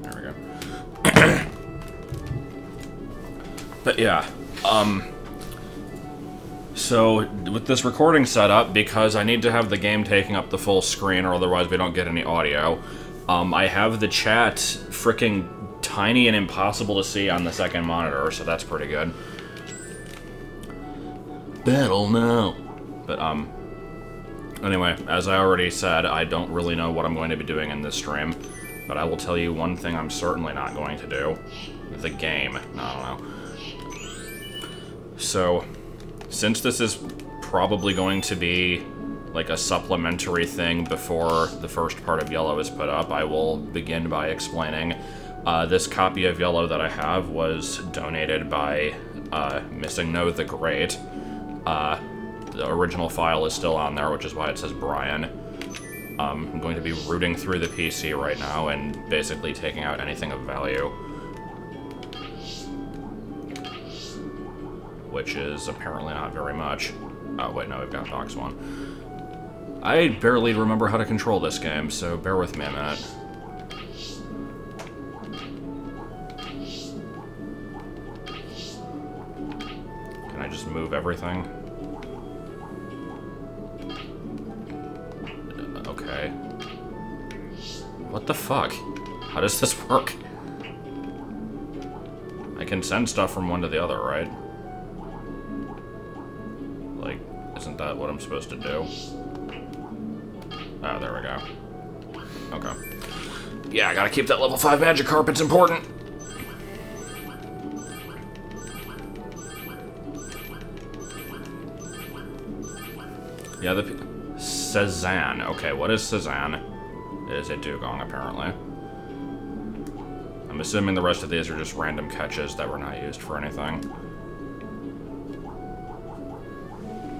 There we go. But yeah, so with this recording setup, because I need to have the game taking up the full screen or otherwise we don't get any audio, I have the chat fricking tiny and impossible to see on the second monitor, so that's pretty good. Battle now. But, anyway, as I already said, I don't really know what I'm going to be doing in this stream, but I will tell you one thing I'm certainly not going to do. The game. I don't know. So, since this is probably going to be like a supplementary thing before the first part of Yellow is put up, I will begin by explaining. This copy of Yellow that I have was donated by Missing No the Great. The original file is still on there, which is why it says Brian. I'm going to be rooting through the PC right now and basically taking out anything of value. Which is apparently not very much. Oh, wait, no, we've got box 1. I barely remember how to control this game, so bear with me a minute. Can I just move everything? Okay. What the fuck? How does this work? I can send stuff from one to the other, right? Like, isn't that what I'm supposed to do? Oh, there we go. Okay. Yeah, I gotta keep that level 5 Magikarp, it's important! Yeah, the... Cezanne. Okay, what is Cezanne? It is a dugong, apparently. I'm assuming the rest of these are just random catches that were not used for anything.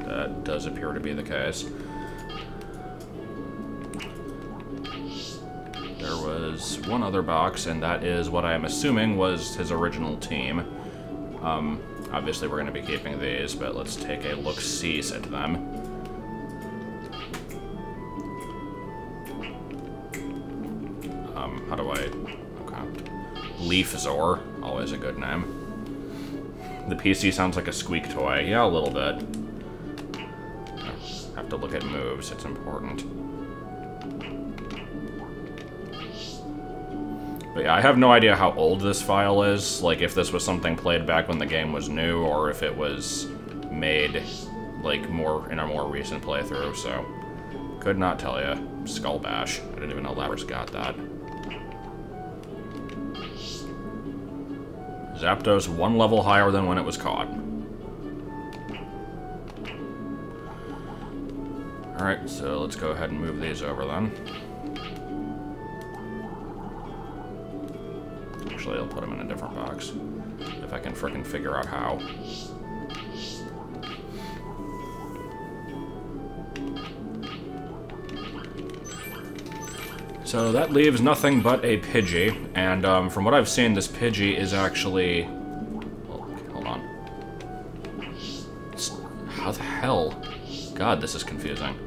That does appear to be the case. There was one other box, and that is what I am assuming was his original team. Obviously we're going to be keeping these, but let's take a look-see at them. How do I... Okay. Leafzor, always a good name. The PC sounds like a squeak toy. Yeah, a little bit. Have to look at moves, it's important. But yeah, I have no idea how old this file is, like if this was something played back when the game was new, or if it was made, like, in a more recent playthrough, so... Could not tell you. Skull Bash. I didn't even know Ladders got that. Zapdos one level higher than when it was caught. Alright, so let's go ahead and move these over then. Actually, I'll put them in a different box. If I can frickin' figure out how. So that leaves nothing but a Pidgey, and from what I've seen, this Pidgey is actually... Oh, hold on. How the hell? God, this is confusing.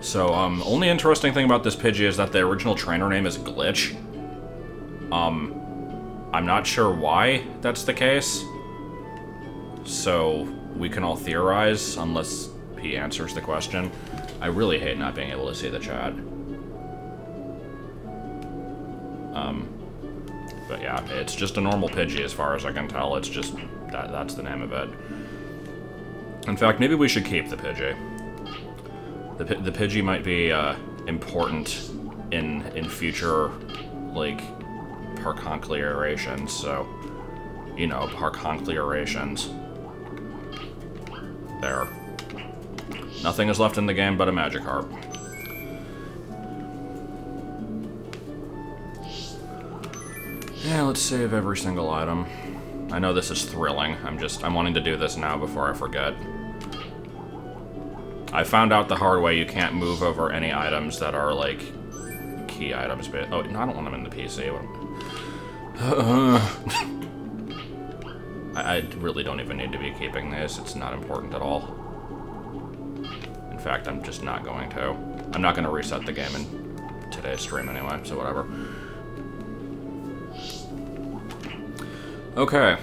So, only interesting thing about this Pidgey is that the original trainer name is Glitch. I'm not sure why that's the case. So, we can all theorize, unless he answers the question. I really hate not being able to see the chat. But yeah, it's just a normal Pidgey as far as I can tell. It's just, that's the name of it. In fact, maybe we should keep the Pidgey. The Pidgey might be important in future, like, Parconclearations, so, you know, Parconclearations. There. Nothing is left in the game but a Magikarp. Yeah, let's save every single item. I know this is thrilling. I'm wanting to do this now before I forget. I found out the hard way you can't move over any items that are, like, key items. But, oh, no, I don't want them in the PC. I really don't even need to be keeping this. It's not important at all. In fact, I'm just not going to. I'm not going to reset the game today's stream anyway, so whatever. Okay,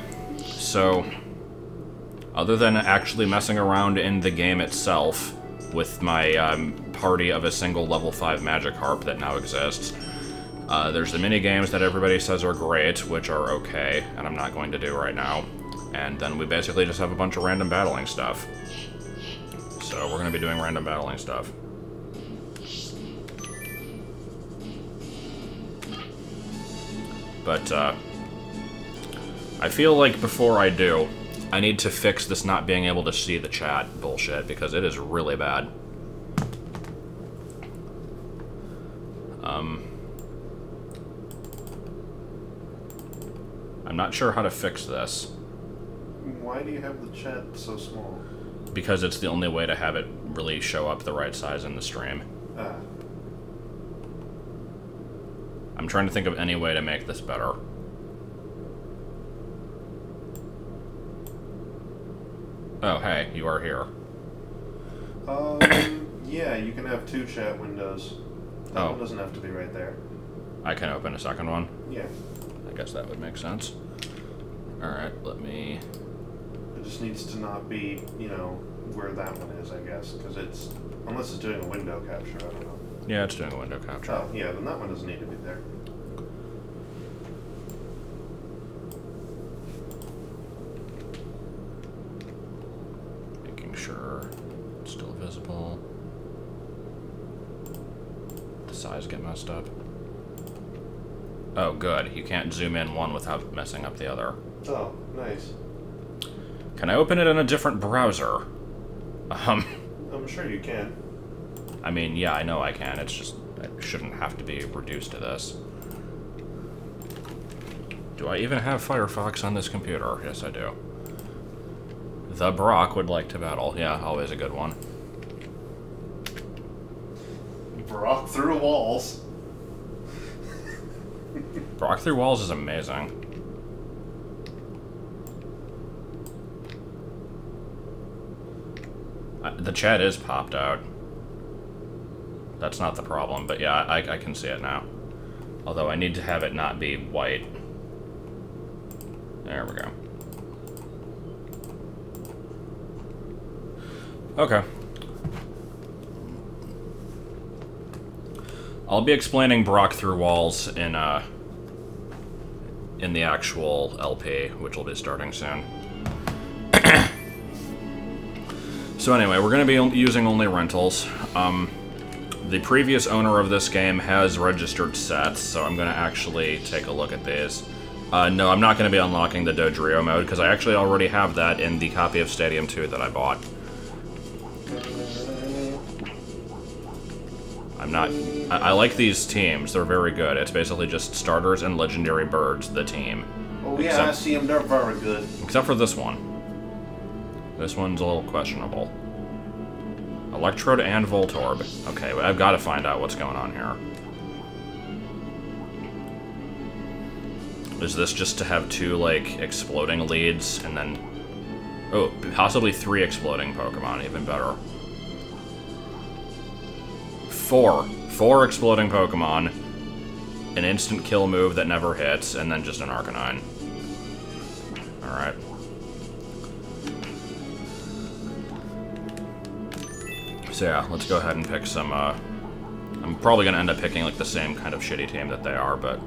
so other than actually messing around in the game itself with my party of a single level 5 Magikarp that now exists, there's the mini-games that everybody says are great, which are okay, and I'm not going to do right now. And then we basically just have a bunch of random battling stuff. So we're going to be doing random battling stuff. But, I feel like before I do, I need to fix this not being able to see the chat bullshit, because it is really bad. I'm not sure how to fix this. Why do you have the chat so small? Because it's the only way to have it really show up the right size in the stream. Ah. I'm trying to think of any way to make this better. Oh, hey, you are here. Yeah, you can have 2 chat windows. That one doesn't have to be right there. I can open a second one? Yeah. I guess that would make sense. Alright, let me... It just needs to not be, you know, where that one is, I guess, because it's... Unless it's doing a window capture, I don't know. Yeah, it's doing a window capture. Oh, yeah, then that one doesn't need to be there. Making sure it's still visible. The size get messed up. Oh, good. You can't zoom in one without messing up the other. Oh, nice. Can I open it in a different browser? I'm sure you can. I mean, yeah, I know I can. It's just, it shouldn't have to be reduced to this. Do I even have Firefox on this computer? Yes, I do. The Brock would like to battle. Yeah, always a good one. Brock through walls. Brock through walls is amazing. The chat is popped out. That's not the problem, but yeah, I can see it now. Although I need to have it not be white. There we go. Okay. I'll be explaining Brock through walls in the actual LP, which will be starting soon. So anyway, we're going to be using only rentals. The previous owner of this game has registered sets, so I'm going to actually take a look at these. No, I'm not going to be unlocking the Dodrio mode, because I actually already have that in the copy of Stadium 2 that I bought. I'm not... I like these teams. They're very good. It's basically just starters and legendary birds, the team. Oh yeah, I see them. They're very good. Except for this one. This one's a little questionable. Electrode and Voltorb. Okay, I've got to find out what's going on here. Is this just to have 2, like, exploding leads, and then... Oh, possibly 3 exploding Pokemon, even better. 4 exploding Pokemon, an instant kill move that never hits, and then just an Arcanine. Alright. So yeah, let's go ahead and pick some, I'm probably going to end up picking, like, the same kind of shitty team that they are, but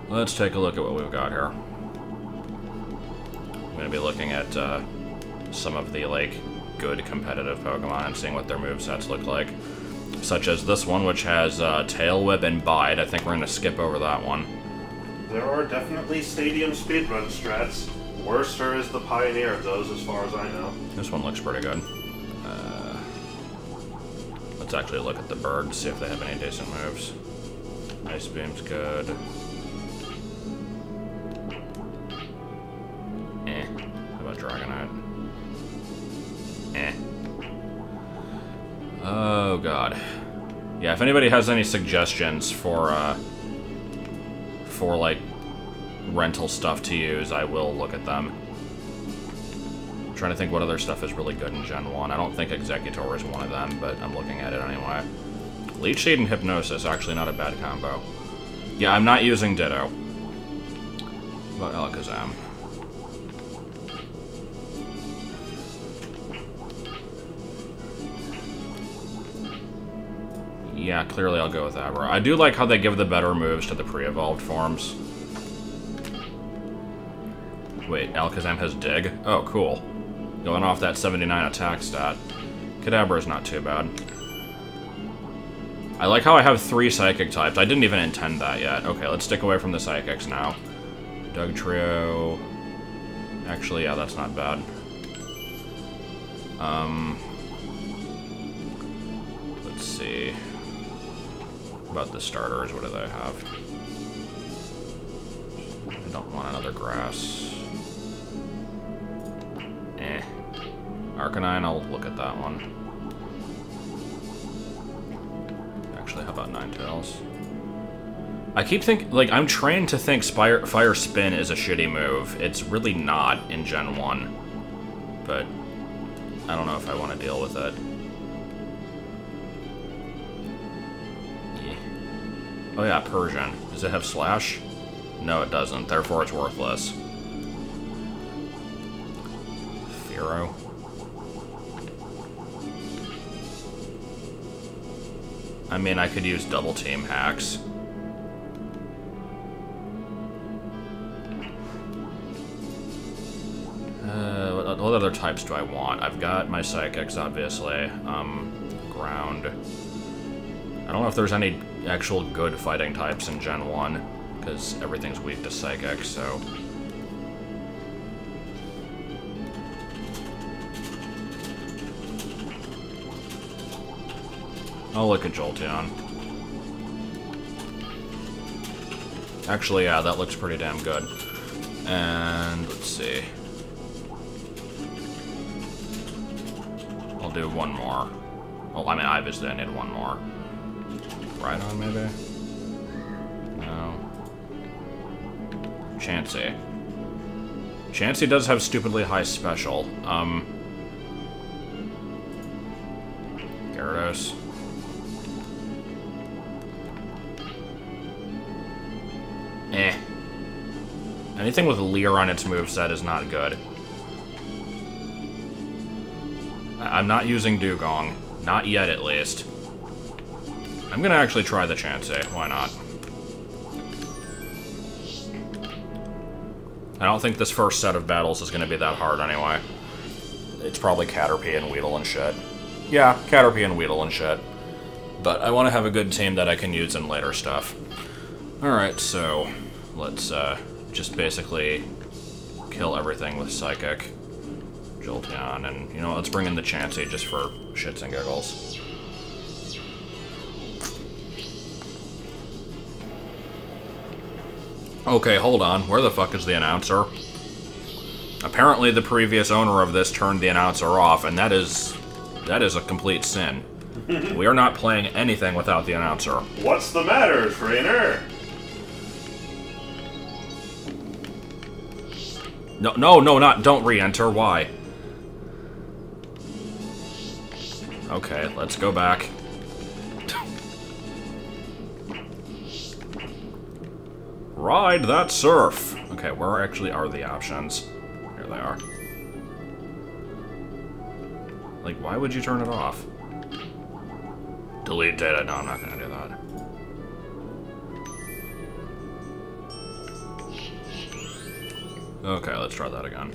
let's take a look at what we've got here. I'm going to be looking at, some of the, like, good competitive Pokemon and seeing what their movesets look like. Such as this one, which has, Tail Whip and Bide. I think we're going to skip over that one. There are definitely stadium speedrun strats. Worcester is the pioneer of those, as far as I know. This one looks pretty good. Let's actually look at the birds, see if they have any decent moves. Ice Beam's good. How about Dragonite? Oh god. Yeah, if anybody has any suggestions for like rental stuff to use, I will look at them. I'm trying to think what other stuff is really good in Gen 1. I don't think Executor is one of them, but I'm looking at it anyway. Leech Seed and Hypnosis, actually not a bad combo. Yeah, I'm not using Ditto. What about Alakazam? Yeah, clearly I'll go with Abra. I do like how they give the better moves to the pre-evolved forms. Wait, Alakazam has Dig? Oh, cool. Going off that 79 attack stat. Kadabra is not too bad. I like how I have 3 Psychic types. I didn't even intend that yet. Okay, let's stick away from the Psychics now. Doug Trio... Actually, yeah, that's not bad. Let's see... about the starters, what do they have? I don't want another grass. Arcanine, I'll look at that one. Actually, how about Ninetales? I keep thinking, like, I'm trained to think Fire Spin is a shitty move. It's really not in Gen 1. But I don't know if I want to deal with it. Oh yeah, Persian. Does it have Slash? No, it doesn't. Therefore, it's worthless. Fearow. I mean, I could use Double Team hacks. What other types do I want? I've got my Psychics, obviously. Ground. I don't know if there's any actual good fighting types in Gen 1, because everything's weak to Psychic, so... I'll look at Jolteon. Actually, yeah, that looks pretty damn good. And, let's see. I'll do one more. Well, I mean, obviously I need one more. Rhydon, maybe? No. Chansey. Chansey does have stupidly high special. Gyarados. Anything with Leer on its moveset is not good. I'm not using Dugong. Not yet, at least. I'm gonna actually try the Chansey. Why not? I don't think this first set of battles is gonna be that hard anyway. It's probably Caterpie and Weedle and shit. Yeah, Caterpie and Weedle and shit. But I want to have a good team that I can use in later stuff. Alright, so... let's, just basically kill everything with Psychic. Jolteon, and, you know, let's bring in the Chansey just for shits and giggles. Okay, hold on. Where the fuck is the announcer? Apparently the previous owner of this turned the announcer off, and that is a complete sin. We are not playing anything without the announcer. What's the matter, trainer? No, don't re-enter. Why? Okay, let's go back. Ride that surf! Okay, where actually are the options? Here they are. Like, why would you turn it off? Delete data. No, I'm not gonna do that. Okay, let's try that again.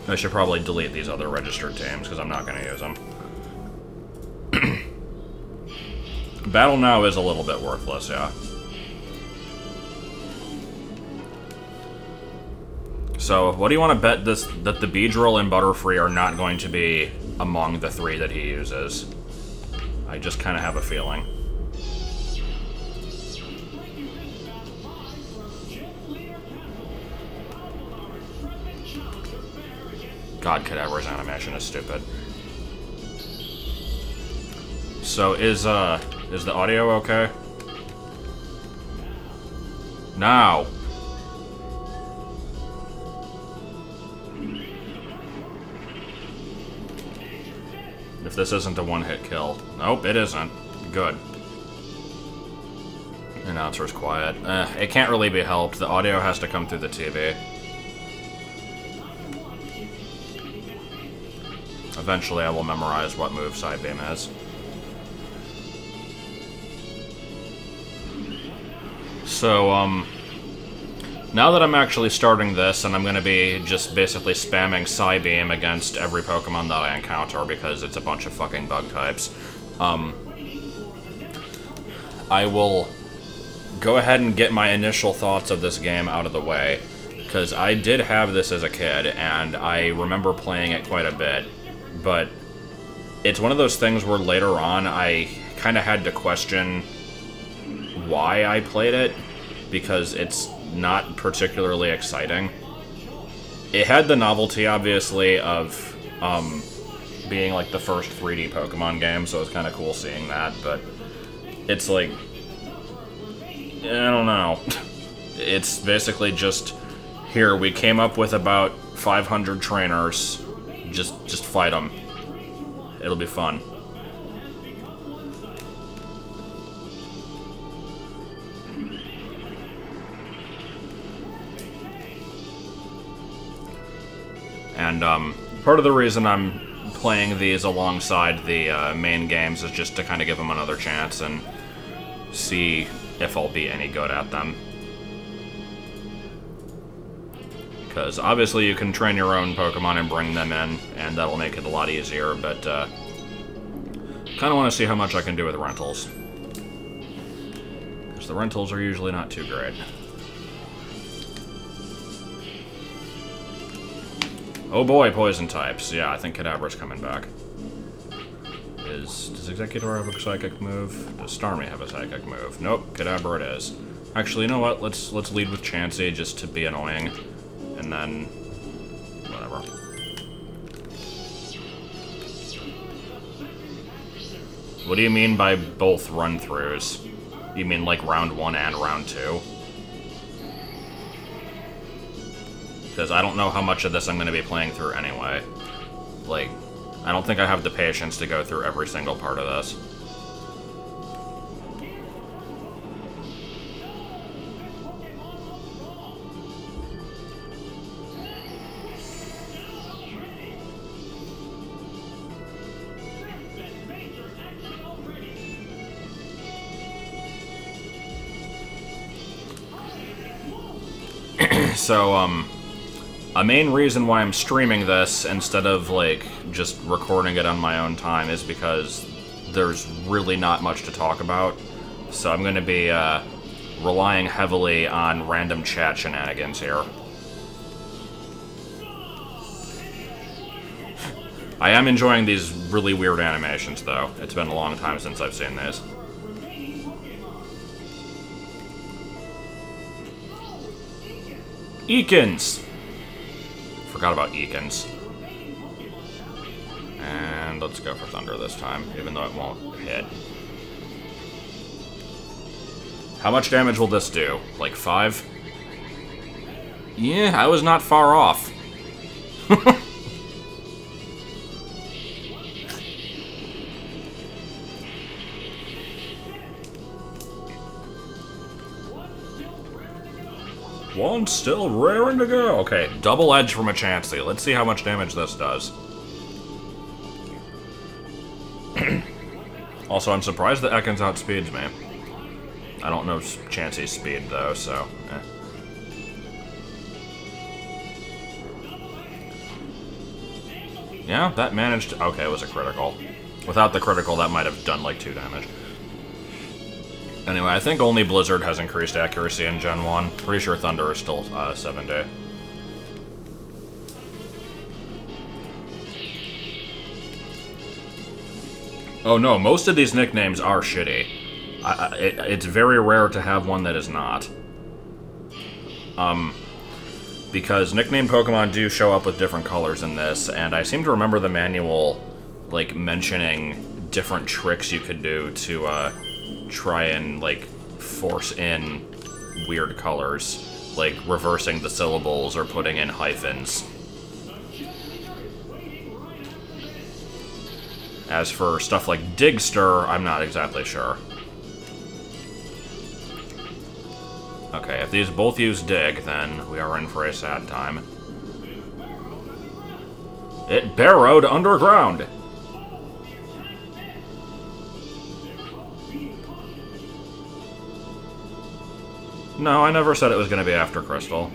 I should probably delete these other registered teams, because I'm not going to use them. Battle Now is a little bit worthless, yeah. So, what do you want to bet that the Beedrill and Butterfree are not going to be among the 3 that he uses? I just kind of have a feeling. God, Kadabra's animation is stupid. So, is the audio okay? If this isn't a one-hit kill. Nope, it isn't. Good. Announcer's quiet. It can't really be helped. The audio has to come through the TV. Eventually I will memorize what move side beam is. So, now that I'm actually starting this, and I'm going to be just basically spamming Psybeam against every Pokemon that I encounter because it's a bunch of fucking bug types, I will go ahead and get my initial thoughts of this game out of the way, because I did have this as a kid, and I remember playing it quite a bit, but it's one of those things where later on I kind of had to question why I played it, because it's not particularly exciting. It had the novelty, obviously, of being like the first 3D Pokemon game, so it was kind of cool seeing that, but it's like, I don't know. It's basically just, here, we came up with about 500 trainers, just fight them. It'll be fun. And, part of the reason I'm playing these alongside the main games is just to kind of give them another chance and see if I'll be any good at them. Because obviously you can train your own Pokemon and bring them in, and that'll make it a lot easier, but kind of want to see how much I can do with rentals. Because the rentals are usually not too great. Oh boy, poison types. Yeah, I think Kadabra's coming back. Does Executor have a psychic move? Does Starmie have a psychic move? Nope, Kadabra it is. Actually, you know what? Let's lead with Chansey just to be annoying, and then whatever. What do you mean by both run-throughs? You mean like round 1 and round 2? Because I don't know how much of this I'm going to be playing through anyway. Like, I don't think I have the patience to go through every single part of this. So, a main reason why I'm streaming this instead of, like, just recording it on my own time is because there's really not much to talk about. So I'm going to be relying heavily on random chat shenanigans here. I am enjoying these really weird animations, though. It's been a long time since I've seen these. Eakins! Forgot about Eakins. And let's go for Thunder this time, even though it won't hit. How much damage will this do? Like 5? Yeah, I was not far off. One still raring to go. Okay, double edge from a Chansey. Let's see how much damage this does. Also, I'm surprised that Ekans outspeeds me. I don't know Chansey's speed, though, so... Yeah, that managed to... Okay, it was a critical. Without the critical, that might have done, like, 2 damage. Anyway, I think only Blizzard has increased accuracy in Gen 1. Pretty sure Thunder is still 7-day. Oh no, most of these nicknames are shitty. It's very rare to have one that is not. Because nickname Pokemon do show up with different colors in this, and I seem to remember the manual, like, mentioning different tricks you could do to, try and, like, force in weird colors, like reversing the syllables or putting in hyphens. As for stuff like Digster, I'm not exactly sure. Okay, if these both use Dig, then we are in for a sad time. It burrowed underground! No, I never said it was going to be after Crystal.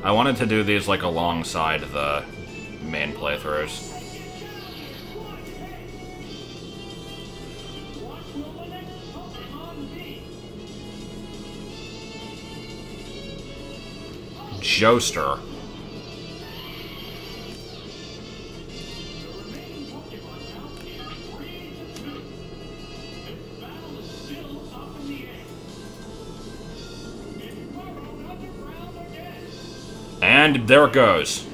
I wanted to do these, like, alongside the main playthroughs. Joester. And there it goes.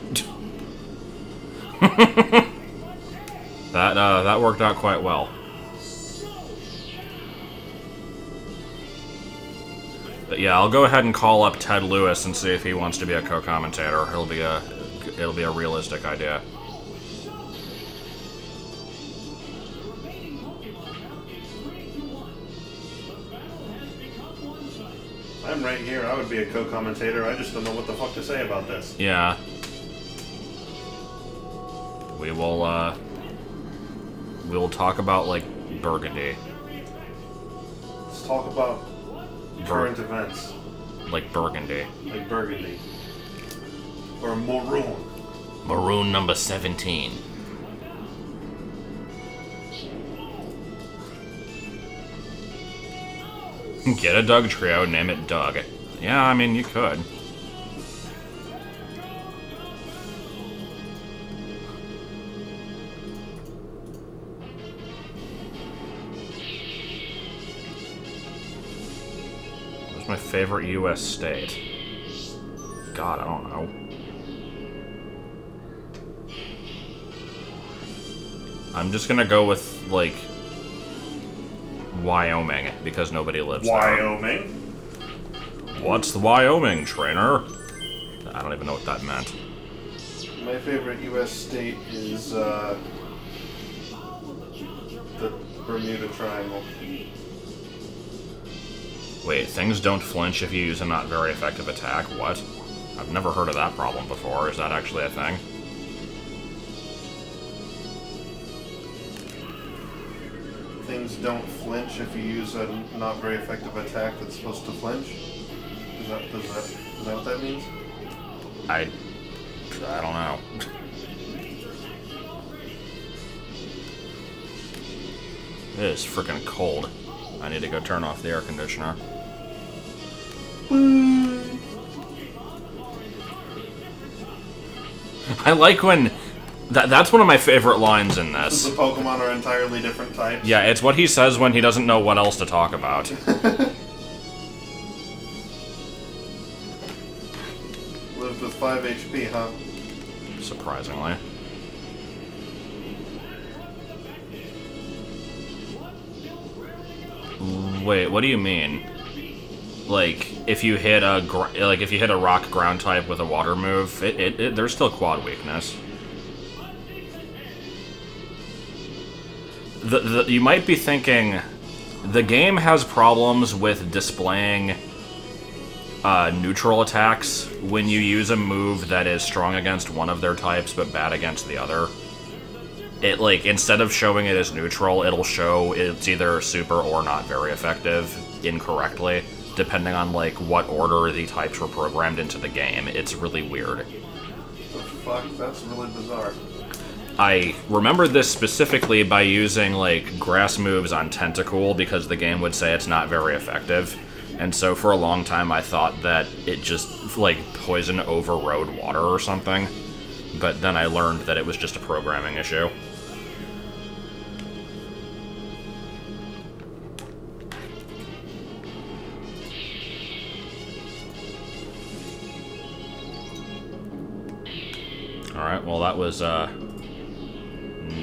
That worked out quite well. But yeah, I'll go ahead and call up Ted Lewis and see if he wants to be a co-commentator. It'll be a realistic idea. I'm right here. I would be a co-commentator. I just don't know what the fuck to say about this. Yeah. We'll talk about, like, Burgundy. Let's talk about current events. Like Burgundy. Like Burgundy. Or Maroon. Maroon number 17. Get a Doug trio, name it Doug. Yeah, I mean, you could. What's my favorite U.S. state? God, I don't know. I'm just gonna go with, like, Wyoming, because nobody lives Wyoming? there. What's the Wyoming, trainer? I don't even know what that meant. My favorite U.S. state is, the Bermuda Triangle. Wait, things don't flinch if you use a not very effective attack? What? I've never heard of that problem before. Is that actually a thing? Things don't flinch if you use a not very effective attack that's supposed to flinch? Is that what that means? I don't know. It is freaking cold. I need to go turn off the air conditioner. I like when... That's one of my favorite lines in this. The Pokemon are entirely different types. Yeah, it's what he says when he doesn't know what else to talk about. Lived with 5 HP, huh? Surprisingly. Wait, what do you mean? Like, if you hit a rock ground type with a water move, there's still quad weakness. You might be thinking, the game has problems with displaying neutral attacks when you use a move that is strong against one of their types but bad against the other. It, like, instead of showing it as neutral, it'll show it's either super or not very effective incorrectly, depending on, like, what order the types were programmed into the game. It's really weird. The fuck? That's really bizarre. I remembered this specifically by using, like, grass moves on Tentacool, because the game would say it's not very effective. And so for a long time I thought that it just, like, poison overrode water or something. But then I learned that it was just a programming issue. Alright, well that was,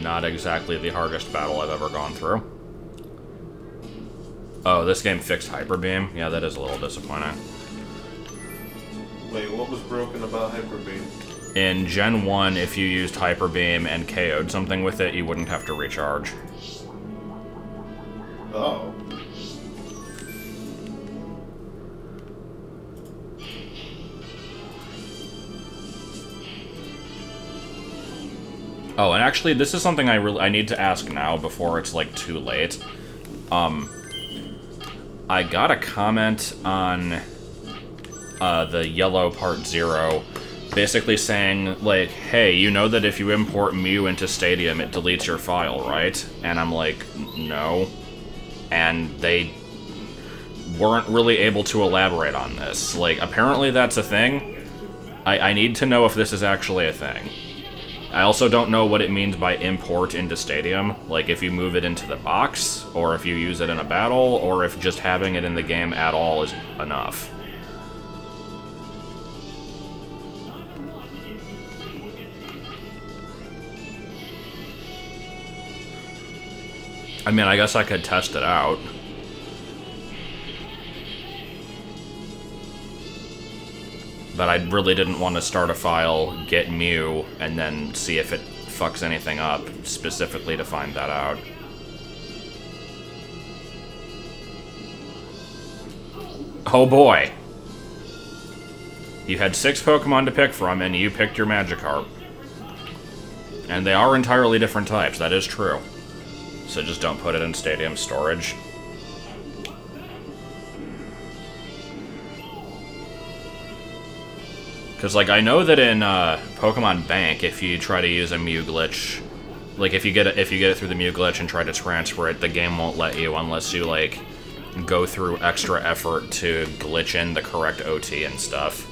not exactly the hardest battle I've ever gone through. Oh, this game fixed Hyper Beam? Yeah, that is a little disappointing. Wait, what was broken about Hyper Beam? In Gen 1, if you used Hyper Beam and KO'd something with it, you wouldn't have to recharge. Oh. Oh, and actually, this is something I need to ask now before it's, like, too late. I got a comment on the Yellow Part 0, basically saying, like, hey, you know that if you import Mew into Stadium, it deletes your file, right? And I'm like, no. And they weren't really able to elaborate on this. Like, apparently that's a thing. I need to know if this is actually a thing. I also don't know what it means by import into Stadium, like if you move it into the box, or if you use it in a battle, or if just having it in the game at all is enough. I mean, I guess I could test it out. But I really didn't want to start a file, get Mew, and then see if it fucks anything up, specifically to find that out. Oh boy! You had 6 Pokemon to pick from, and you picked your Magikarp. And they are entirely different types, that is true. So just don't put it in Stadium storage. Because, like, I know that in Pokemon Bank, if you try to use a Mew glitch, like, if you get it through the Mew glitch and try to transfer it, the game won't let you unless you, like, go through extra effort to glitch in the correct OT and stuff.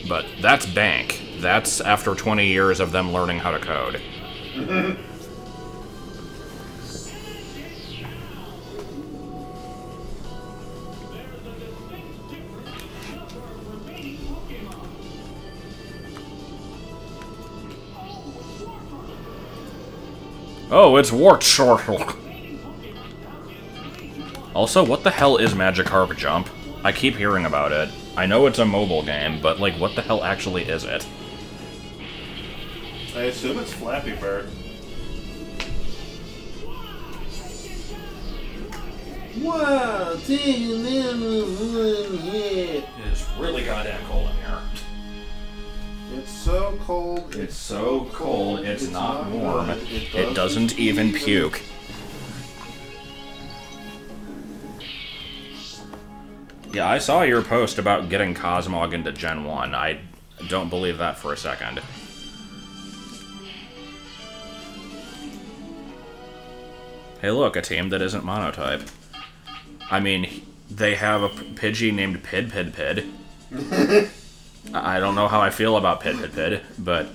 But that's Bank. That's after 20 years of them learning how to code. Oh, it's Wartortle. Also, what the hell is Magikarp Jump? I keep hearing about it. I know it's a mobile game, but, like, what the hell actually is it? I assume it's Flappy Bird. Wow, taking them one hit. It is really goddamn cold in here. It's so cold. It's so cold, it's not warm. It doesn't even puke. Yeah, I saw your post about getting Cosmog into Gen 1. I don't believe that for a second. Hey look, a team that isn't monotype. I mean, they have a Pidgey named Pid. I don't know how I feel about Pid, but...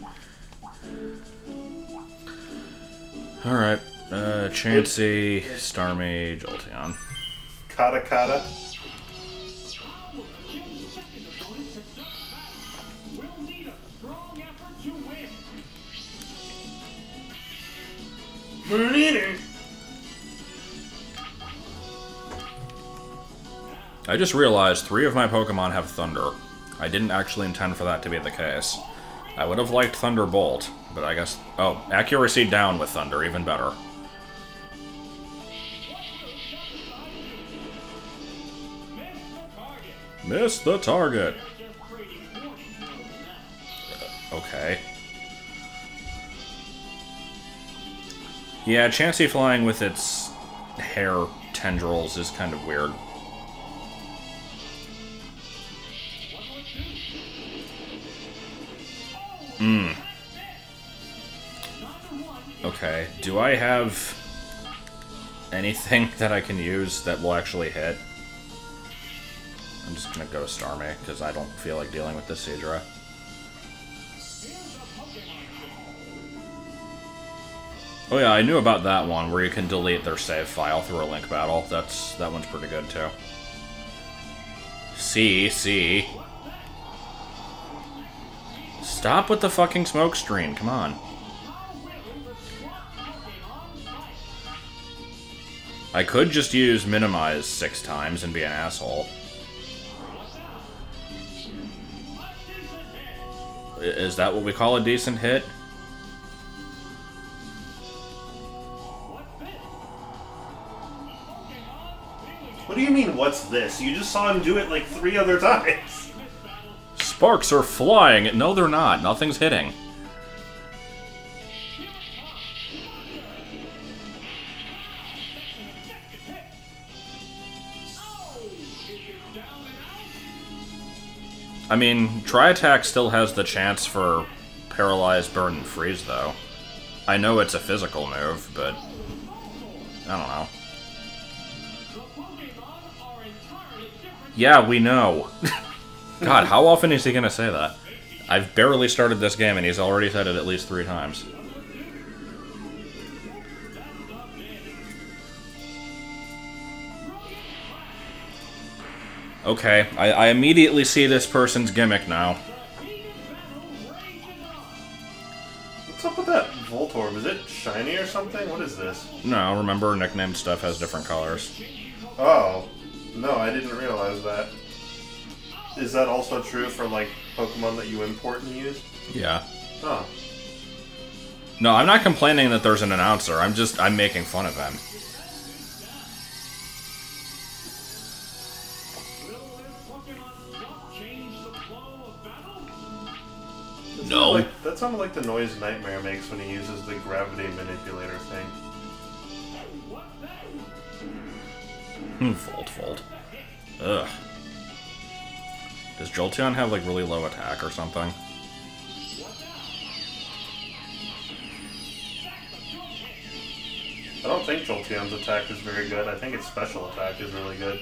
Alright, Chansey, Starmie, Jolteon. Kata. I just realized 3 of my Pokemon have Thunder. I didn't actually intend for that to be the case. I would have liked Thunderbolt, but I guess... Oh, accuracy down with Thunder, even better. Missed the target! Okay. Yeah, Chansey flying with its hair tendrils is kind of weird. Okay, do I have anything that I can use that will actually hit? I'm just gonna go Starmie, because I don't feel like dealing with this Seadra. Oh yeah, I knew about that one, where you can delete their save file through a link battle. That one's pretty good, too. C. Stop with the fucking smoke screen, come on. I could just use minimize 6 times and be an asshole. Is that what we call a decent hit? What do you mean, what's this? You just saw him do it like 3 other times. Sparks are flying! No, they're not. Nothing's hitting. I mean, Tri-Attack still has the chance for Paralyze, Burn, and Freeze, though. I know it's a physical move, but I don't know. Yeah, we know. God, how often is he gonna say that? I've barely started this game, and he's already said it at least 3 times. Okay, I immediately see this person's gimmick now. What's up with that Voltorb? Is it shiny or something? What is this? No, remember, nicknamed stuff has different colors. Oh. No, I didn't realize that. Is that also true for, like, Pokemon that you import and use? Yeah. Huh. No, I'm not complaining that there's an announcer. I'm making fun of him. No. That sounded like the noise Nightmare makes when he uses the gravity manipulator thing. Volt. Ugh. Does Jolteon have, like, really low attack or something? I don't think Jolteon's attack is very good. I think its special attack is really good.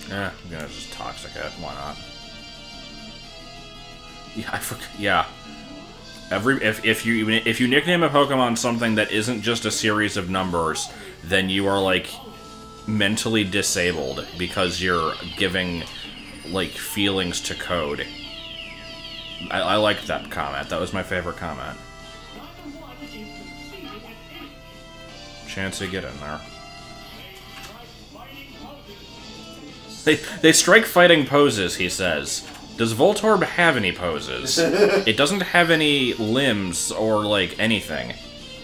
Yeah, I'm gonna just Toxic it. Why not? Yeah, yeah. If you nickname a Pokemon something that isn't just a series of numbers, then you are, like, mentally disabled because you're giving, like, feelings to code. I liked that comment. That was my favorite comment. Chansey, get in there. They strike fighting poses, he says. Does Voltorb have any poses? It doesn't have any limbs or, like, anything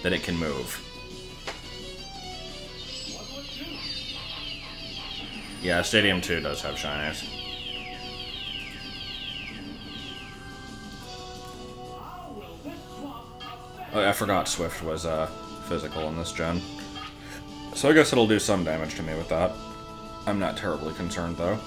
that it can move. Yeah, Stadium 2 does have shinies. Oh, I forgot Swift was physical in this gen. So I guess it'll do some damage to me with that. I'm not terribly concerned, though.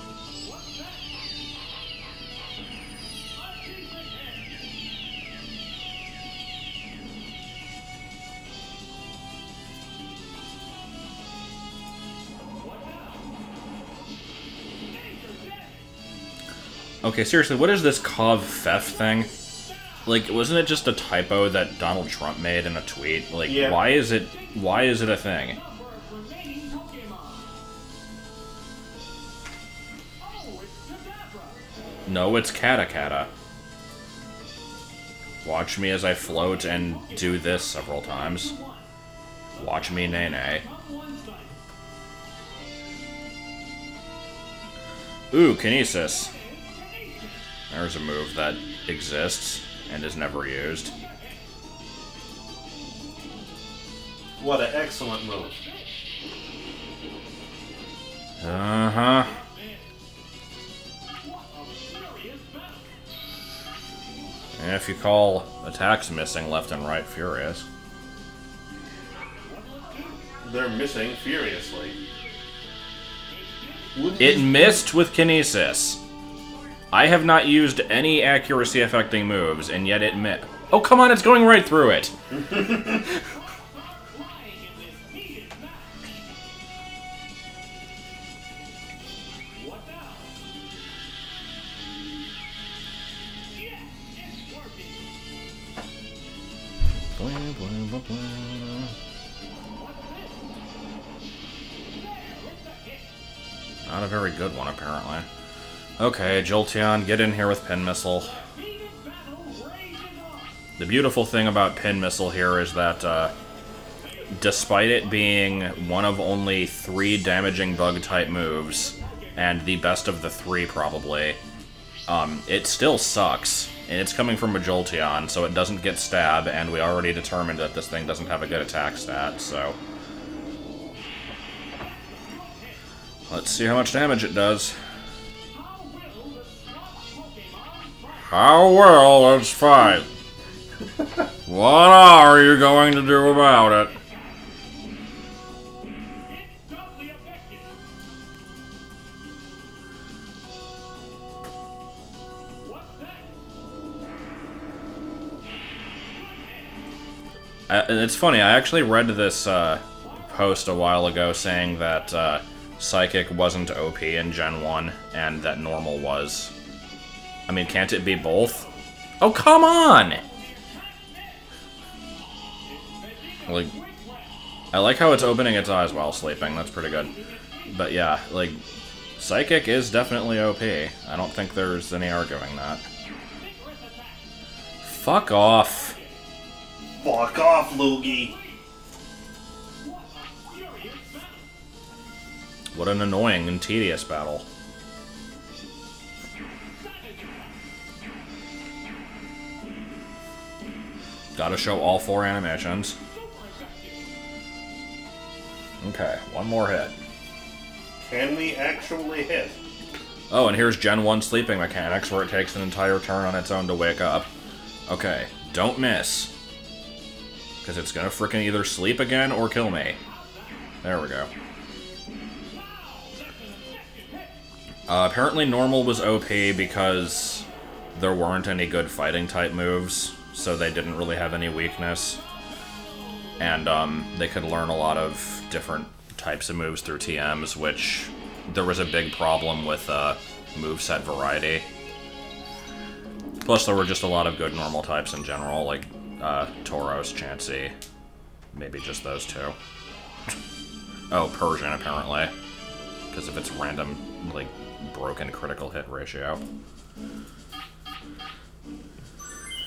Okay, seriously, what is this Cov Fef thing? Like, wasn't it just a typo that Donald Trump made in a tweet? Like, yeah. Why is it a thing? No, it's Kata. Watch me as I float and do this several times. Watch me nay. Ooh, Kinesis. There's a move that exists and is never used. What an excellent move. Uh-huh. And if you call attacks missing left and right furious. They're missing furiously. It missed with Kinesis. I have not used any accuracy-affecting moves, and yet it missed. Oh, come on, it's going right through it! Not a very good one, apparently. Okay, Jolteon, get in here with Pin Missile. The beautiful thing about Pin Missile here is that, despite it being one of only 3 damaging Bug-type moves, and the best of the 3, probably, it still sucks. And it's coming from a Jolteon, so it doesn't get stab, and we already determined that this thing doesn't have a good attack stat, so... Let's see how much damage it does. How well, let's fight. What are you going to do about it? It's funny, I actually read this post a while ago saying that Psychic wasn't OP in Gen 1, and that Normal was. I mean, can't it be both? Oh, come on! Like, I like how it's opening its eyes while sleeping, that's pretty good. But yeah, like, Psychic is definitely OP. I don't think there's any arguing that. Fuck off! Fuck off, Loogie! What an annoying and tedious battle. Gotta show all 4 animations. Okay, one more hit. Can we actually hit? Oh, and here's Gen 1 sleeping mechanics, where it takes an entire turn on its own to wake up. Okay, don't miss. Because it's gonna frickin' either sleep again or kill me. There we go. Apparently Normal was OP because there weren't any good fighting type moves, so they didn't really have any weakness. And they could learn a lot of different types of moves through TMs, which there was a big problem with moveset variety. Plus there were just a lot of good normal types in general, like Tauros, Chansey, maybe just those two. Oh, Persian apparently, because of its random, like, broken critical hit ratio.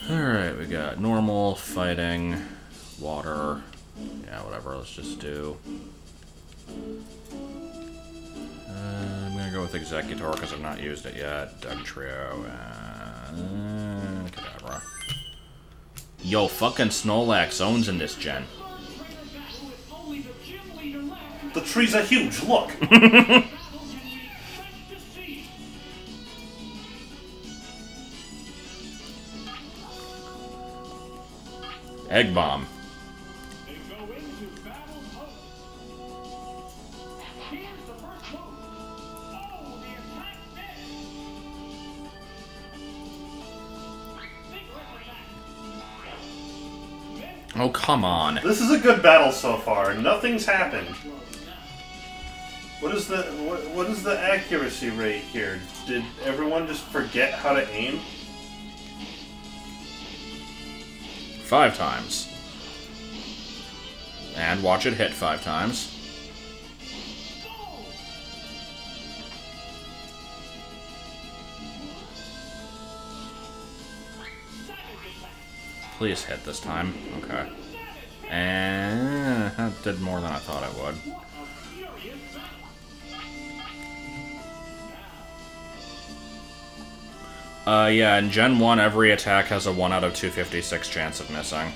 Alright, we got normal, fighting, water, yeah, whatever, let's just do... I'm gonna go with Executor because I've not used it yet. Dugtrio, and Kadabra. Yo, fucking Snorlax owns in this gen. The trees are huge, look! Egg Bomb. Oh, come on. This is a good battle so far. Nothing's happened. What is the accuracy rate here? Did everyone just forget how to aim? 5 times. And watch it hit 5 times. Please hit this time. Okay. And that did more than I thought it would. Yeah, in Gen 1, every attack has a 1 out of 256 chance of missing.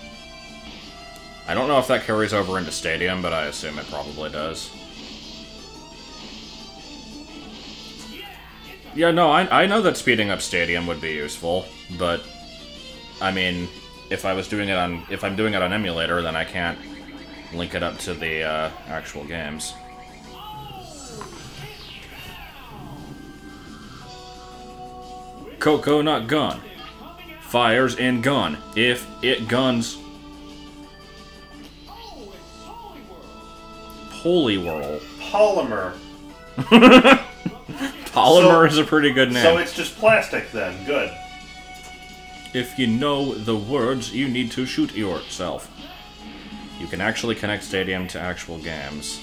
I don't know if that carries over into Stadium, but I assume it probably does. Yeah, no, I know that speeding up Stadium would be useful, but, I mean, if I'm doing it on emulator, then I can't link it up to the actual games. Coconut gun. Fires in gun. If it guns. Poliwhirl. Polymer. Polymer is a pretty good name. So it's just plastic then. Good. If you know the words, you need to shoot yourself. You can actually connect Stadium to actual games.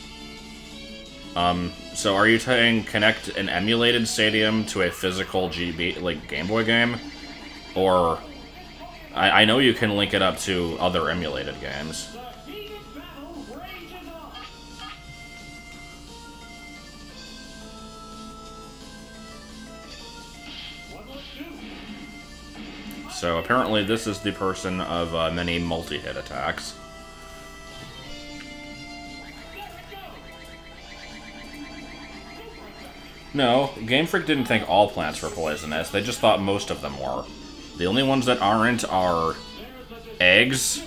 So are you saying connect an emulated Stadium to a physical GB, like, Game Boy game? Or... I know you can link it up to other emulated games. So apparently this is the person of many multi-hit attacks. No, Game Freak didn't think all plants were poisonous, they just thought most of them were. The only ones that aren't are eggs,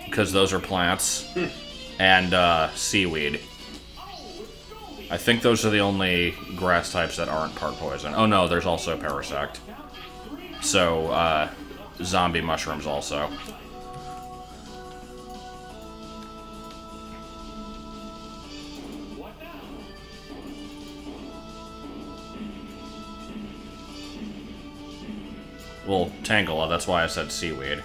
because those are plants, and seaweed. I think those are the only grass types that aren't part poison. Oh no, there's also Parasect. So, zombie mushrooms also. Well, Tangela, that's why I said seaweed.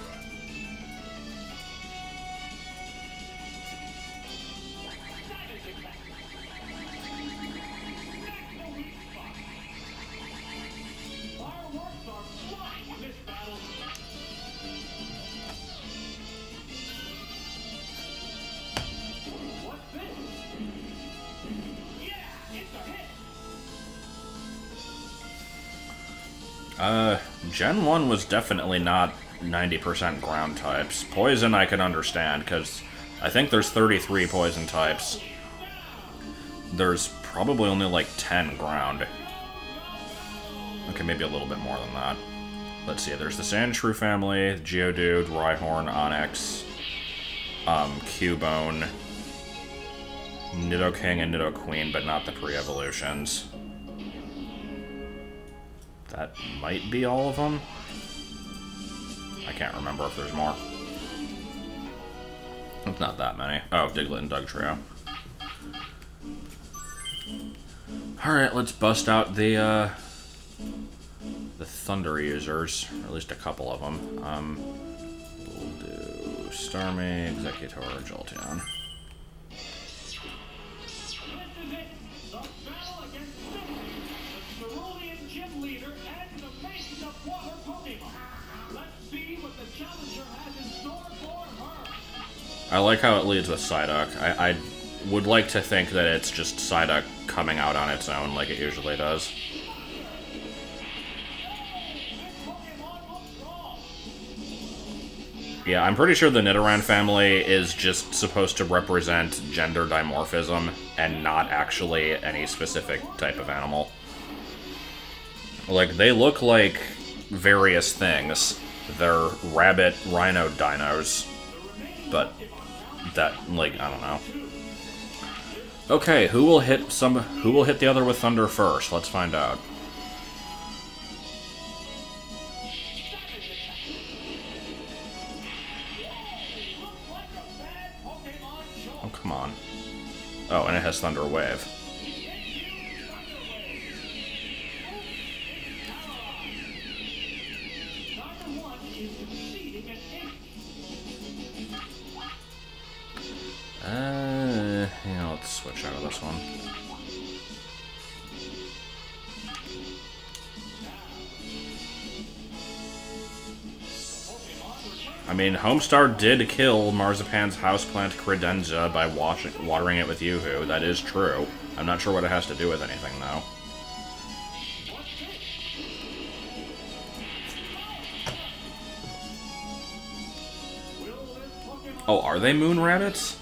Gen 1 was definitely not 90% ground types. Poison I can understand, because I think there's 33 poison types. There's probably only like 10 ground. Okay, maybe a little bit more than that. Let's see, there's the Sandshrew family, Geodude, Rhyhorn, Onix, Cubone, Nidoking, and Nidoqueen, but not the pre-evolutions. That might be all of them. I can't remember if there's more. It's not that many. Oh, Diglett and Dugtrio. Alright, let's bust out the Thunder users. Or at least a couple of them. We'll do Starmie, Executor, Jolteon. I like how it leads with Psyduck. I would like to think that it's just Psyduck coming out on its own like it usually does. Yeah, I'm pretty sure the Nidoran family is just supposed to represent gender dimorphism and not actually any specific type of animal. Like, they look like various things. They're rabbit rhino dinos, but that, like, I don't know. Okay, who will hit the other with thunder first? Let's find out. Oh, come on. Oh, and it has Thunder Wave. Yeah, let's switch out of this one. I mean, Homestar did kill Marzipan's houseplant Credenza by watering it with Yoo-Hoo. That is true. I'm not sure what it has to do with anything, though. Oh, are they moon rabbits?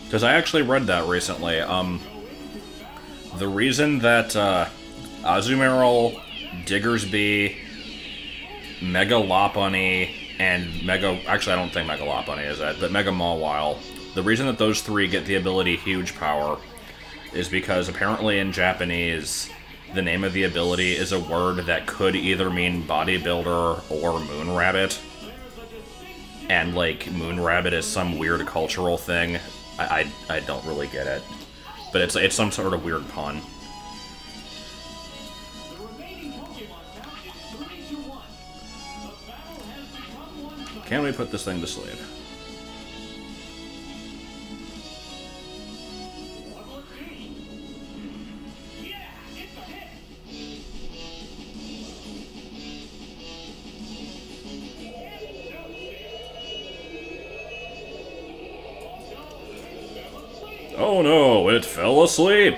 Because I actually read that recently. The reason that Azumarill, Diggersby, Mega Lopunny, and actually I don't think Mega Lopunny is it, but Mega Mawile, the reason that those three get the ability Huge Power is because apparently in Japanese, the name of the ability is a word that could either mean bodybuilder or moon rabbit. And, like, moon rabbit is some weird cultural thing. I don't really get it. But it's some sort of weird pun. Can we put this thing to sleep? Oh no, it fell asleep!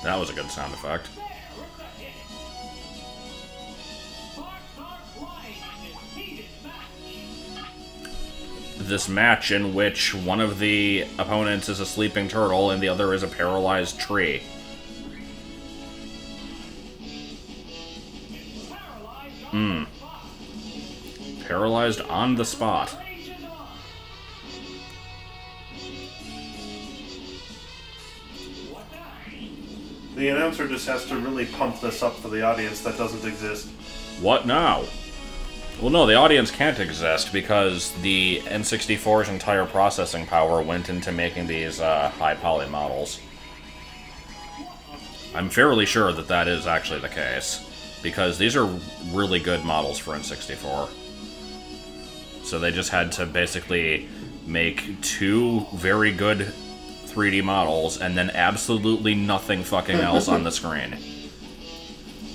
That was a good sound effect. This match in which one of the opponents is a sleeping turtle and the other is a paralyzed tree. Paralyzed on the spot. The announcer just has to really pump this up for the audience that doesn't exist. What now? Well, no, the audience can't exist because the N64's entire processing power went into making these high-poly models. I'm fairly sure that that is actually the case, because these are really good models for N64. So they just had to basically make 2 very good 3D models and then absolutely nothing fucking else on the screen.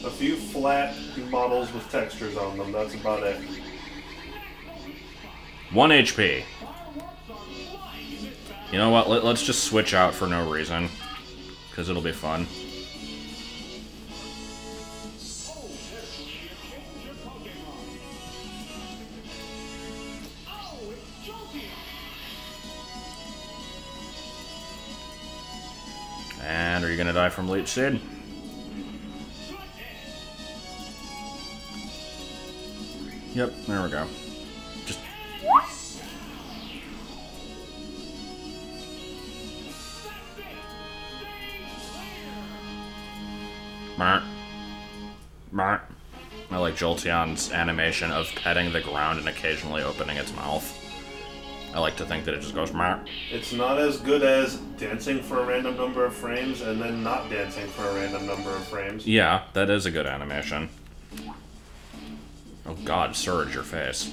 A few flat models with textures on them, that's about it. 1 HP. You know what, let's just switch out for no reason, because it'll be fun. And are you gonna die from Leech Seed? Yep, there we go. Just... Mark. Mark. I like Jolteon's animation of petting the ground and occasionally opening its mouth. I like to think that it just goes Mark. It's not as good as dancing for a random number of frames and then not dancing for a random number of frames. Yeah, that is a good animation. Oh god, Surge, your face.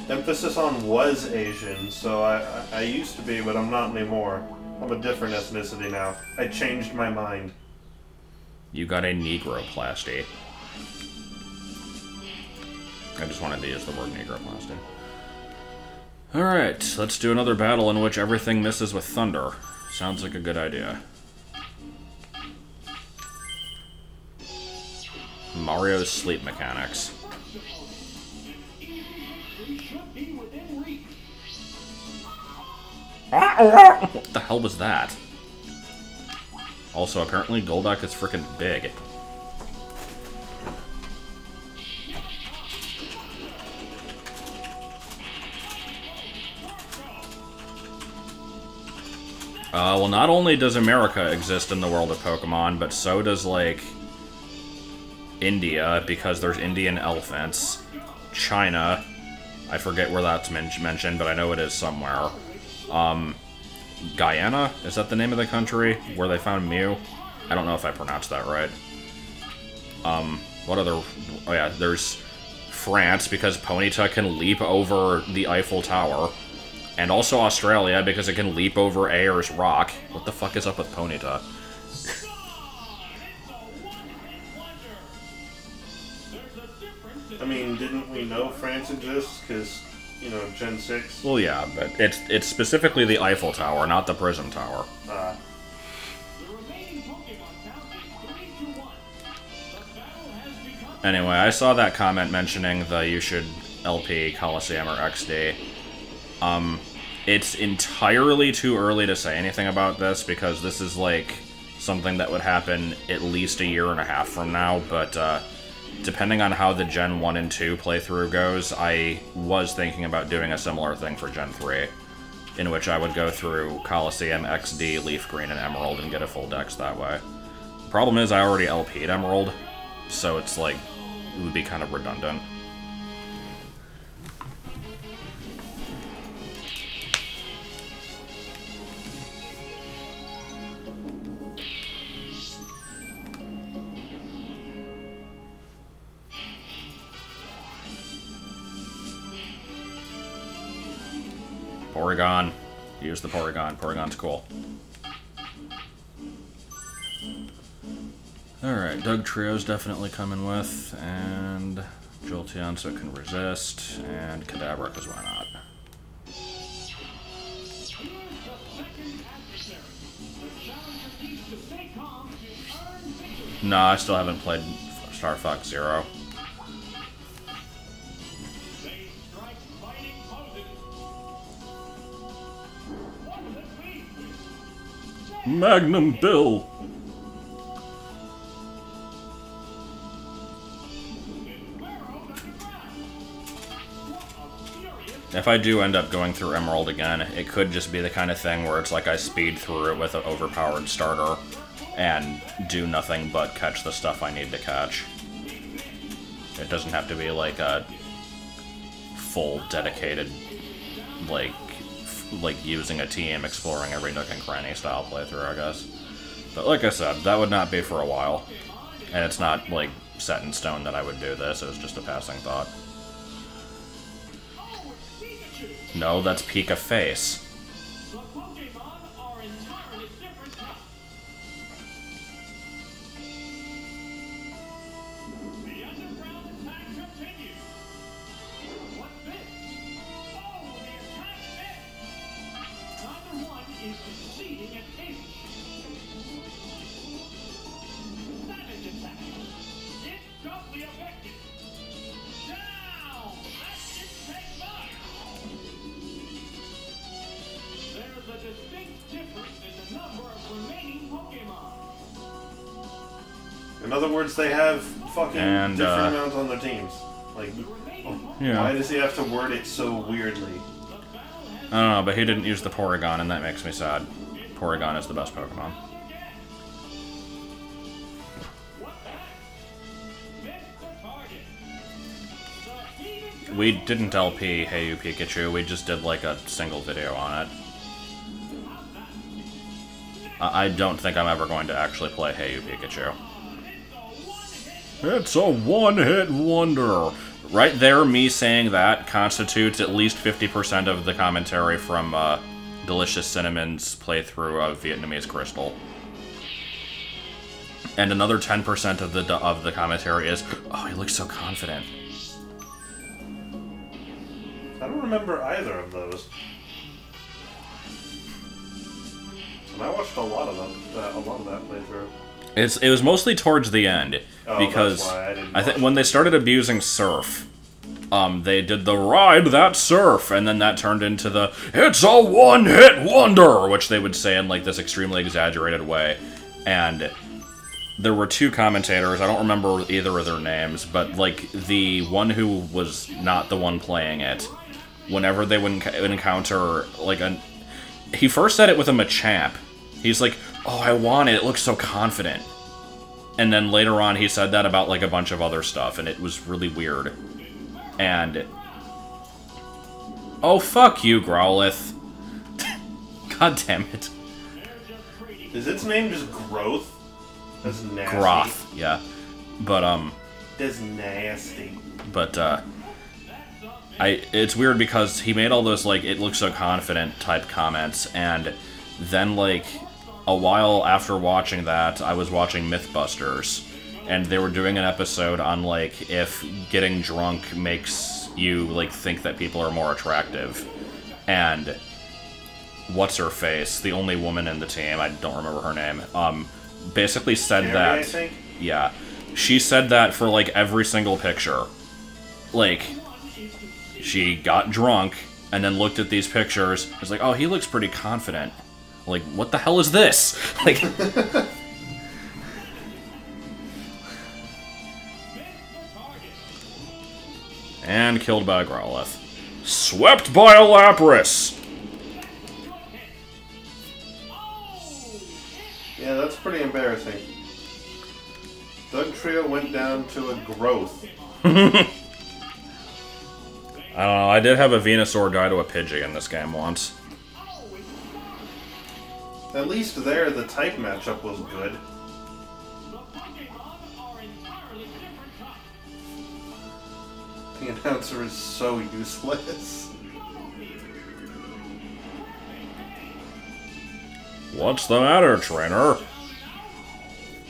Emphasis on was Asian, so I used to be, but I'm not anymore. I'm a different ethnicity now. I changed my mind. You got a negroplasty. I just wanted to use the word negroplasty. Alright, let's do another battle in which everything misses with thunder. Sounds like a good idea. Mario's sleep mechanics. What the hell was that? Also, apparently Golduck is freaking big. Well, not only does America exist in the world of Pokemon, but so does, like, India, because there's Indian elephants. China, I forget where that's mentioned, but I know it is somewhere. Guyana, is that the name of the country where they found Mew? I don't know if I pronounced that right. What other... Oh yeah, there's France, because Ponyta can leap over the Eiffel Tower. And also Australia, because it can leap over Ayers Rock. What the fuck is up with Ponyta? I mean, didn't we know France exists? Because, you know, Gen 6? Well, yeah, but it's specifically the Eiffel Tower, not the Prism Tower. Anyway, I saw that comment mentioning the you should LP Coliseum or XD. It's entirely too early to say anything about this, because this is, like, something that would happen at least a year and a half from now, but, depending on how the Gen 1 and 2 playthrough goes, I was thinking about doing a similar thing for Gen 3, in which I would go through Coliseum, XD, Leaf Green, and Emerald and get a full dex that way. The problem is I already LP'd Emerald, so it's, like, it would be kind of redundant. Porygon. Use the Porygon. Porygon's cool. Alright, Doug Trio's definitely coming with, and Jolteon so it can resist, and Kadabra, because why not? No, I still haven't played Star Fox Zero. Magnum Bill! If I do end up going through Emerald again, it could just be the kind of thing where it's like I speed through it with an overpowered starter and do nothing but catch the stuff I need to catch. It doesn't have to be like a full dedicated, like using a team, exploring every nook and cranny style playthrough, I guess. But like I said, that would not be for a while. And it's not, like, set in stone that I would do this, it was just a passing thought. No, that's Pika Face. The Pokémon are entirely different types. The underground attack continues. What's this? Oh, the attack missed. Neither one is succeeding at ace. Savage attack. It's doubly effective. Down. That didn't take much. There's a distinct difference in the number of remaining Pokémon. In other words, they have fucking And, different amounts on their teams. Like, Yeah. why does he have to word it so weirdly? I don't know, but he didn't use the Porygon, and that makes me sad. Porygon is the best Pokemon. We didn't LP Hey You Pikachu, we just did like a single video on it. I don't think I'm ever going to actually play Hey You Pikachu. It's a one-hit wonder! Right there, me saying that constitutes at least 50% of the commentary from Delicious Cinnamon's playthrough of Vietnamese Crystal. And another 10% of the commentary is, oh, he looks so confident. I don't remember either of those. And I watched a lot of them, a lot of that playthrough. It was mostly towards the end, because that's why I didn't I think watch when they started abusing Surf, they did the ride that Surf, and then that turned into the it's a one-hit wonder, which they would say in like this extremely exaggerated way, and there were two commentators. I don't remember either of their names, but like the one who was not the one playing it, whenever they would encounter like he first said it with a Machamp. He's like, oh, I want it, it looks so confident. And then later on he said that about like a bunch of other stuff, and it was really weird. And oh, fuck you, Growlithe. God damn it. Is its name just Growth? That's nasty. Groth, yeah. But That's nasty. But it's weird because he made all those like it looks so confident type comments, and then like a while after watching that, I was watching Mythbusters, and they were doing an episode on like if getting drunk makes you like think that people are more attractive, and what's her face, the only woman in the team, I don't remember her name, basically said Mary, that I think? yeah, she said that for like every single picture. Like she got drunk and then looked at these pictures, was like, oh, he looks pretty confident. Like, what the hell is this? Like, and killed by a Growlithe. Swept by a Lapras! Yeah, that's pretty embarrassing. Dugtrio went down to a Growth. I don't know, I did have a Venusaur die to a Pidgey in this game once. At least there, the type matchup was good. The announcer is so useless. What's the matter, trainer?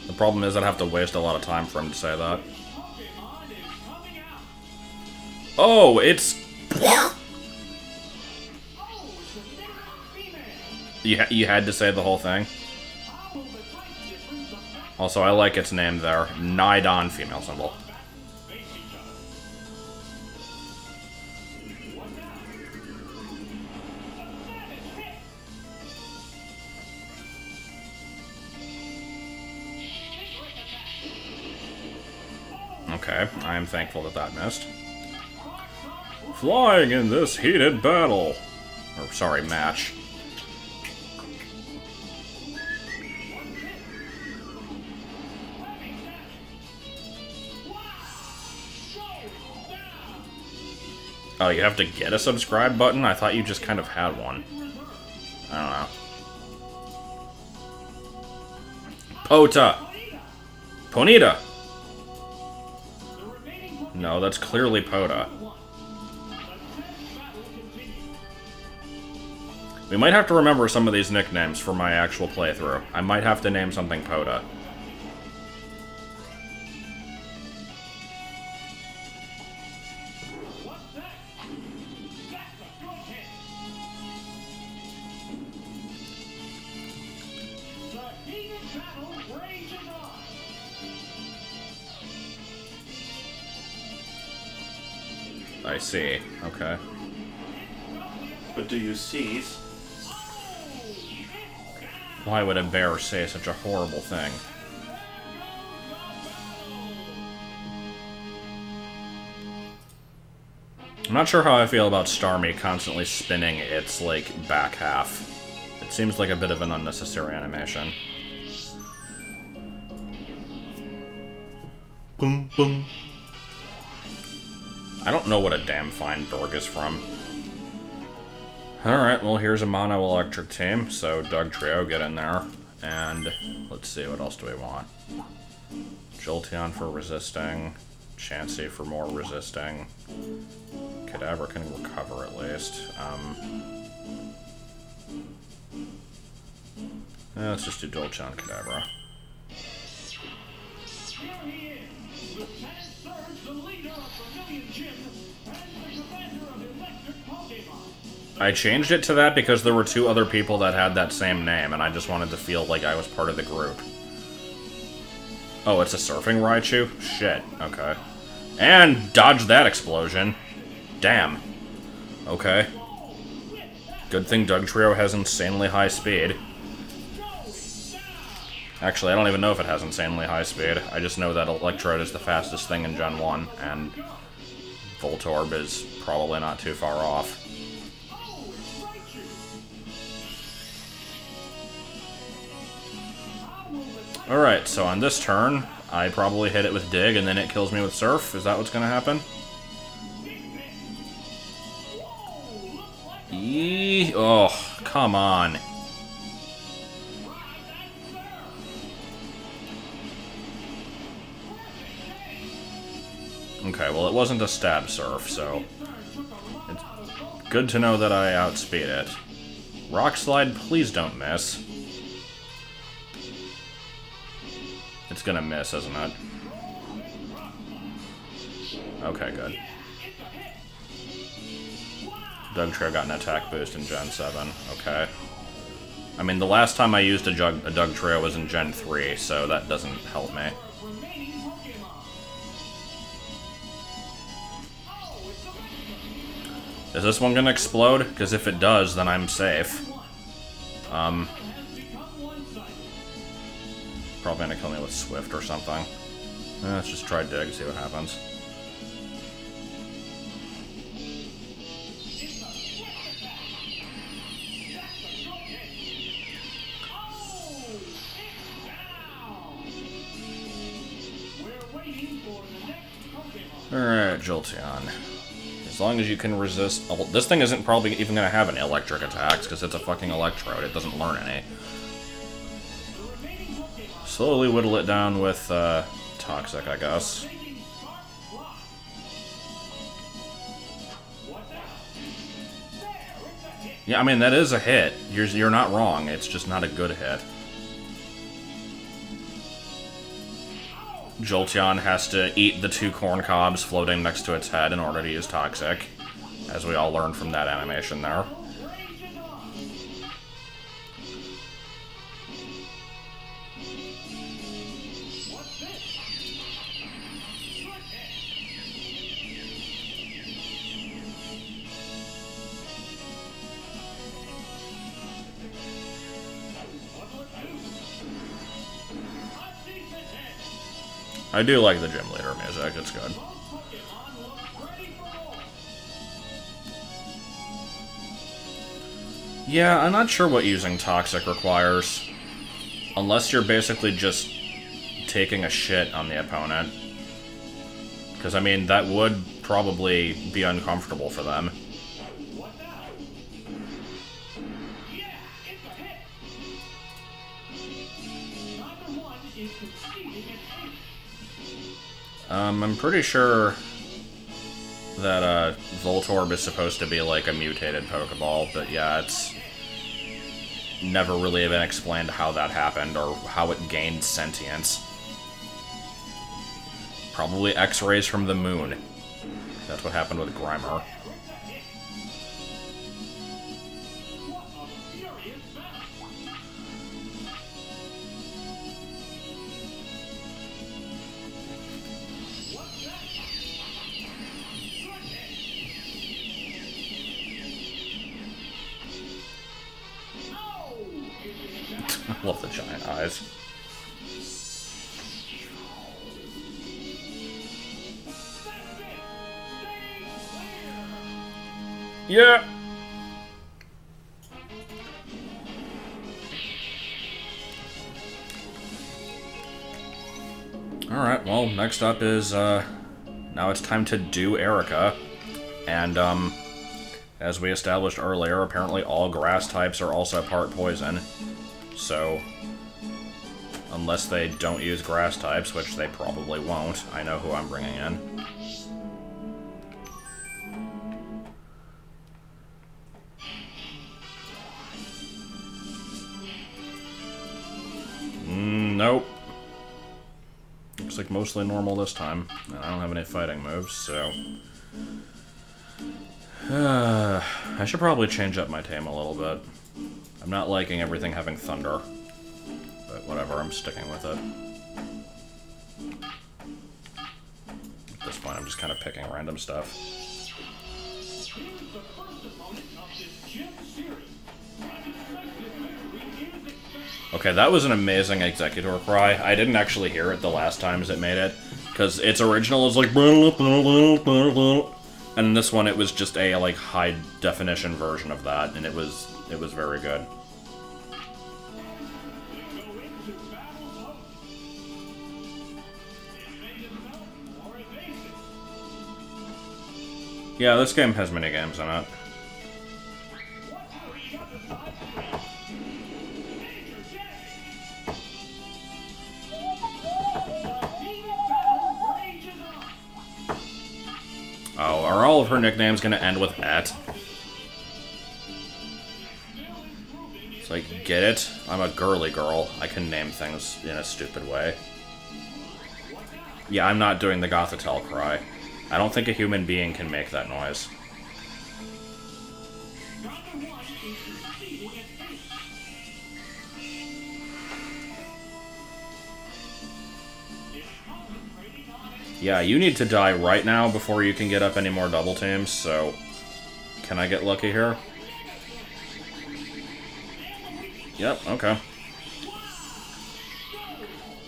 The problem is I'd have to waste a lot of time for him to say that. Oh, it's... You had to say the whole thing? Also, I like its name there. Nidon, female symbol. Okay, I am thankful that that missed. Flying in this heated battle. Or, sorry, match. Oh, you have to get a subscribe button? I thought you just kind of had one. I don't know. Pota! Ponyta! No, that's clearly Pota. We might have to remember some of these nicknames for my actual playthrough. I might have to name something Pota. I see. Okay. But do you cease? Why would a bear say such a horrible thing? I'm not sure how I feel about Starmie constantly spinning its, like, back half. It seems like a bit of an unnecessary animation. Boom, boom. I don't know what a damn fine Berg is from. Alright, well here's a mono electric team, so Doug Trio, get in there. And let's see, what else do we want? Jolteon for resisting, Chansey for more resisting. Kadabra can recover at least. Let's just do Jolteon Kadabra. Here he is, Lieutenant Surge, the leader of Vermilion Gym, and the commander of electric Pokémon. I changed it to that because there were two other people that had that same name, and I just wanted to feel like I was part of the group. Oh, it's a surfing Raichu? Shit, okay. And dodge that explosion. Damn. Okay. Good thing Doug Trio has insanely high speed. Actually, I don't even know if it has insanely high speed. I just know that Electrode is the fastest thing in Gen 1, and Voltorb is probably not too far off. Alright, so on this turn, I probably hit it with Dig, and then it kills me with Surf. Is that what's gonna happen? Oh, come on. Okay, well it wasn't a stab surf, so it's good to know that I outspeed it. Rock Slide, please don't miss. It's gonna miss, isn't it? Okay, good. Doug Trio got an attack boost in Gen 7. Okay. I mean, the last time I used a Doug Trio was in Gen 3, so that doesn't help me. Is this one gonna explode? Because if it does, then I'm safe. Probably gonna kill me with Swift or something. Let's just try Dig, see what happens. Alright, Jolteon. As long as you can resist... Oh, this thing isn't probably even going to have any electric attacks, because it's a fucking Electrode. It doesn't learn any. Slowly whittle it down with, Toxic, I guess. Yeah, I mean, that is a hit. You're not wrong. It's just not a good hit. Jolteon has to eat the 2 corn cobs floating next to its head in order to use Toxic, as we all learned from that animation there. I do like the gym leader music, it's good. Pokémon look ready for more. Yeah, I'm not sure what using Toxic requires. Unless you're basically just taking a shit on the opponent. Because, I mean, that would probably be uncomfortable for them. What now? Yeah, it's a hit. Number 1 is succeeding at 8. I'm pretty sure that Voltorb is supposed to be like a mutated Pokeball, but yeah, it's never really been explained how that happened or how it gained sentience. Probably X-rays from the moon. That's what happened with Grimer. What a furious battle. What's that? Good hit. Oh! I love the giant eyes. Yeah. Alright, well, next up is, now it's time to do Erica. And, as we established earlier, apparently all grass types are also part poison. So, unless they don't use grass types, which they probably won't, I know who I'm bringing in. Nope. Looks like mostly normal this time. And I don't have any fighting moves, so... I should probably change up my team a little bit. I'm not liking everything having thunder. But whatever, I'm sticking with it. At this point, I'm just kind of picking random stuff. Here's the first opponent of this gym series. Okay, that was an amazing Executor cry. I didn't actually hear it the last times it made it, because its original is like... And this one, it was just a, like, high-definition version of that, and it was very good. Yeah, this game has minigames in it. Oh, are all of her nicknames gonna end with "et"? It's like, get it? I'm a girly girl. I can name things in a stupid way. Yeah, I'm not doing the Gothitelle cry. I don't think a human being can make that noise. Yeah, you need to die right now before you can get up any more double teams, so... Can I get lucky here? Yep, okay.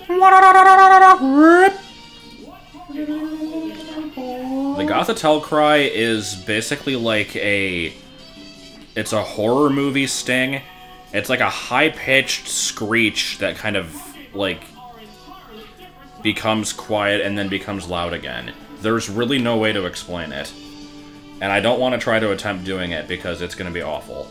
The Gothitelle cry is basically like a... It's a horror movie sting. It's like a high-pitched screech that kind of, like... becomes quiet and then becomes loud again. There's really no way to explain it. And I don't want to try to attempt doing it because it's going to be awful.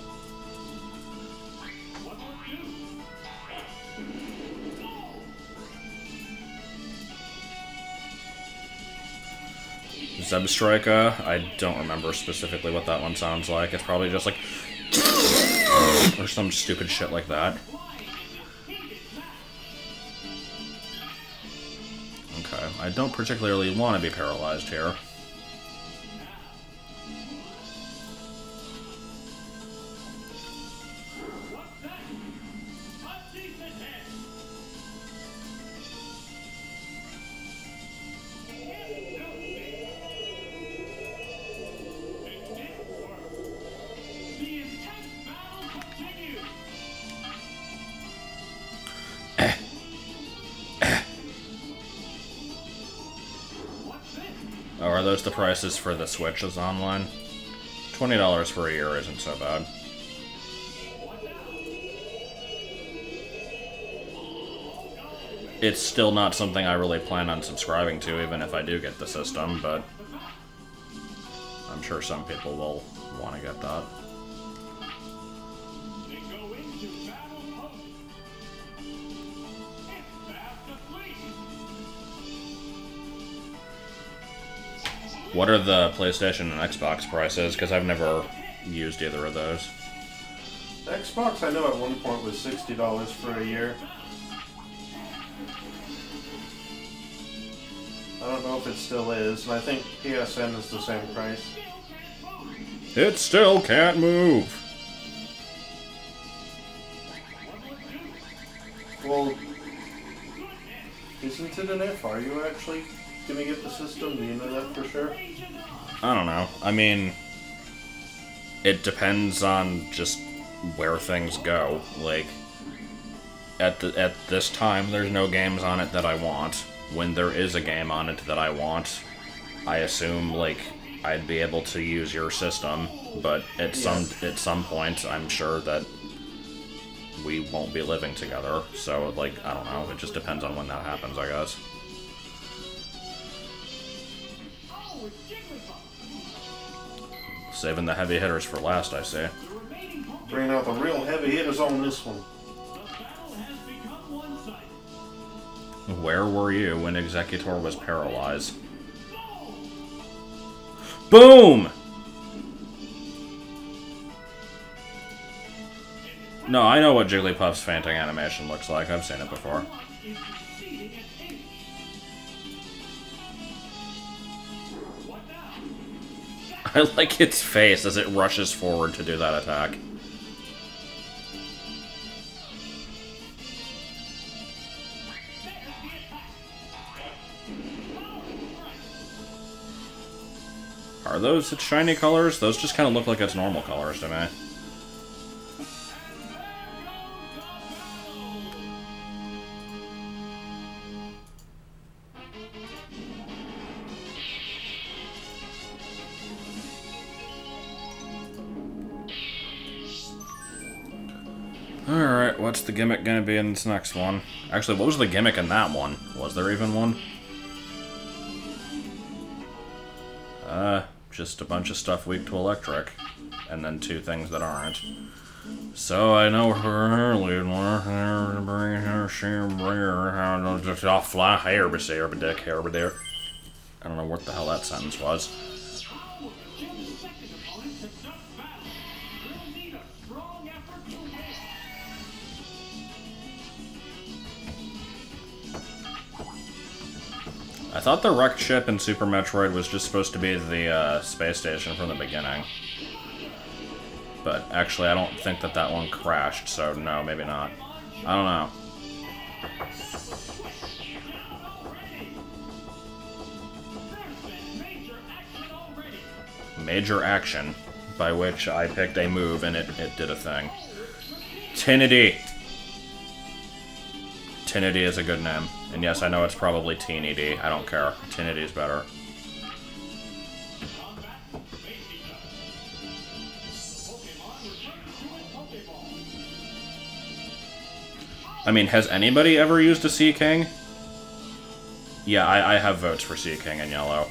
Zebstrika, I don't remember specifically what that one sounds like. It's probably just like... or some stupid shit like that. Okay, I don't particularly want to be paralyzed here. Oh, are those the prices for the Switches online? $20 for a year isn't so bad. It's still not something I really plan on subscribing to, even if I do get the system, but I'm sure some people will want to get that. They go into battle mode. It's fast asleep. What are the PlayStation and Xbox prices? Because I've never used either of those. Xbox, I know at one point was $60 for a year. I don't know if it still is, and I think PSN is the same price. It still can't move. Well, isn't it an if? Are you actually gonna get the system? Do you know that for sure? I don't know. I mean, it depends on just where things go. Like, at this time, there's no games on it that I want. When there is a game on it that I want, I assume, like, I'd be able to use your system, but at some point, I'm sure that we won't be living together, so, like, I don't know, it just depends on when that happens, I guess. Oh, it's Jigglypuff. Saving the heavy hitters for last, I say. The remaining Pokemon. Bringing out the real heavy hitters on this one. The battle has become one-sided. Where were you when Executor was paralyzed? Boom! No, I know what Jigglypuff's fainting animation looks like. I've seen it before. Is succeeding at 8. What now? I like its face as it rushes forward to do that attack. Are those its shiny colors? Those just kind of look like its normal colors to me. Alright, what's the gimmick gonna be in this next one? Actually, what was the gimmick in that one? Was there even one? Just a bunch of stuff weak to electric. And then 2 things that aren't. So I know her lead one. Bring her, she just off fly hair, but say, but dick, hair, but there. I don't know what the hell that sentence was. I thought the wrecked ship in Super Metroid was just supposed to be the space station from the beginning. But actually, I don't think that that one crashed, so no, maybe not. I don't know. Major action, by which I picked a move and it did a thing. Tinity! Tinity is a good name. And yes, I know it's probably Teeny D. I don't care. Tinity is better. I mean, has anybody ever used a Sea King? Yeah, I have votes for Sea King in yellow.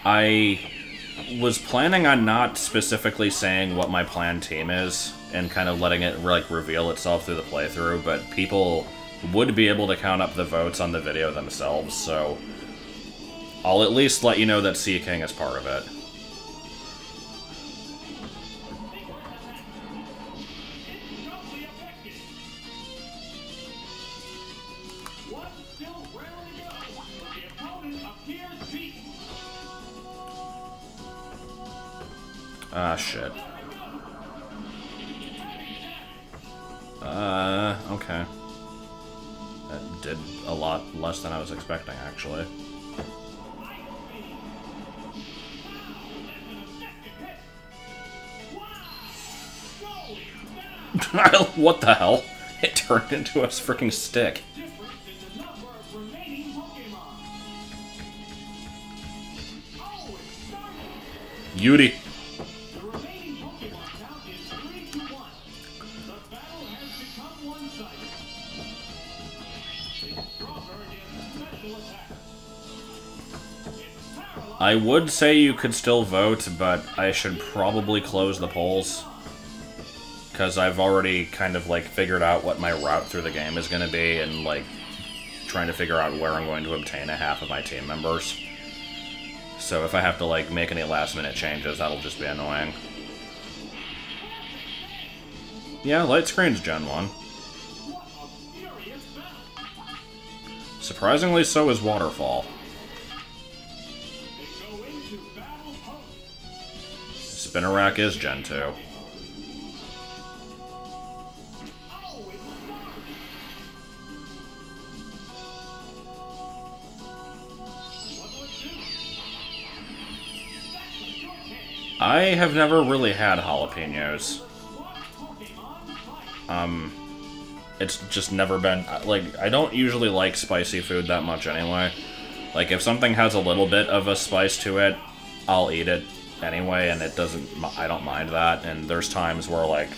I was planning on not specifically saying what my planned team is and kind of letting it, like, reveal itself through the playthrough, but people would be able to count up the votes on the video themselves, so I'll at least let you know that Sea King is part of it. Ah, shit. Okay. That did a lot less than I was expecting, actually. What the hell? It turned into a freaking stick. Yuri. The remaining Pokemon count is 3-1. The battle has become one-sided. It's stronger against special attacks. It's paralyzed. I would say you could still vote, but I should probably close the polls. Because I've already kind of, like, figured out what my route through the game is going to be, and, like, trying to figure out where I'm going to obtain a half of my team members. So if I have to, like, make any last-minute changes, that'll just be annoying. Yeah, light screen's Gen 1. What a furious battle. Surprisingly, so is Waterfall. They go into battle post. Spinnerack is Gen 2. Oh, it's dark. What will it do? That's a short hit. I have never really had jalapenos. What Pokemon fight? It's just never been, like, I don't usually like spicy food that much anyway. Like, if something has a little bit of a spice to it, I'll eat it anyway, and it doesn't, I don't mind that, and there's times where, like,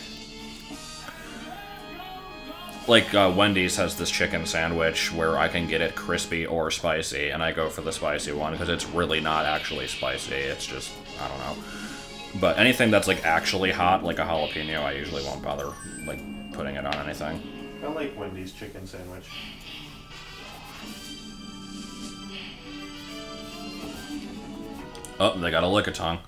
Wendy's has this chicken sandwich where I can get it crispy or spicy, and I go for the spicy one, because it's really not actually spicy, it's just, I don't know. But anything that's, like, actually hot, like a jalapeno, I usually won't bother, like, putting it on anything. I like Wendy's chicken sandwich. Oh, they got a Lickitung.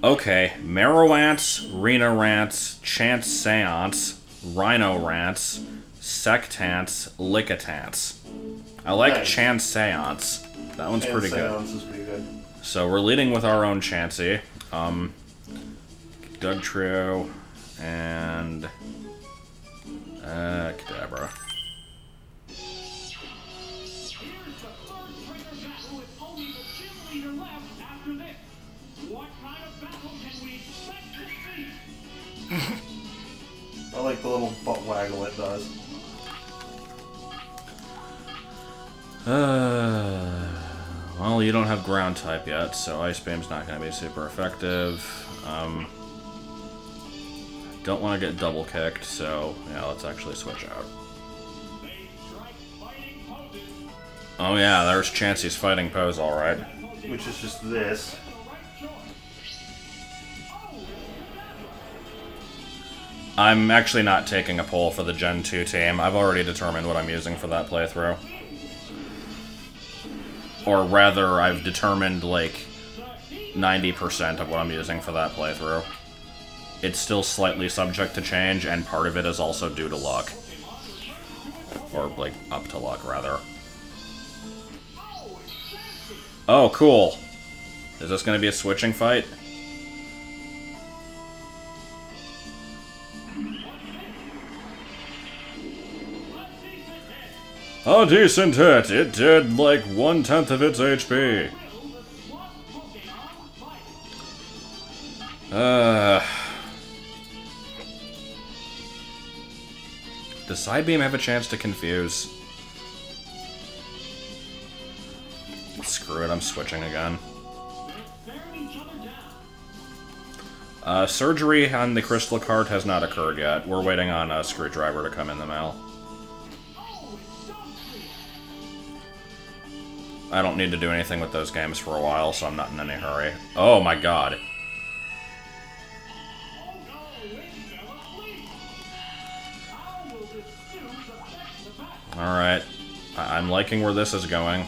Okay, Marowance, Rhinarance, Chance Seance, Rhinorance, Sectance, Lickitung. I like Nice. Chance Seance. That one's pretty good. Seance is pretty good. So we're leading with our own Chansey. Doug Trio, and Kadabra. Here's the third trainer battle with only the gym leader left after this. What kind of battle can we expect to see? I like the little butt waggle it does. Well, you don't have ground type yet, so Ice Beam's not going to be super effective. Don't want to get double kicked, so yeah, let's actually switch out. They strike fighting poses. Oh yeah, there's Chansey's fighting pose, alright. Which is just this. The right choice. Oh, I'm actually not taking a poll for the Gen 2 team. I've already determined what I'm using for that playthrough. Or rather, I've determined, like, 90% of what I'm using for that playthrough. It's still slightly subject to change, and part of it is also due to luck. Or, like, up to luck, rather. Oh, cool. Is this going to be a switching fight? A decent hit. It did, like, 1/10 of its HP. Does Psybeam have a chance to confuse? Screw it, I'm switching again. Surgery on the crystal card has not occurred yet. We're waiting on a screwdriver to come in the mail. I don't need to do anything with those games for a while, so I'm not in any hurry. Oh my god. Alright. I'm liking where this is going.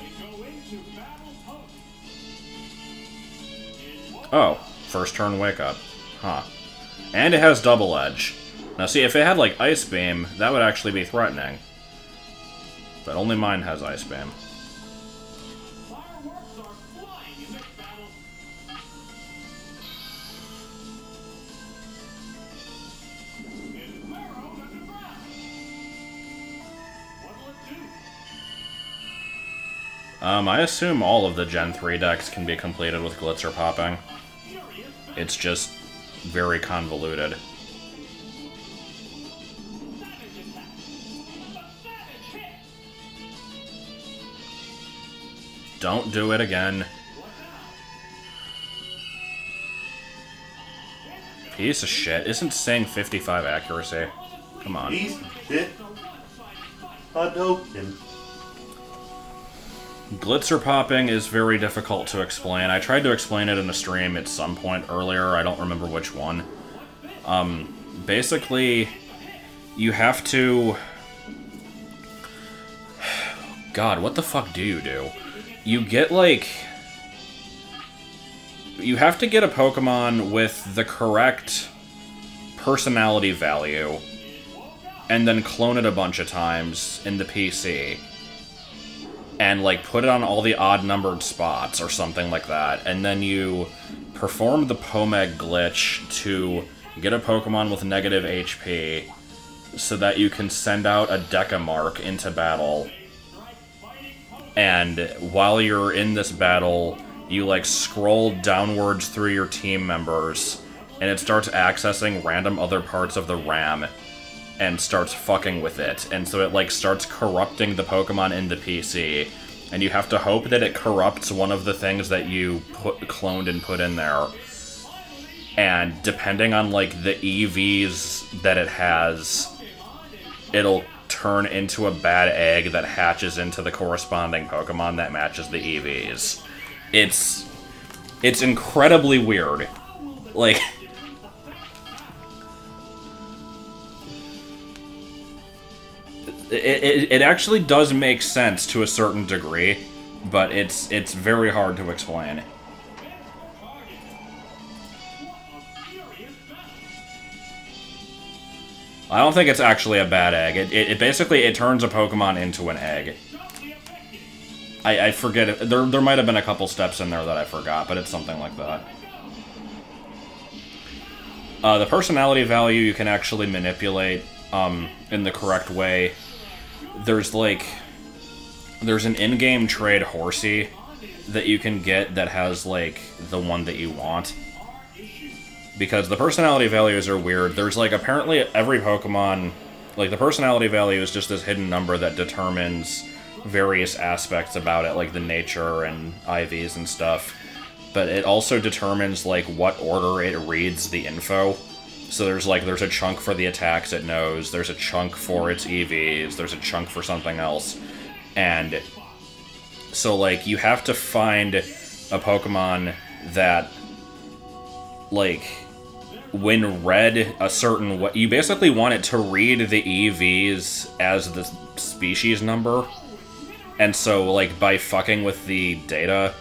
Oh, first turn wake up. Huh. And it has double edge. Now see, if it had like Ice Beam, that would actually be threatening. But only mine has Ice Beam. Fireworks are flying in this battle. It's burrowed underground. What will it do? I assume all of the Gen 3 decks can be completed with Glitzer popping. Furious battle. It's just very convoluted. Savage attack. A savage hit. Don't do it again. What now? Piece of shit. Isn't saying 55 accuracy? Come on. Piece of shit. Hadouken. Glitzer popping is very difficult to explain. I tried to explain it in a stream at some point earlier. I don't remember which one. Basically, you have to... God, what the fuck do you do? You get, like... You have to get a Pokemon with the correct personality value, and then clone it a bunch of times in the PC. And, like, put it on all the odd-numbered spots, or something like that. And then you perform the Pomeg glitch to get a Pokemon with negative HP, so that you can send out a Deca Mark into battle. And while you're in this battle, you, like, scroll downwards through your team members, and it starts accessing random other parts of the RAM, and starts fucking with it. And so it, like, starts corrupting the Pokemon in the PC, and you have to hope that it corrupts one of the things that you cloned and put in there. And depending on, like, the EVs that it has, it'll turn into a bad egg that hatches into the corresponding Pokemon that matches the EVs. It's incredibly weird. Like... It actually does make sense to a certain degree, but it's very hard to explain. I don't think it's actually a bad egg. It basically turns a Pokemon into an egg. I forget it. There might have been a couple steps in there that I forgot, but it's something like that. The personality value you can actually manipulate in the correct way. There's an in-game trade Horsey that you can get that has, like, the one that you want. Because the personality values are weird. There's, like, apparently every Pokemon... Like, the personality value is just this hidden number that determines various aspects about it, like the nature and IVs and stuff. But it also determines, like, what order it reads the info. So there's a chunk for the attacks it knows, there's a chunk for its EVs, there's a chunk for something else. And so, like, you have to find a Pokemon that, like, when read a certain way, you basically want it to read the EVs as the species number. And so, like, by fucking with the data,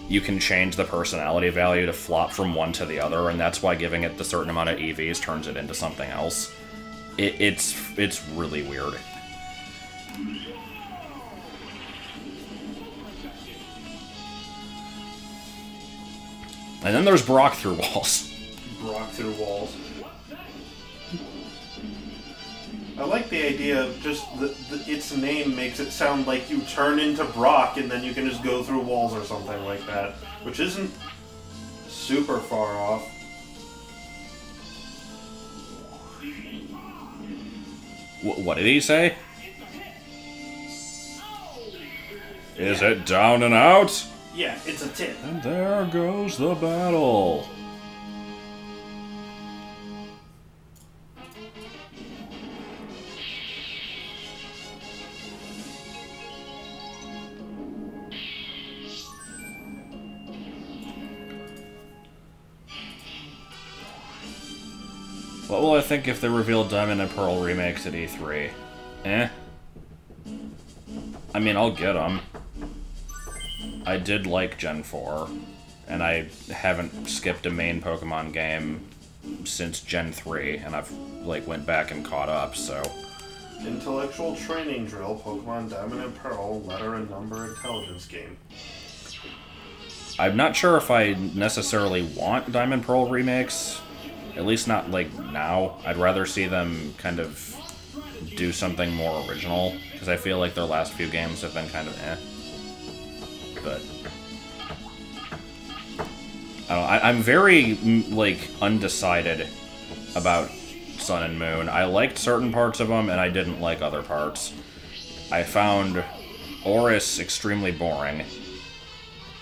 you can change the personality value to flop from one to the other, and that's why giving it the certain amount of EVs turns it into something else. It's really weird. And then there's Brock through walls. Brock through walls. I like the idea of just its name makes it sound like you turn into Brock and then you can just go through walls or something like that, which isn't super far off. What did he say? Is it down and out? Yeah, it's a tip. And there goes the battle. What will I think if they reveal Diamond and Pearl remakes at E3? Eh? I mean, I'll get them. I did like Gen 4, and I haven't skipped a main Pokemon game since Gen 3, and I've, like, went back and caught up, so... Intellectual training drill, Pokemon Diamond and Pearl, letter and number intelligence game. I'm not sure if I necessarily want Diamond Pearl remakes. At least not, like, now. I'd rather see them kind of do something more original, because I feel like their last few games have been kind of eh. But I don't know, I'm very, like, undecided about Sun and Moon. I liked certain parts of them, and I didn't like other parts. I found Oris extremely boring.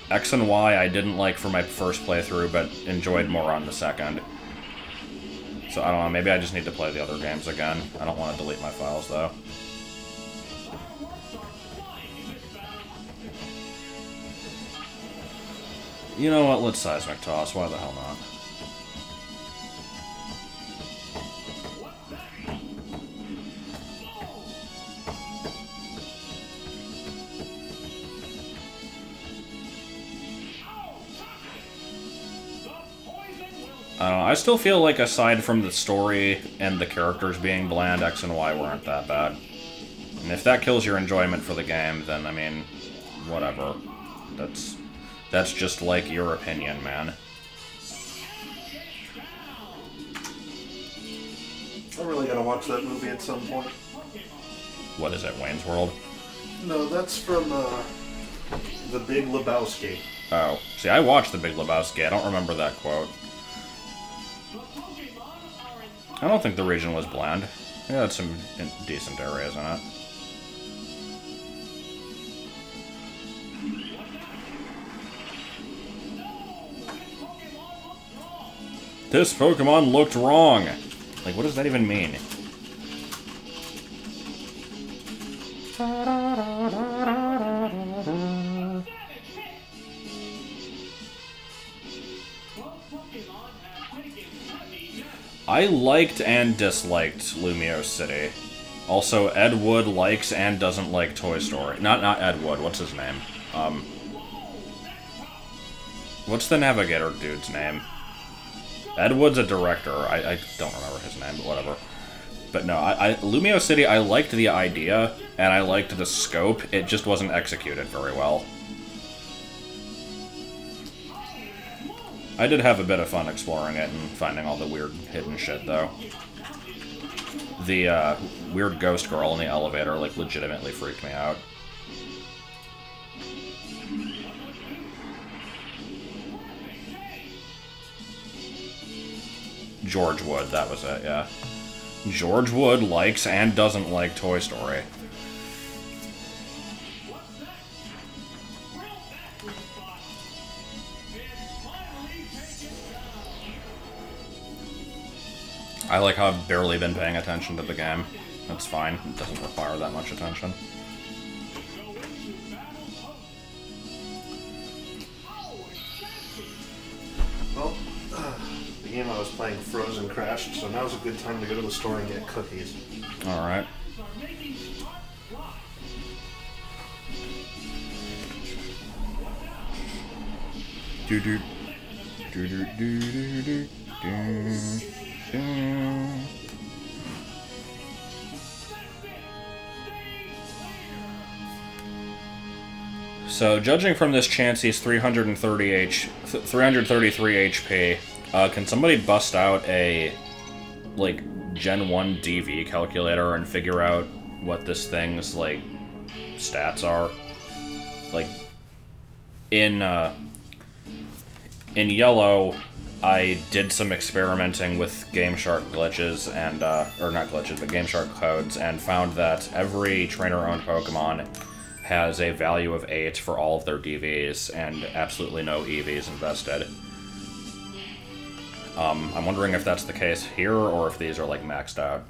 X and Y I didn't like for my first playthrough, but enjoyed more on the second. So I don't know, maybe I just need to play the other games again. I don't want to delete my files though. You know what, let's seismic toss, why the hell not? I don't know, I still feel like aside from the story and the characters being bland, X and Y weren't that bad. And if that kills your enjoyment for the game, then, I mean, whatever. That's just like your opinion, man. I really gotta watch that movie at some point. What is it, Wayne's World? No, that's from, The Big Lebowski. Oh. See, I watched The Big Lebowski, I don't remember that quote. I don't think the region was bland. It had some decent areas in it. This Pokemon looked wrong! Like, what does that even mean? I liked and disliked Lumio City. Also, Ed Wood likes and doesn't like Toy Story. Not Ed Wood, what's his name? What's the Navigator dude's name? Ed Wood's a director. I don't remember his name, but whatever. But no, Lumio City, I liked the idea, and I liked the scope. It just wasn't executed very well. I did have a bit of fun exploring it and finding all the weird hidden shit, though. The weird ghost girl in the elevator, like, legitimately freaked me out. George Wood, that was it, yeah. George Wood likes and doesn't like Toy Story. I like how I've barely been paying attention to the game. That's fine. It doesn't require that much attention. Well, the game I was playing Frozen crashed, so now's a good time to go to the store and get cookies. Alright. Do-do. Do-do-do-do-do-do. So, judging from this Chansey's 333 HP, can somebody bust out a, like, Gen 1 DV calculator and figure out what this thing's, like, stats are? Like, in Yellow, I did some experimenting with GameShark glitches and, or not glitches, but GameShark codes, and found that every trainer-owned Pokemon has a value of 8 for all of their DVs, and absolutely no EVs invested. I'm wondering if that's the case here, or if these are, like, maxed out.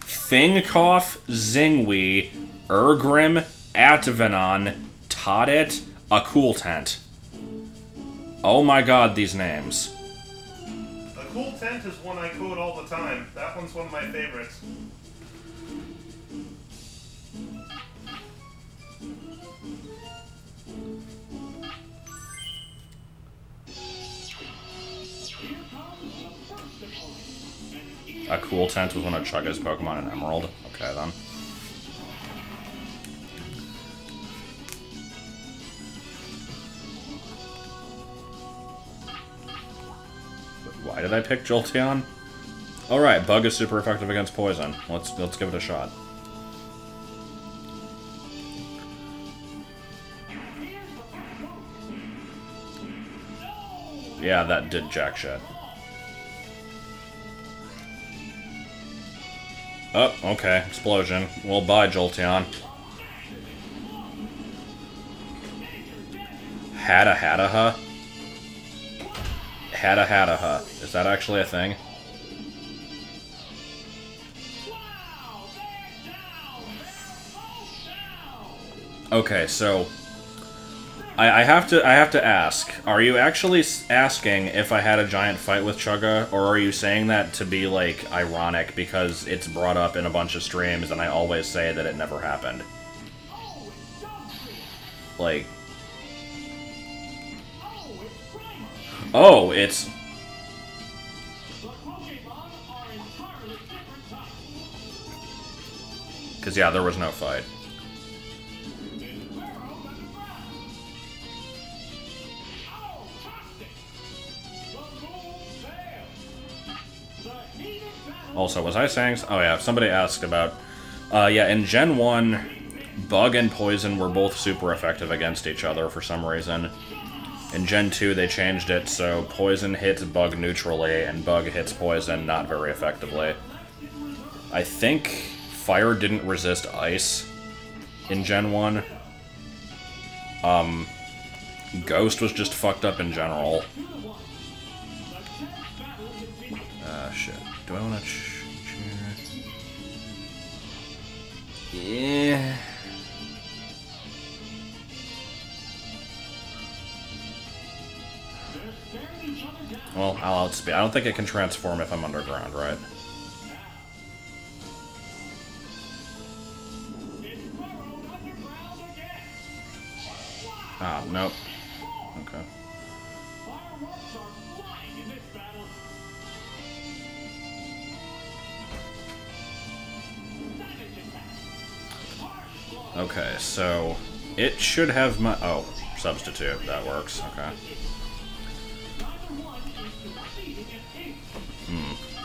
Fingkoff, Zingui, Urgrim, Atvenon, Todit, a Cool Tent. Oh my god, these names. A Cool Tent is one I quote all the time. That one's one of my favorites. A Cool Tent was one of Chugga's Pokemon in Emerald. Okay, then. Why did I pick Jolteon? Alright, Bug is super effective against poison. Let's give it a shot. Yeah, that did jack shit. Oh, okay. Explosion. Well, bye, Jolteon. Hadaha. Hada-hada-ha. Is that actually a thing? Wow, they're down. They're both down. Okay, so I have to ask, are you actually asking if I had a giant fight with Chugga, or are you saying that to be, like, ironic because it's brought up in a bunch of streams and I always say that it never happened? Oh, it's Dugtree. Like, Oh, it's Grimer. oh, it's... The Pokémon are entirely different types. Because, yeah, there was no fight. It's burrowed underground. Oh, toxic. The move failed. The heated battle. Also, was I saying... Oh, yeah, somebody asked about... yeah, in Gen 1, Bug and Poison were both super effective against each other for some reason. In Gen 2, they changed it so Poison hits Bug neutrally, and Bug hits Poison not very effectively. I think Fire didn't resist Ice in Gen 1. Ghost was just fucked up in general. Shit. Do I want to... Yeah... Well, I'll outspeed. I don't think it can transform if I'm underground, right? Ah, nope. Okay. Fireworks are flying in this battle. Savage attack. Harsh blow. Okay, so... It should have my... Oh, substitute. That works. Okay. Neither one is succeeding at ace.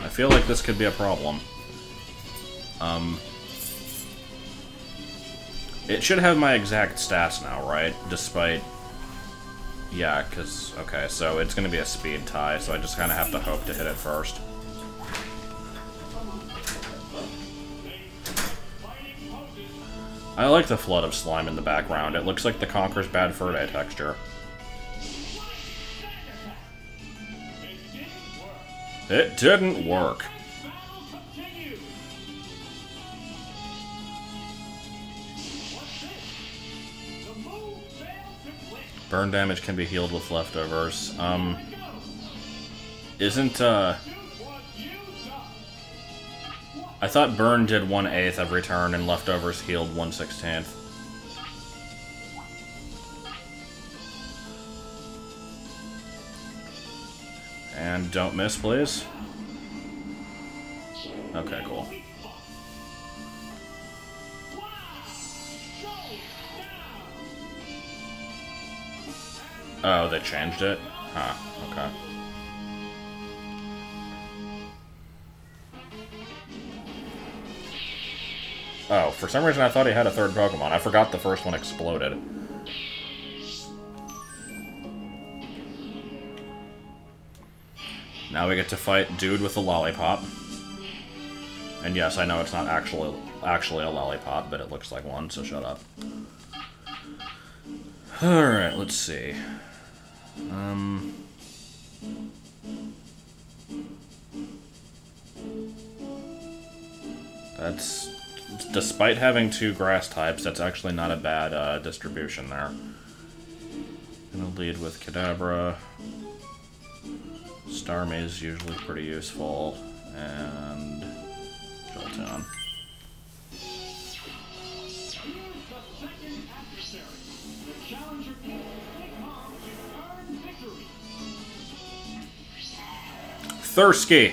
I feel like this could be a problem. It should have my exact stats now, right? Despite... Yeah, because... Okay, so it's going to be a speed tie, so I just kind of have to hope to hit it first. Fighting poses. I like the flood of slime in the background. It looks like the Conker's Bad Fur Day texture. It didn't work. Battle continues. What's this? The move failed to click. Burn damage can be healed with leftovers. Go. Isn't, Shoot was used up. I thought burn did 1/8 every turn and leftovers healed 1/16. And don't miss, please. Okay, cool. Wow. Go down. Oh, they changed it? Huh, okay. Oh, for some reason I thought he had a third Pokemon. I forgot the first one exploded. Now we get to fight Dude with a lollipop. And yes, I know it's not actually a lollipop, but it looks like one, so shut up. Alright, let's see. That's... Despite having 2 grass types, that's actually not a bad distribution there. Gonna lead with Kadabra. Starmie is usually pretty useful, and Jolteon. Here's the second adversary. The challenger team will take on and earn victory. Thursky!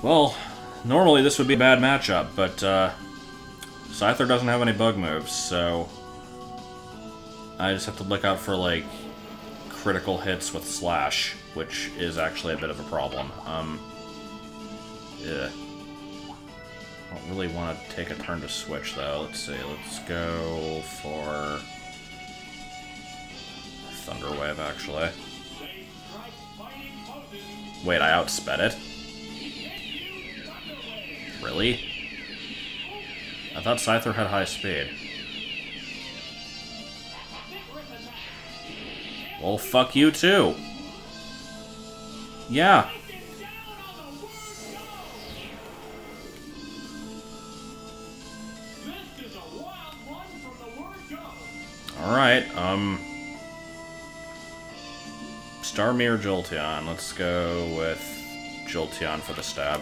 Well, normally this would be a bad matchup, but Scyther doesn't have any bug moves, so I just have to look out for, like, critical hits with Slash, which is actually a bit of a problem. Yeah. I don't really want to take a turn to switch, though. Let's see, let's go for Thunder Wave, actually. They strike fighting poses. Wait, I outsped it? Really? I thought Scyther had high speed. Well, fuck you too. Yeah. Taken down on the word go. This is a wild one from the word go. Alright, Starmie or Jolteon? Let's go with Jolteon for the stab.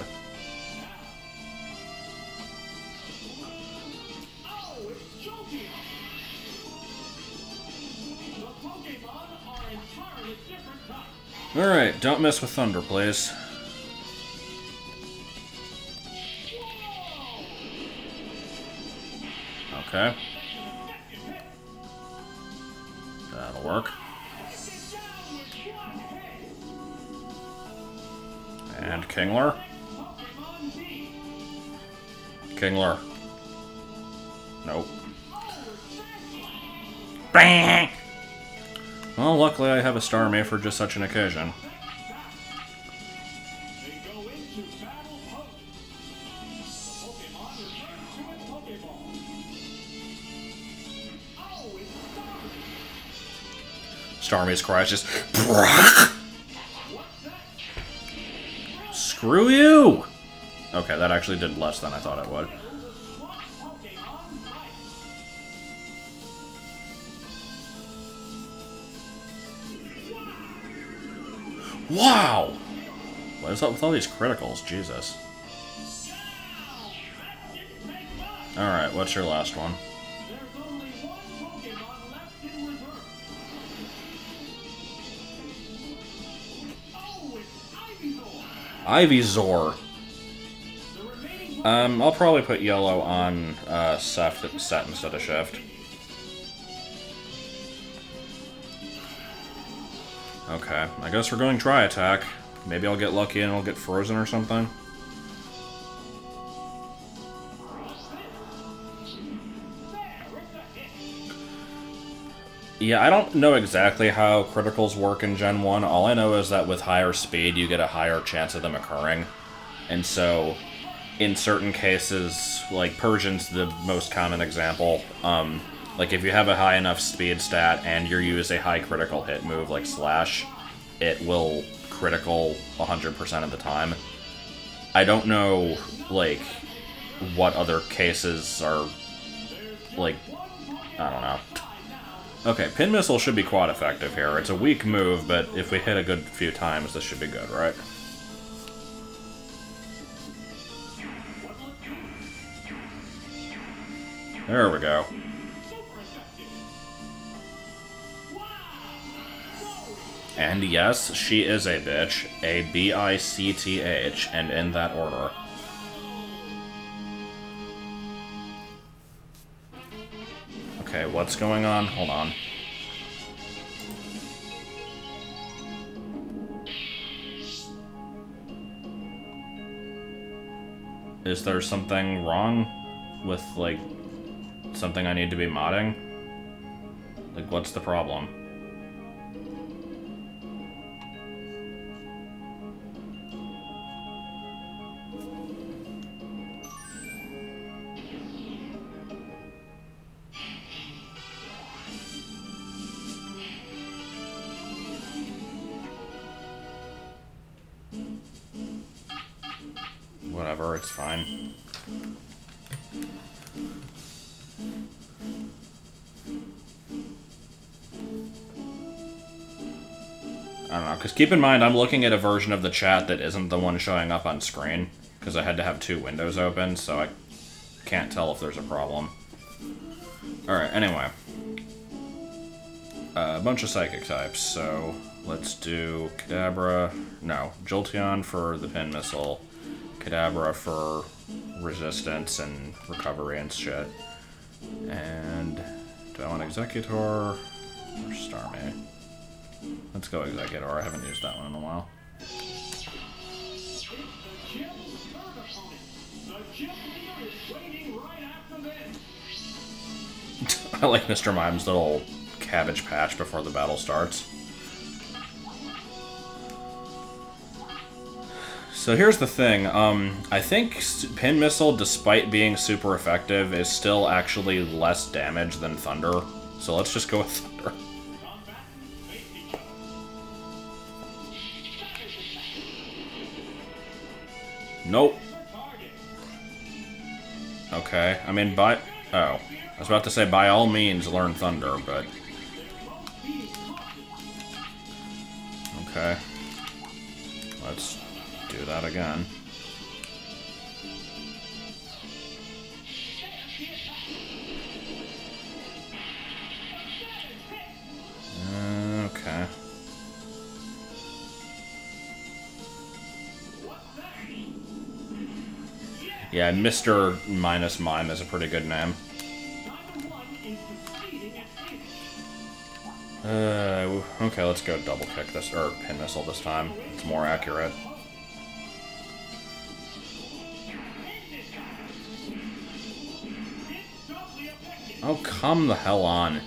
Oh, it's Jolteon. The Pokémon are entirely different types. Alright, don't mess with Thunder, please. Whoa! Okay, Taking effective hit. that'll work. Taken down with one hit. And Kingler. Pokemon B. Kingler. Nope. Oh, it's Bang! Well, luckily I have a Starmie for just such an occasion. They go into battle mode. The Pokemon returns to its Pokeball. Oh, it's Starmie. Starmie's cry is just... What's that? Screw you! Okay, that actually did less than I thought it would. One Pokemon right. Wow! What is up with all these criticals? Jesus. Down. That didn't take much. Alright, what's your last one? There's only one Pokemon left in reserve. Oh, it's Ivysaur. Ivysaur. The remaining I'll probably put yellow on set instead of shift. Okay, I guess we're going Tri-Attack. Maybe I'll get lucky and it'll get frozen or something. Yeah, I don't know exactly how criticals work in Gen 1. All I know is that with higher speed, you get a higher chance of them occurring. And so, in certain cases, like Persian's the most common example, like if you have a high enough speed stat and you use a high critical hit move like Slash, it will critical 100% of the time. I don't know, like, what other cases are, like, I don't know. Okay, Pin Missile should be quad effective here. It's a weak move, but if we hit a good few times, this should be good, right? There we go. And yes, she is a bitch. A B-I-C-T-H, and in that order. Okay, what's going on? Hold on. Is there something wrong with, like, something I need to be modding? Like, what's the problem? Whatever, it's fine. I don't know, because keep in mind, I'm looking at a version of the chat that isn't the one showing up on screen, because I had to have two windows open, so I can't tell if there's a problem. Alright, anyway. A bunch of Psychic types, so let's do Kadabra, no, Jolteon for the Pin Missile, Kadabra for resistance and recovery and shit. And do I want Executor or Starmie? Let's go Executor, I haven't used that one in a while. It's the gym's third opponent. The gym leader is waiting right after this. I like Mr. Mime's little cabbage patch before the battle starts. So here's the thing, I think Pin Missile, despite being super effective, is still actually less damage than Thunder. So let's just go with Thunder. Nope. Okay, I mean, oh. I was about to say, by all means, learn Thunder, but... Okay. Let's do that again. Okay. Yeah, Mr. Minus Mime is a pretty good name. Okay, let's go double kick this, or pin missile this time. It's more accurate. Oh, come the hell on.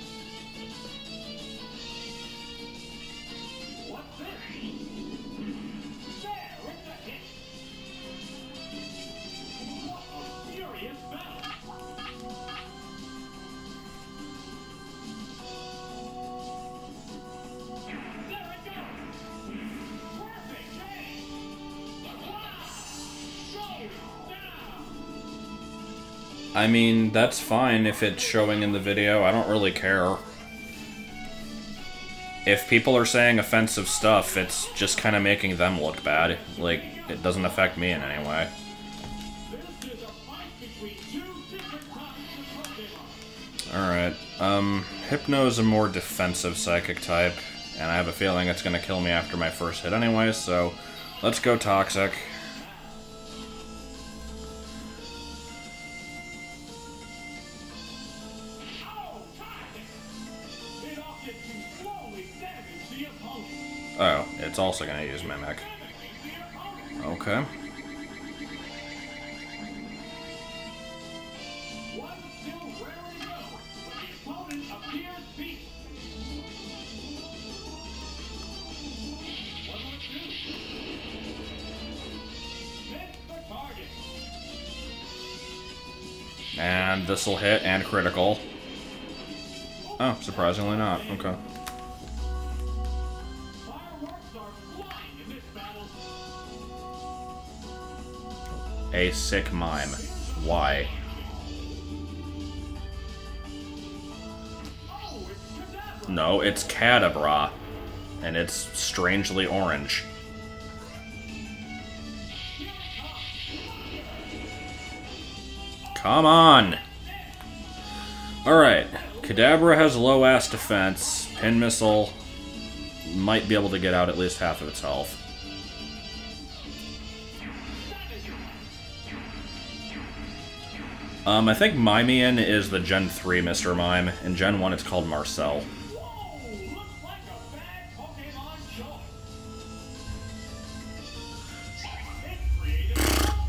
I mean, that's fine if it's showing in the video. I don't really care. If people are saying offensive stuff, it's just kind of making them look bad. Like, it doesn't affect me in any way. Alright, Hypno's a more defensive psychic type, and I have a feeling it's gonna kill me after my first hit anyway, so let's go Toxic. Oh, it's also gonna use Mimic. Okay. And this'll hit and critical. Oh, surprisingly not. Okay. A sick mime. Why? No, it's Kadabra. And it's strangely orange. Come on! Alright. Kadabra has low-ass defense. Pin Missile might be able to get out at least half of its health. I think Mimian is the Gen 3 Mr. Mime. In Gen 1, it's called Marcel. Whoa, looks like a bad Pokémon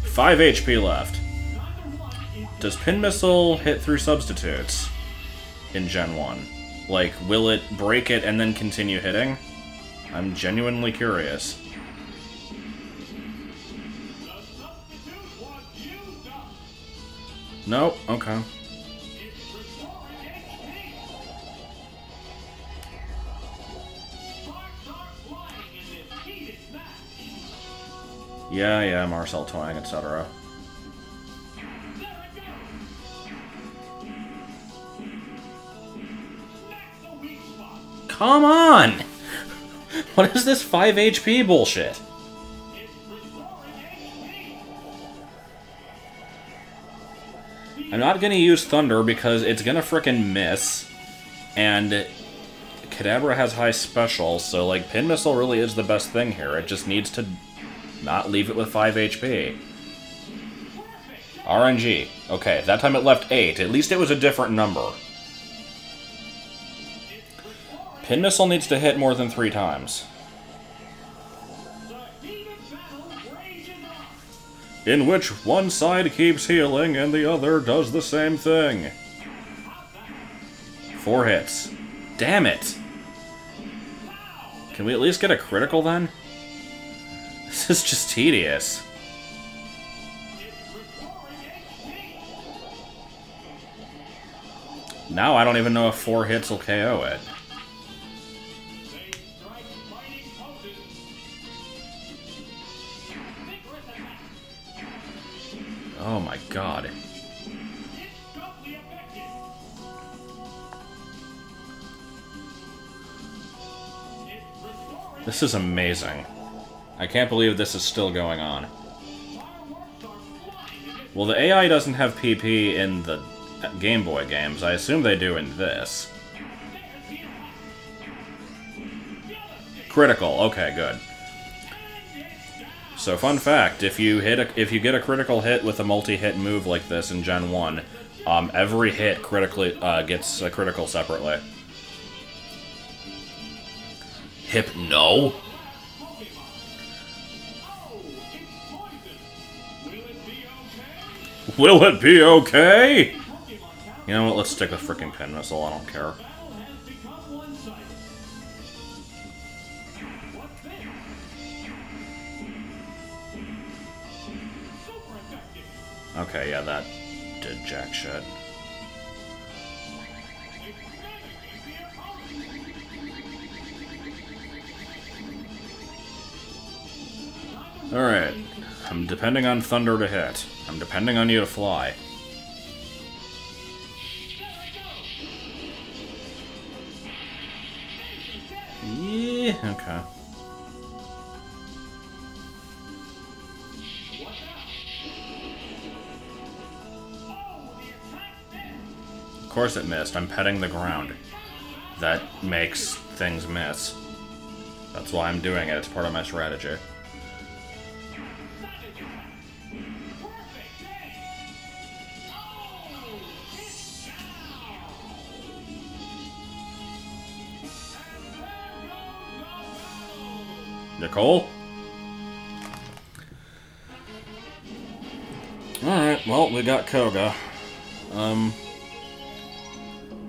choice. 5 HP left. Does Pin Missile hit through substitutes in Gen 1? Like, will it break it and then continue hitting? I'm genuinely curious. Nope, okay. Yeah, Marcel Twang, etc. Come on! What is this 5 HP bullshit? I'm not gonna use Thunder because it's gonna frickin' miss, and Kadabra has high special, so like Pin Missile really is the best thing here. It just needs to not leave it with 5 HP. RNG. Okay, that time it left 8. At least it was a different number. Pin Missile needs to hit more than 3 times. In which one side keeps healing and the other does the same thing. 4 hits. Damn it! Can we at least get a critical then? This is just tedious. Now I don't even know if 4 hits will KO it. Oh my god. It's doubly effective. It's restoring. This is amazing. I can't believe this is still going on. Fireworks are flying in this. Well, the AI doesn't have PP in the Game Boy games. I assume they do in this. There's the attack. Critical. Okay, good. So, fun fact: if you get a critical hit with a multi-hit move like this in Gen 1, every hit critically gets a critical separately. Hypno? Will it be okay? You know what? Let's stick with frickin' pin missile. I don't care. Okay, yeah, that did jack shit. Alright. I'm depending on Thunder to hit. I'm depending on you to fly. Yeah, okay. Of course it missed. I'm petting the ground. That makes things miss. That's why I'm doing it. It's part of my strategy. Nicole? Alright, well, we got Koga.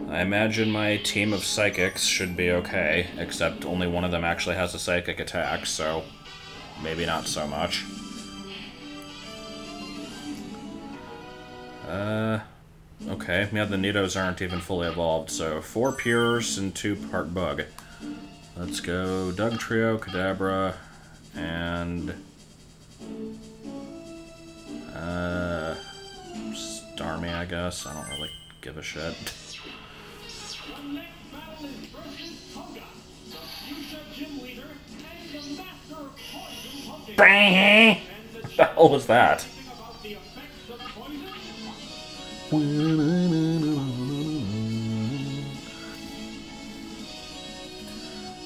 I imagine my team of psychics should be okay, except only one of them actually has a psychic attack, so maybe not so much. Okay, yeah, the Nidos aren't even fully evolved, so 4 Pures and 2 part Bug. Let's go Doug Trio, Kadabra, and Starmie, I guess. I don't really give a shit. The next battle is versus Koga, the Fuchsia Gym Leader, and the Master of Poison Pokemon. What the hell was that? Anything about the effects of poison?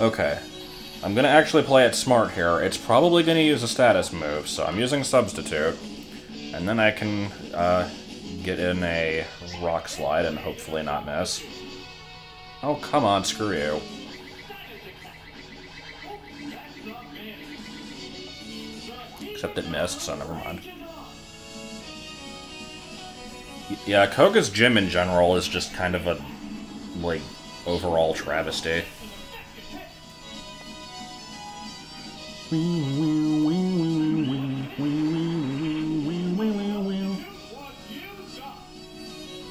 Okay. I'm gonna actually play it smart here. It's probably gonna use a status move, so I'm using Substitute. And then I can, get in a Rock Slide and hopefully not miss. Oh, come on, screw you. Except it missed, so never mind. Yeah, Koga's gym in general is just kind of a, like, overall travesty.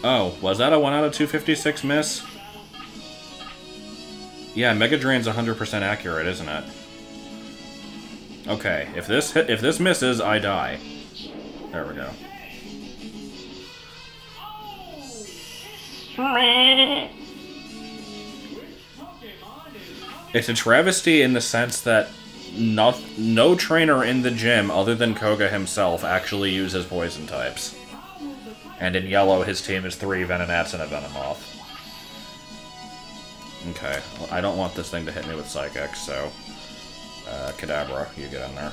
Oh, was that a 1 out of 256 miss? Yeah, Mega Drain's 100% accurate, isn't it? Okay, if this misses, I die. There we go. It's a travesty in the sense that no trainer in the gym other than Koga himself actually uses poison types. And in yellow, his team is 3 Venonats and a Venomoth. Okay, well, I don't want this thing to hit me with Psychic, so... Kadabra, you get in there.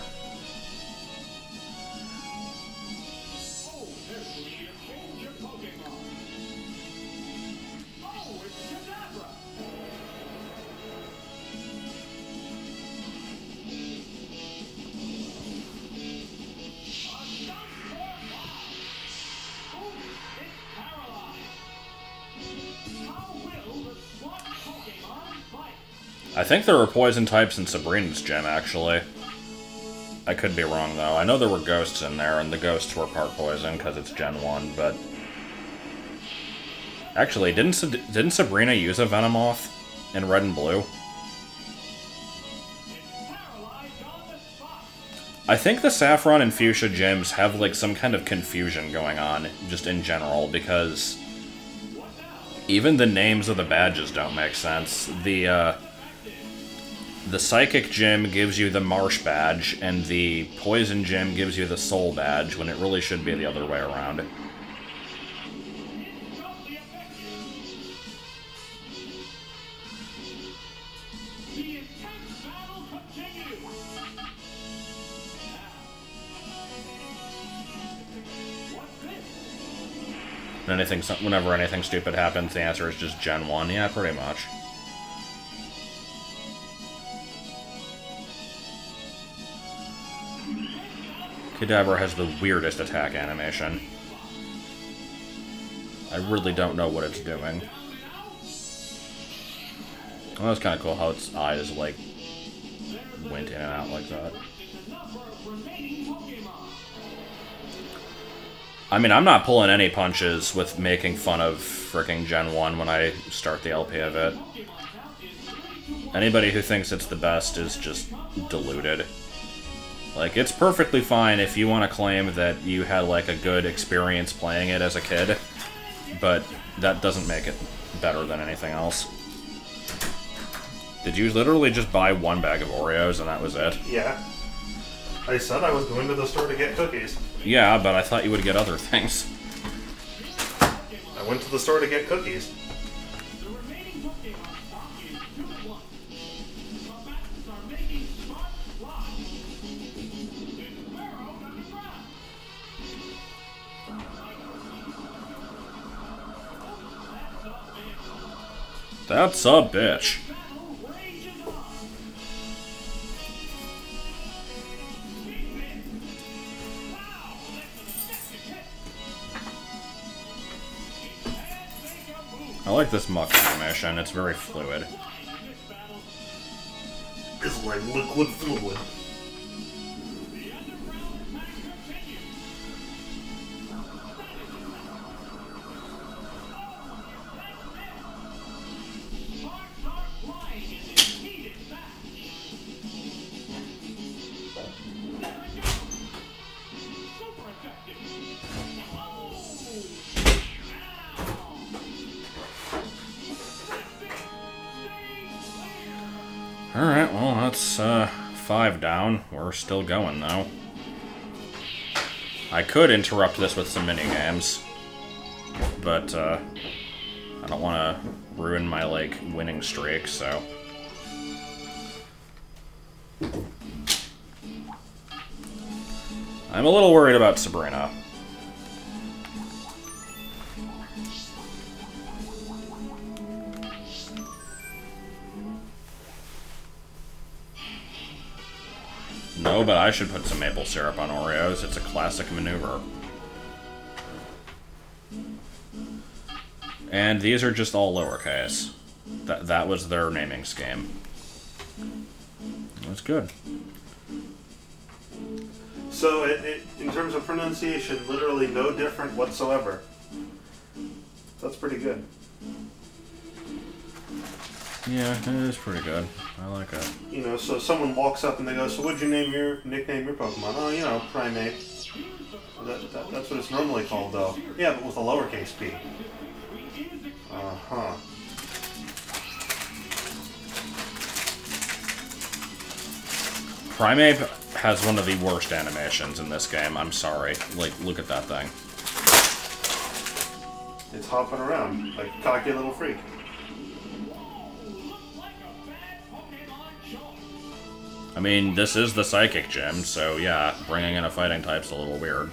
Oh, there's the leader. Change your Pokemon. Oh, it's Kadabra. I think there were poison types in Sabrina's gym, actually. I could be wrong, though. I know there were ghosts in there, and the ghosts were part poison, because it's Gen 1, but... Actually, didn't Sabrina use a Venomoth in Red and Blue? I think the Saffron and Fuchsia gyms have, like, some kind of confusion going on, just in general, because even the names of the badges don't make sense. The Psychic gym gives you the Marsh badge, and the Poison gym gives you the Soul badge, when it really should be the other way around. Whenever anything stupid happens, the answer is just Gen 1. Yeah, pretty much. Kadabra has the weirdest attack animation. I really don't know what it's doing. Well, that's kind of cool how its eyes, like, went in and out like that. I mean, I'm not pulling any punches with making fun of fricking Gen 1 when I start the LP of it. Anybody who thinks it's the best is just deluded. Like, it's perfectly fine if you want to claim that you had, like, a good experience playing it as a kid, but that doesn't make it better than anything else. Did you literally just buy one bag of Oreos and that was it? Yeah. I said I was going to the store to get cookies. Yeah, but I thought you would get other things. I went to the store to get cookies. That's a bitch. I like this muck animation, it's very fluid. It's like liquid fluid. Alright, well, that's 5 down. We're still going, though. I could interrupt this with some minigames, but I don't want to ruin my, like, winning streak, so... I'm a little worried about Sabrina. No, but I should put some maple syrup on Oreos. It's a classic maneuver. And these are just all lowercase. That was their naming scheme. That's good. So, in terms of pronunciation, literally no different whatsoever. That's pretty good. Yeah, it is pretty good. I like it. You know, so someone walks up and they go, so what'd you nickname your Pokemon? Oh, you know, Primate. That's what it's normally called, though. Yeah, but with a lowercase p. Uh-huh. Primate has one of the worst animations in this game. I'm sorry. Like, look at that thing. It's hopping around like a cocky little freak. I mean, this is the Psychic Gym, so yeah, bringing in a fighting type's a little weird.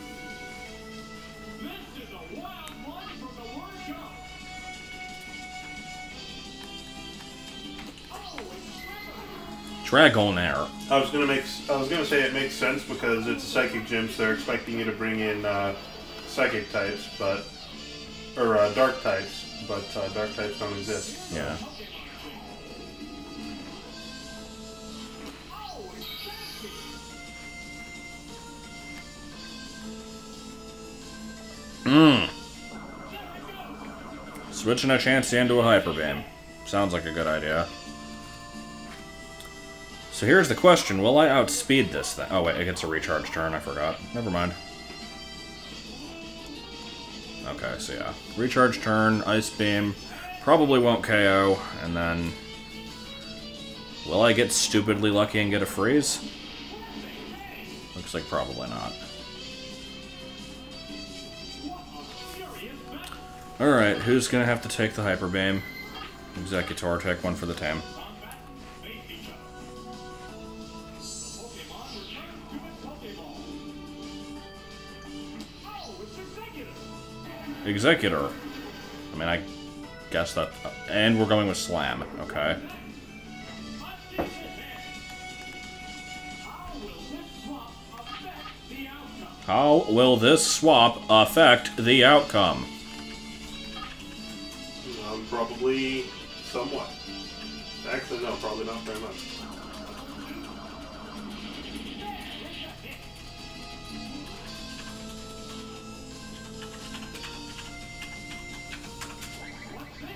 Dragonair. I was gonna say it makes sense because it's a Psychic Gym, so they're expecting you to bring in Psychic types, or Dark types, but Dark types don't exist. So. Yeah. Switching a Chansey into a Hyper Beam. Sounds like a good idea. So here's the question, will I outspeed this thing? Oh wait, it gets a recharge turn, I forgot. Never mind. Okay, so yeah. Recharge turn, Ice Beam, probably won't KO, and then... Will I get stupidly lucky and get a freeze? Looks like probably not. Alright, who's gonna have to take the Hyper Beam? Executor, take one for the team. Executor. I mean, I guess that... And we're going with Slam, okay. How will this swap affect the outcome? Probably somewhat. Actually, no, probably not very much.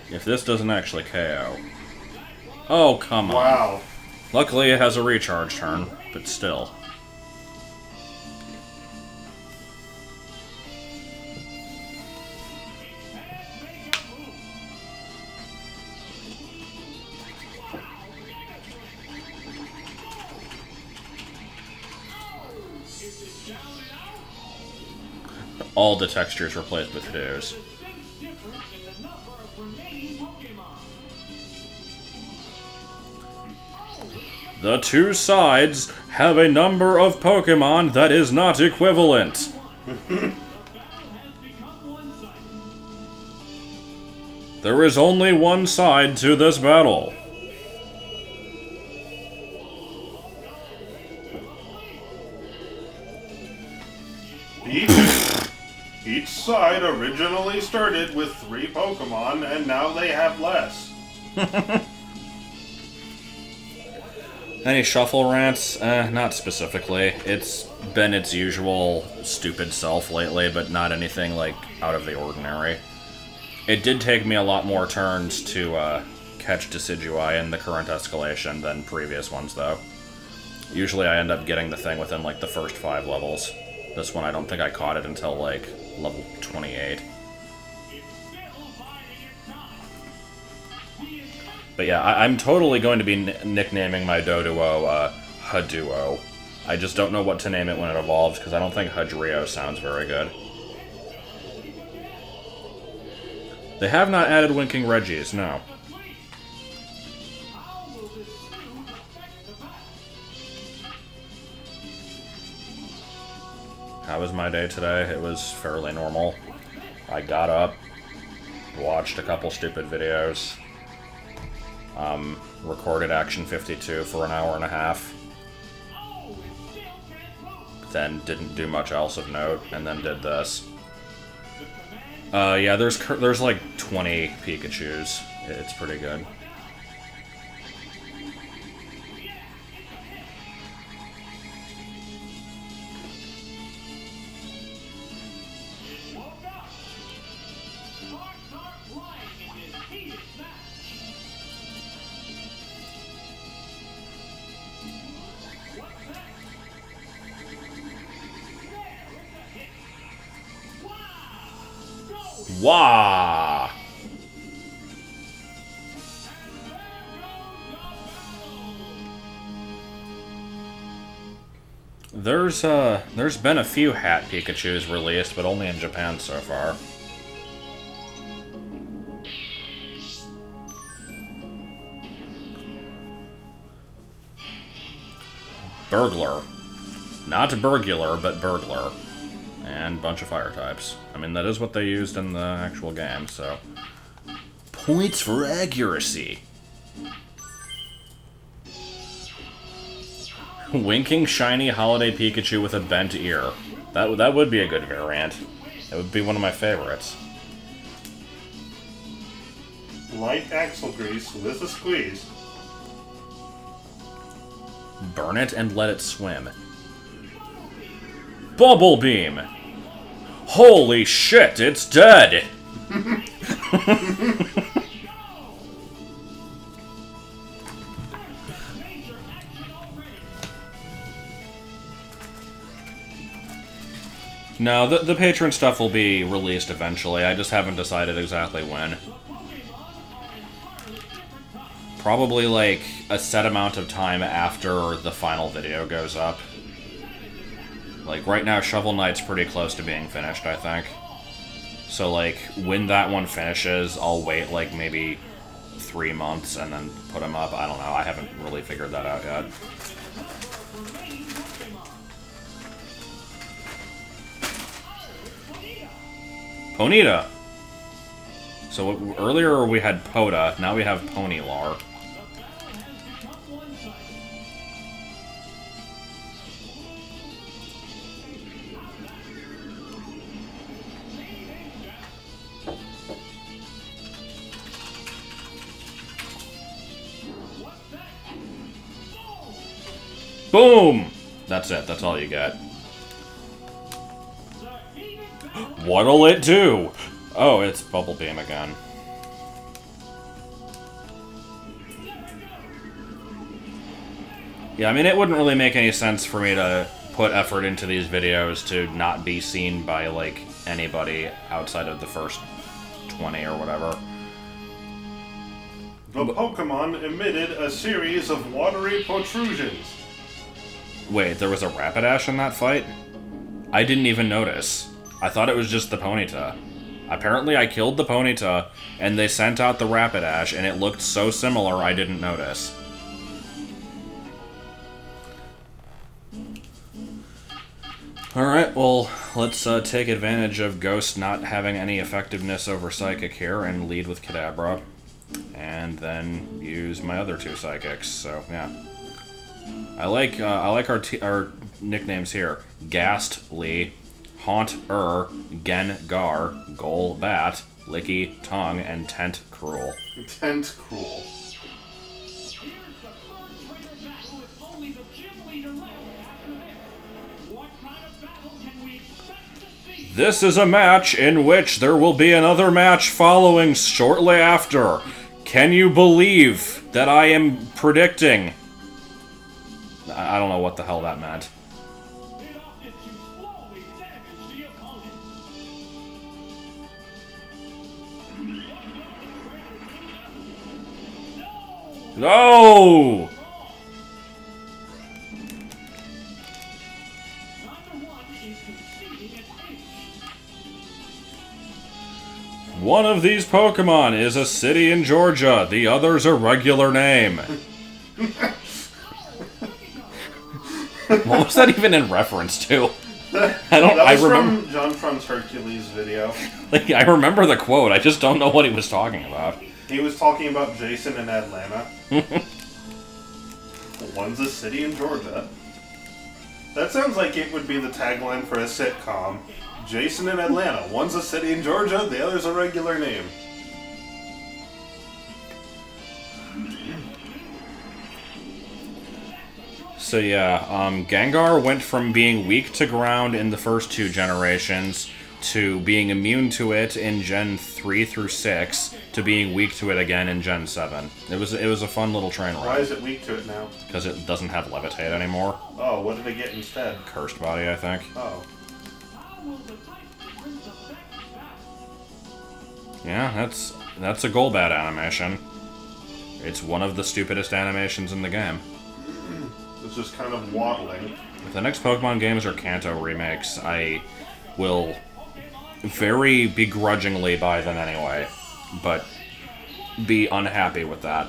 If this doesn't actually KO. Oh, come on. Wow. Luckily, it has a recharge turn, but still. All the textures replaced with Hadoos. The two sides have a number of Pokémon that is not equivalent. There is only one side to this battle. Each side originally started with 3 Pokémon, and now they have less. Any shuffle rants? Not specifically. It's been its usual stupid self lately, but not anything, like, out of the ordinary. It did take me a lot more turns to, catch Decidueye in the current escalation than previous ones, though. Usually I end up getting the thing within, like, the first 5 levels. This one I don't think I caught it until, like, level 28. But yeah, I'm totally going to be nicknaming my Doduo, Haduo. I just don't know what to name it when it evolves, because I don't think Hudrio sounds very good. They have not added Winking Reggies, no. How was my day today? It was fairly normal. I got up, watched a couple stupid videos, recorded Action 52 for an hour and a half, then didn't do much else of note, and then did this. Yeah, there's like 20 Pikachus. It's pretty good. Wah! There's been a few Hat Pikachus released, but only in Japan so far. Burglar. Not Burglar, but Burglar. And a bunch of fire types. I mean, that is what they used in the actual game, so... Points for accuracy! Winking shiny holiday Pikachu with a bent ear. That would be a good variant. It would be one of my favorites. Light axle grease with a squeeze. Burn it and let it swim. Bubble Beam! Holy shit, it's dead! No, the patron stuff will be released eventually. I just haven't decided exactly when. Probably, like, a set amount of time after the final video goes up. Like, right now, Shovel Knight's pretty close to being finished, I think. So, like, when that one finishes, I'll wait, like, maybe 3 months and then put them up. I don't know. I haven't really figured that out yet. Ponyta! So, earlier we had Poda, now we have Ponylar. Boom! That's it, that's all you get. What'll it do? Oh, it's Bubble Beam again. Yeah, I mean, it wouldn't really make any sense for me to put effort into these videos to not be seen by, like, anybody outside of the first 20 or whatever. The Pokémon emitted a series of watery protrusions. Wait, there was a Rapidash in that fight? I didn't even notice. I thought it was just the Ponyta. Apparently I killed the Ponyta, and they sent out the Rapidash, and it looked so similar I didn't notice. Alright, well, let's take advantage of Ghost not having any effectiveness over Psychic here, and lead with Kadabra. And then use my other 2 Psychics, so, yeah. I like our nicknames here. Ghastly, Haunt-er, Gengar, Golbat, Licky, Tongue, and Tent Cruel. Tent Cruel. This is a match in which there will be another match following shortly after. Can you believe that I am predicting? I don't know what the hell that meant. No! One of these Pokemon is a city in Georgia. The other's a regular name. What was that even in reference to? That was from John Frum's Hercules video. Like, I remember the quote, I just don't know what he was talking about. He was talking about Jason in Atlanta. One's a city in Georgia. That sounds like it would be the tagline for a sitcom. Jason in Atlanta. One's a city in Georgia, the other's a regular name. So yeah, Gengar went from being weak to ground in the first 2 generations to being immune to it in Gen 3 through 6 to being weak to it again in Gen 7. It was a fun little train ride. Why is it weak to it now? Because it doesn't have Levitate anymore. Oh, what did it get instead? Cursed Body, I think. Oh. Yeah, that's a Golbat animation. It's one of the stupidest animations in the game. It's just kind of waddling. If the next Pokemon games are Kanto remakes, I will very begrudgingly buy them anyway, but be unhappy with that.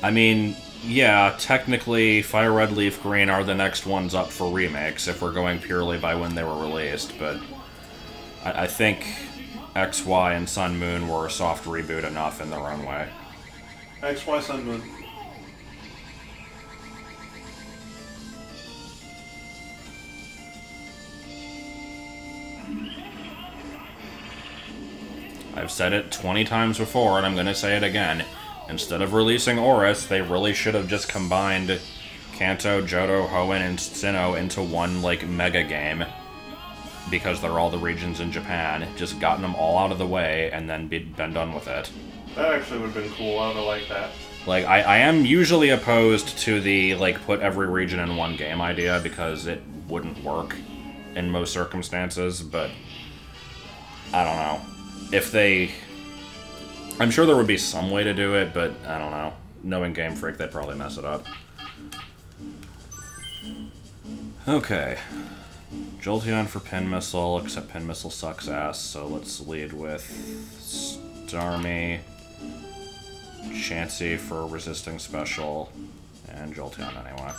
I mean, yeah, technically Fire Red, Leaf Green are the next ones up for remakes if we're going purely by when they were released, but I think X, Y, and Sun Moon were a soft reboot enough in their own way. X, Y, Sun Moon. I've said it 20 times before, and I'm going to say it again. Instead of releasing Oris, they really should have just combined Kanto, Johto, Hoenn, and Sinnoh into one, like, mega game. Because they're all the regions in Japan. Just gotten them all out of the way, and then been done with it. That actually would have been cool. I would have liked that. Like, I am usually opposed to the, like, put every region in one game idea, because it wouldn't work in most circumstances, but I don't know. If they... I'm sure there would be some way to do it, but I don't know. Knowing Game Freak, they'd probably mess it up. Okay. Jolteon for Pin Missile, except Pin Missile sucks ass, so let's lead with Starmie, Chansey for Resisting Special, and Jolteon anyway.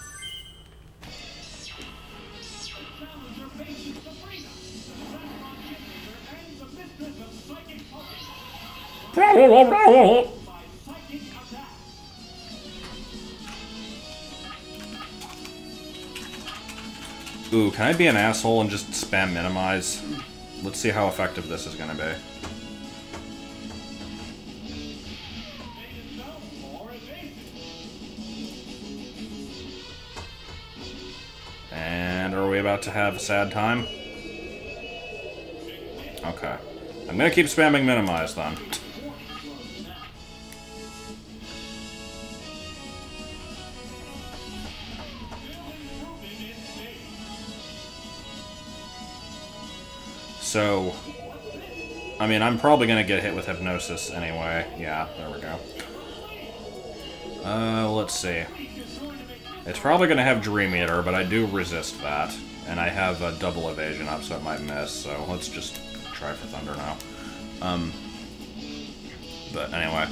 Challenger faces Sabrina, the Saffron Gymnaster and the mistress of Psychic Pokémon. By Psychic Attack. Ooh, can I be an asshole and just spam minimize? Let's see how effective this is gonna be. And are we about to have a sad time? Okay. I'm gonna keep spamming minimize then. So, I mean, I'm probably gonna get hit with Hypnosis anyway. Yeah, there we go. Let's see. It's probably gonna have Dream Eater, but I do resist that. And I have a double evasion up, so it might miss, so let's just try for Thunder now. But anyway.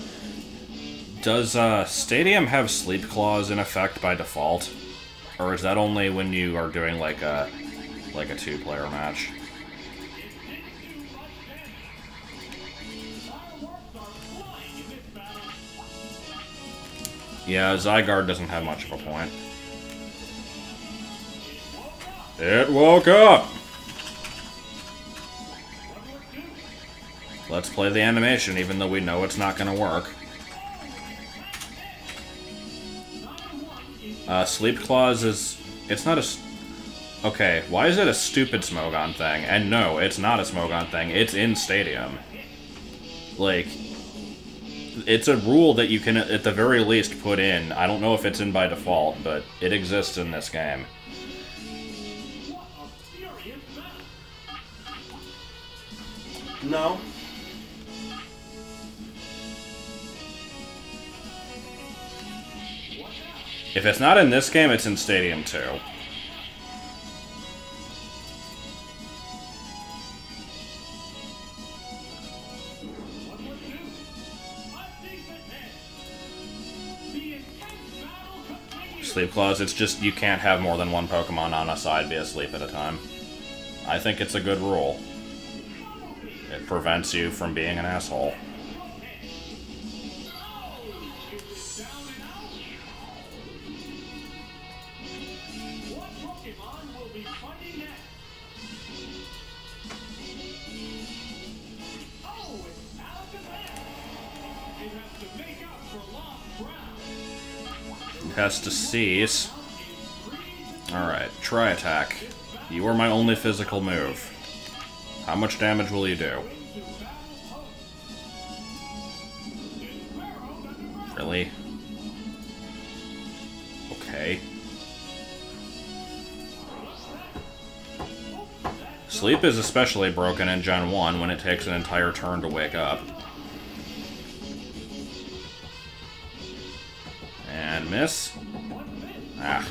Does, Stadium have Sleep Claws in effect by default? Or is that only when you are doing, like a two-player match? Yeah, Zygarde doesn't have much of a point. It woke up! Let's play the animation, even though we know it's not gonna work. Sleep Claws is... It's not a... Okay, why is it a stupid Smogon thing? And no, it's not a Smogon thing, it's in Stadium. Like... It's a rule that you can, at the very least, put in. I don't know if it's in by default, but it exists in this game. No. If it's not in this game, it's in Stadium 2. Sleep Claws, it's just you can't have more than one Pokemon on a side be asleep at a time. I think it's a good rule. It prevents you from being an asshole. Has to cease. Alright, Tri Attack. You are my only physical move. How much damage will you do? Really? Okay. Sleep is especially broken in Gen 1 when it takes an entire turn to wake up. And miss. Ah.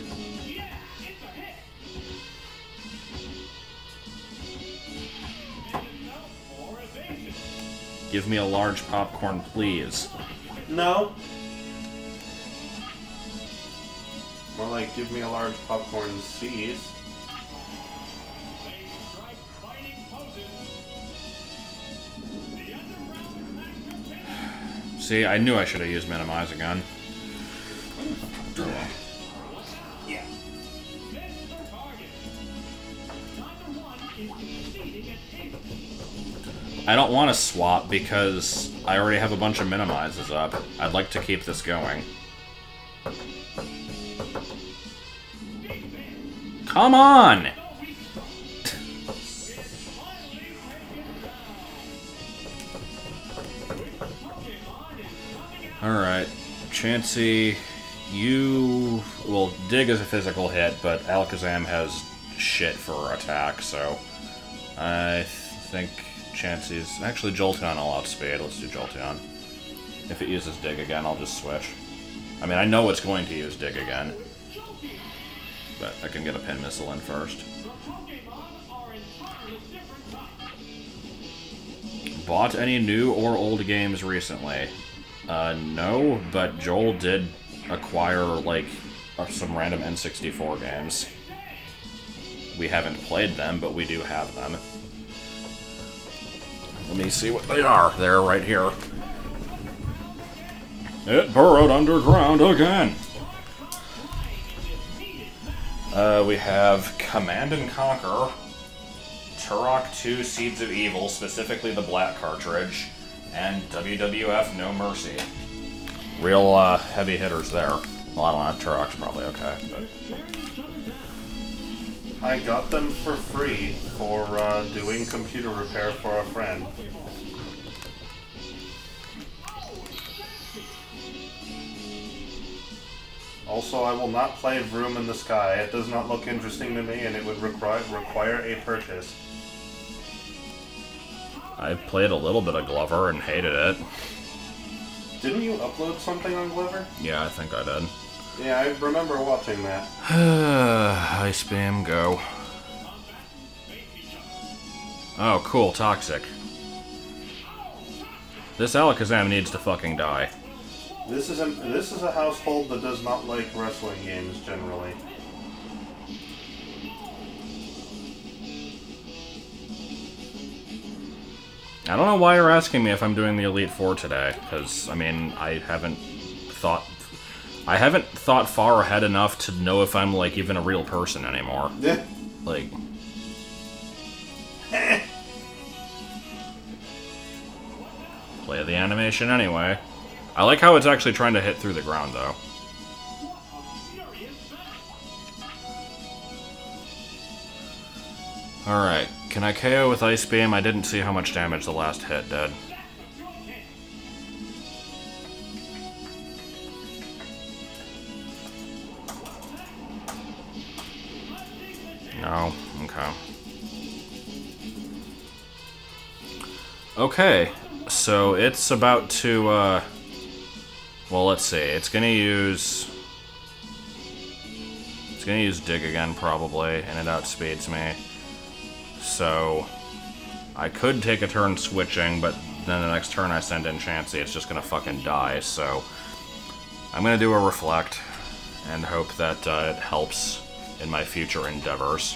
Give me a large popcorn, please. No. More like, give me a large popcorn, seize. See, I knew I should have used Minimize again. I don't want to swap because I already have a bunch of minimizes up. I'd like to keep this going. Come on! Alright. Chansey, you... Well, Dig is a physical hit, but Alakazam has shit for attack, so... I think Chansey's... Actually, Jolteon I'll outspeed. Let's do Jolteon. If it uses Dig again, I'll just switch. I mean, I know it's going to use Dig again. But I can get a Pin Missile in first. Bought any new or old games recently? No, but Joel did acquire, like, some random N64 games. We haven't played them, but we do have them. Let me see what they are. They're right here. It burrowed underground again! We have Command and Conquer, Turok 2 Seeds of Evil, specifically the black cartridge, and WWF No Mercy. Real heavy hitters there. Well, I don't know, Turok's probably okay, but... I got them for free for doing computer repair for a friend. Also, I will not play Vroom in the Sky. It does not look interesting to me, and it would require a purchase. I played a little bit of Glover and hated it. Didn't you upload something on Glover? Yeah, I think I did. Yeah, I remember watching that. Ice Beam, go. Oh, cool, Toxic. This Alakazam needs to fucking die. This is a household that does not like wrestling games generally. I don't know why you're asking me if I'm doing the Elite Four today, because, I mean, I haven't thought far ahead enough to know if I'm, like, even a real person anymore. Yeah. Like... Play the animation anyway. I like how it's actually trying to hit through the ground, though. Alright, can I KO with Ice Beam? I didn't see how much damage the last hit did. No? Okay. Okay, so it's about to, well, let's see. It's gonna use Dig again, probably, and it outspeeds me. So, I could take a turn switching, but then the next turn I send in Chansey, it's just gonna fucking die, so... I'm gonna do a Reflect, and hope that it helps in my future endeavors.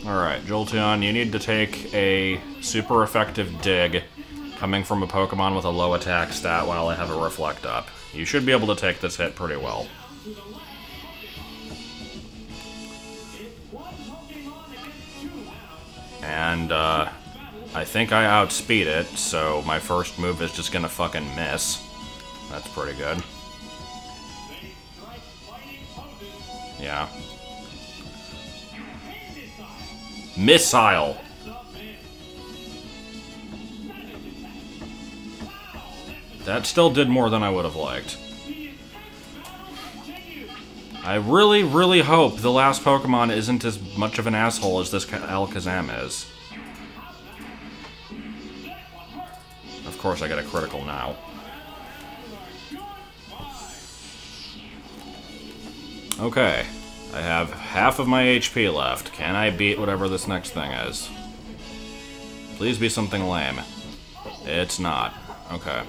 Alright, Jolteon, you need to take a super effective Dig coming from a Pokemon with a low attack stat while I have a Reflect up. You should be able to take this hit pretty well. And, I think I outspeed it, so my first move is just gonna fucking miss. That's pretty good. Yeah. Missile! That still did more than I would have liked. I really, really hope the last Pokemon isn't as much of an asshole as this Alakazam is. Of course I get a critical now. Okay. I have half of my HP left. Can I beat whatever this next thing is? Please be something lame. It's not. Okay.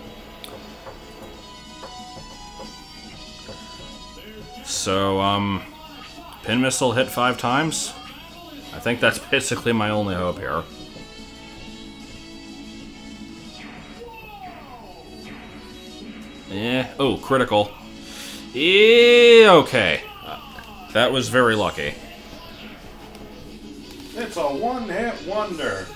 So, Pin Missile hit 5 times? I think that's basically my only hope here. Oh, critical. Okay. That was very lucky. It's a one-hit wonder.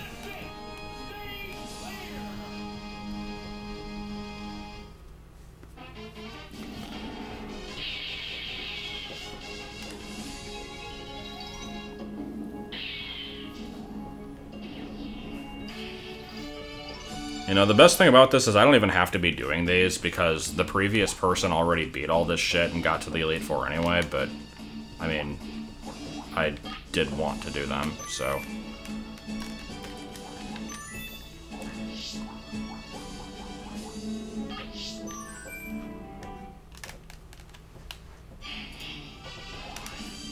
You know, the best thing about this is I don't even have to be doing these because the previous person already beat all this shit and got to the Elite Four anyway, but, I mean, I did want to do them, so...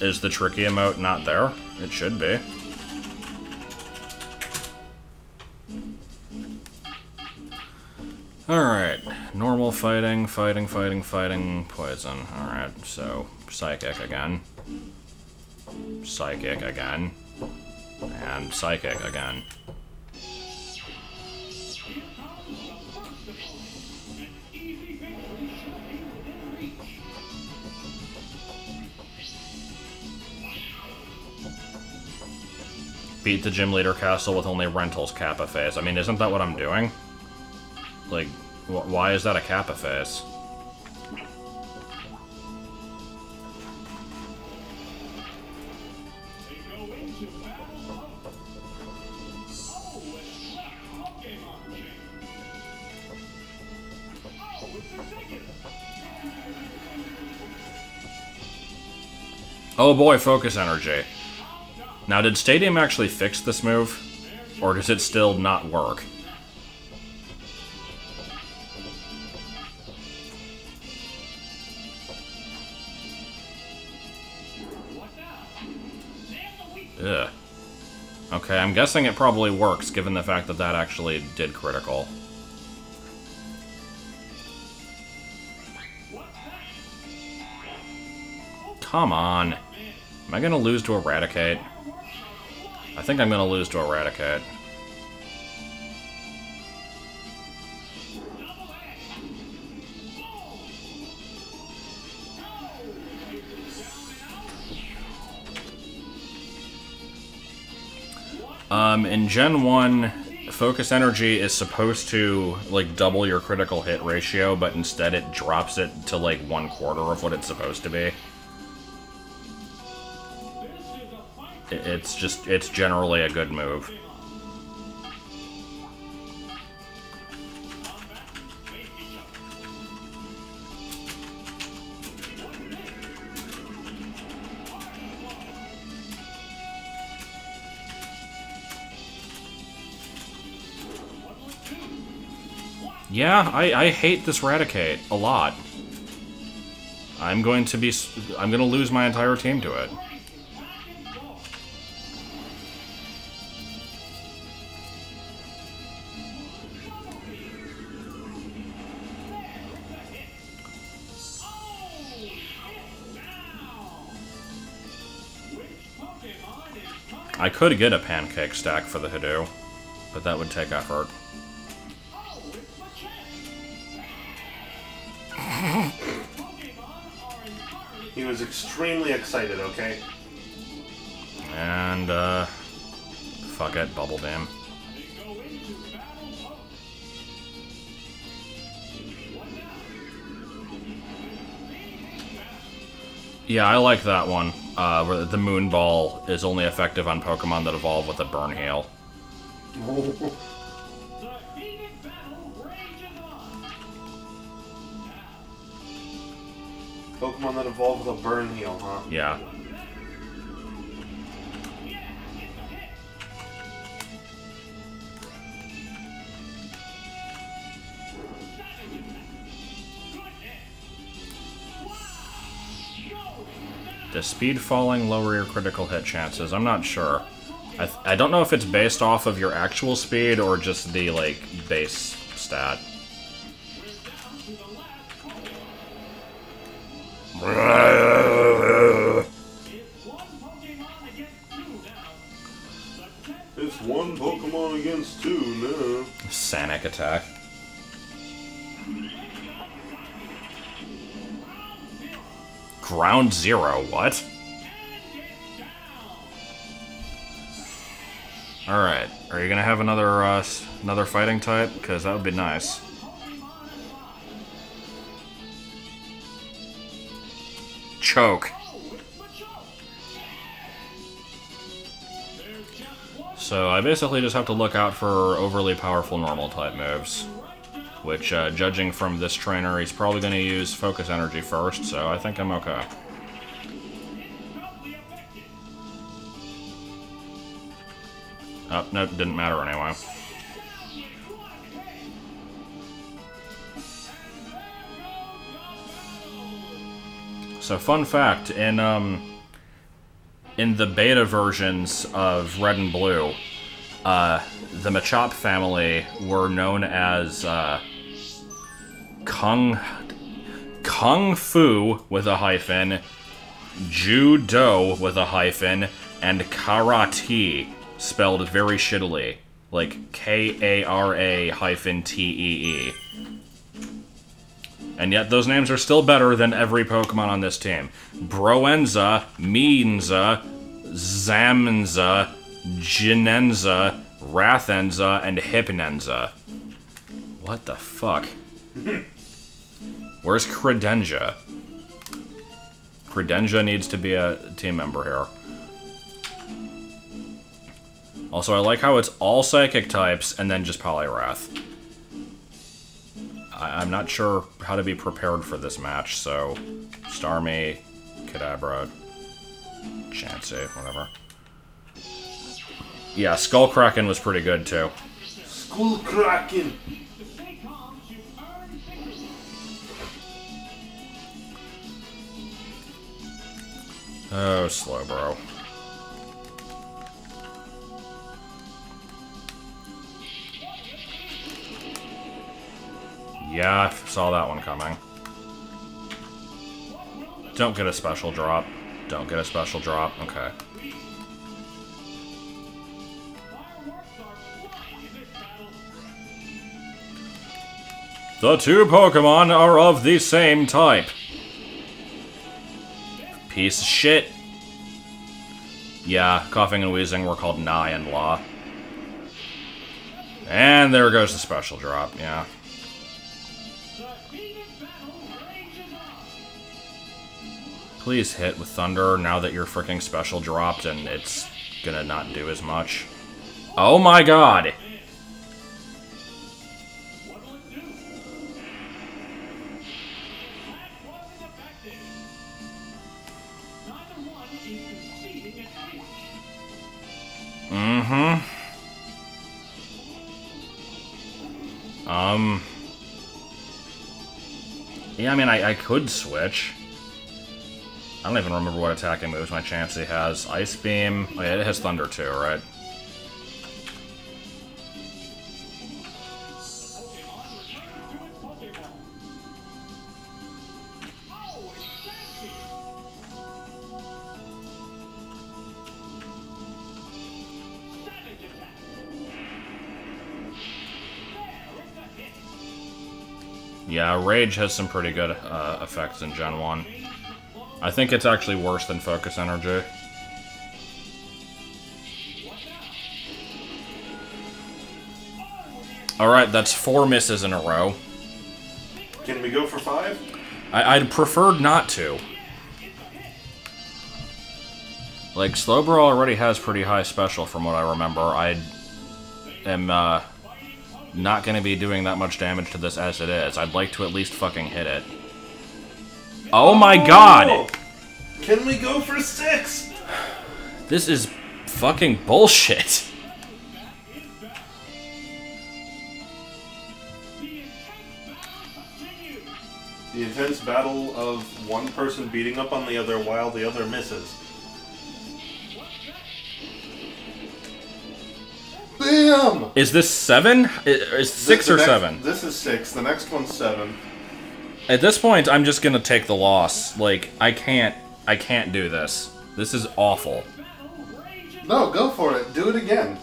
Is the tricky emote not there? It should be. Alright. Normal fighting, poison. Alright, so psychic again. Psychic again. And psychic again. Beat the gym leader castle with only rentals kappa phase. I mean, isn't that what I'm doing? Like, why is that a kappa phase? Oh boy, focus energy. Now, did Stadium actually fix this move? Or does it still not work? Ugh. Okay, I'm guessing it probably works, given the fact that that actually did critical. Come on. Am I gonna lose to Eradicate? I think I'm gonna lose to Eradicate. In Gen 1, Focus Energy is supposed to, like, double your critical hit ratio, but instead it drops it to, like, 1/4 of what it's supposed to be. It's generally a good move. Yeah, I hate this Raticate a lot. I'm gonna lose my entire team to it. I could get a pancake stack for the Hidoo, but that would take effort. He was extremely excited, okay? And, fuck it, Bubble Beam. Yeah, I like that one, where the Moon Ball is only effective on Pokemon that evolve with a Burn Heal. Pokemon that evolve with a Burn Heal, huh? Yeah. Does speed falling lower your critical hit chances? I'm not sure. I don't know if it's based off of your actual speed or just the, like, base stat. It's one Pokemon against two now. Sanic attack. Ground Zero, what? Alright, are you gonna have another fighting type? Because that would be nice. Choke. So I basically just have to look out for overly powerful normal type moves. Which, judging from this trainer, he's probably going to use focus energy first, so I think I'm okay. Oh, nope, didn't matter anyway. So, fun fact, in the beta versions of Red and Blue, the Machop family were known as, Kung Fu with a hyphen, Judo with a hyphen, and Karate, spelled very shittily, like Kara-Tee. And yet those names are still better than every Pokemon on this team. Broenza, Meenza, Zamenza, Jinenza, Rathenza, and Hypnenza. What the fuck? Where's Credenza? Credenza needs to be a team member here. Also, I like how it's all Psychic types and then just Poliwrath. I'm not sure how to be prepared for this match, so Starmie, Kadabra, Chansey, whatever. Yeah, Skullkraken was pretty good too. Skullkraken! Oh, Slowbro. Yeah, I saw that one coming. Don't get a special drop. Don't get a special drop. Okay. The two Pokemon are of the same type. Piece of shit. Yeah, coughing and wheezing were called Nigh and Law. And there goes the special drop, yeah. Please hit with Thunder now that your freaking special dropped and it's gonna not do as much. Oh my god! Yeah, I mean, I could switch. I don't even remember what attacking moves my Chansey has. Ice Beam. Oh yeah, it has Thunder too, right? Yeah, Rage has some pretty good effects in Gen 1. I think it's actually worse than Focus Energy. Alright, that's 4 misses in a row. Can we go for 5? I'd prefer not to. Like, Slowbro already has pretty high special from what I remember. I am not going to be doing that much damage to this as it is. I'd like to at least fucking hit it. Oh my god! Can we go for 6? This is fucking bullshit. The intense battle of one person beating up on the other while the other misses. Bam! Is this 7? Is 6 or 7? This is 6. The next one's 7. At this point, I'm just gonna take the loss. Like, I can't do this. This is awful. No, go for it. Do it again.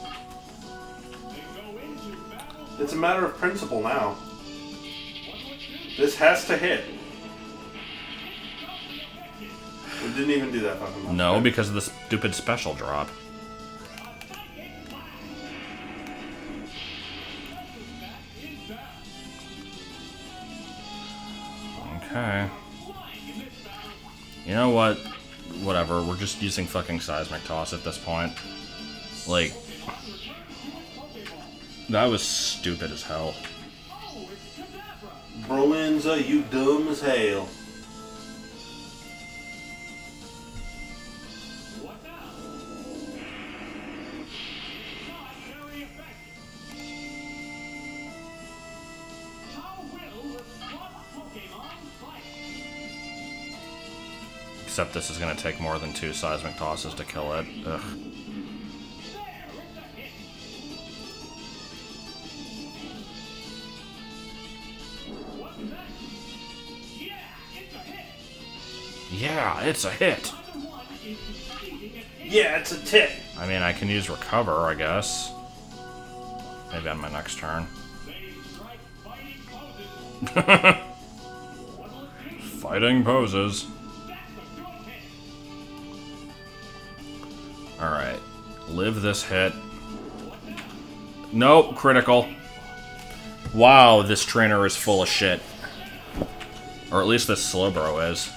It's a matter of principle now. This has to hit. We didn't even do that fucking much. No, because of the stupid special drop. Okay. You know what? Whatever, we're just using fucking Seismic Toss at this point. Like, That was stupid as hell. Broenza, you dumb as hell. Except this is going to take more than 2 seismic tosses to kill it. Ugh. Yeah, it's a hit. Yeah, it's a tit. I mean, I can use recover, I guess. Maybe on my next turn. Fighting poses. Alright. Live this hit. Nope, critical. Wow, this trainer is full of shit. Or at least this Slowbro is.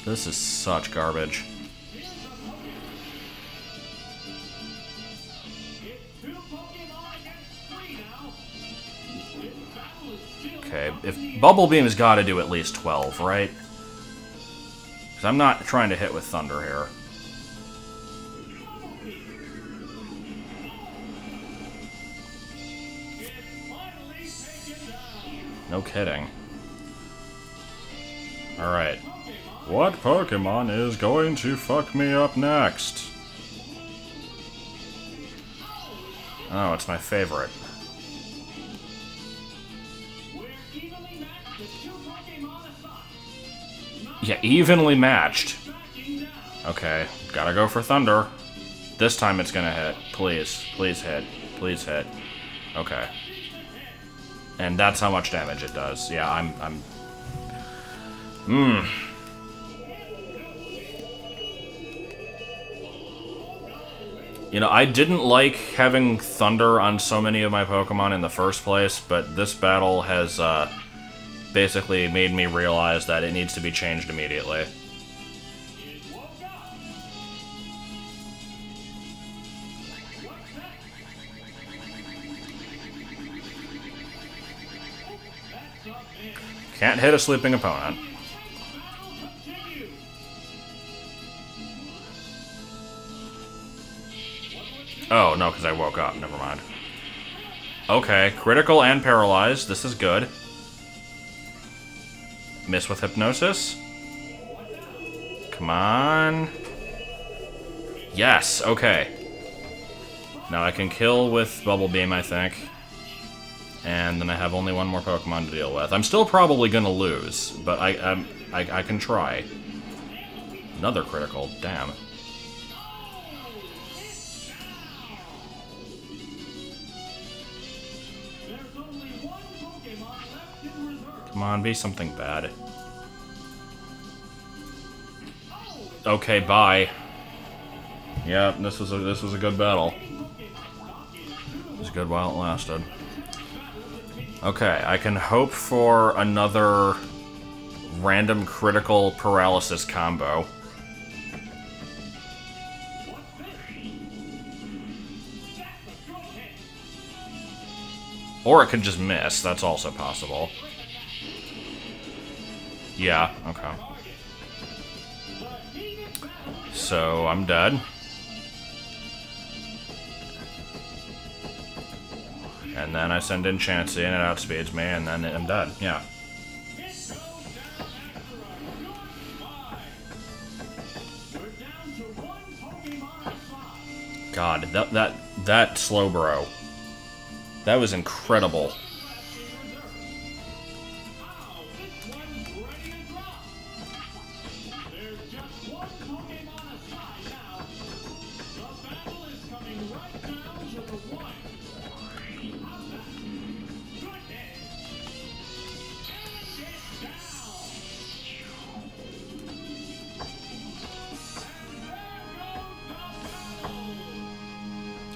This is such garbage. Okay, if Bubble Beam has got to do at least 12, right? Because I'm not trying to hit with Thunder here. No kidding. Alright. What Pokemon is going to fuck me up next? Oh, it's my favorite. Yeah, evenly matched. Okay, gotta go for Thunder. This time it's gonna hit. Please, please hit. Please hit. Okay. And that's how much damage it does. Yeah, I'm... You know, I didn't like having Thunder on so many of my Pokemon in the first place, but this battle has, basically made me realize that it needs to be changed immediately. Can't hit a sleeping opponent. Oh, no, because I woke up. Never mind. Okay, critical and paralyzed. This is good. Miss with Hypnosis. Come on. Yes, okay. Now I can kill with Bubble Beam, I think. And then I have only one more Pokemon to deal with. I'm still probably gonna lose, but I can try. Another critical, damn. Come on, be something bad. Okay, bye. Yeah, this was a good battle. It was good while it lasted. Okay, I can hope for another random critical paralysis combo. Or it could just miss, that's also possible. Yeah, okay. So, I'm dead. And then I send in Chansey and it outspeeds me, and then I'm dead. Yeah. God, that Slowbro. That was incredible.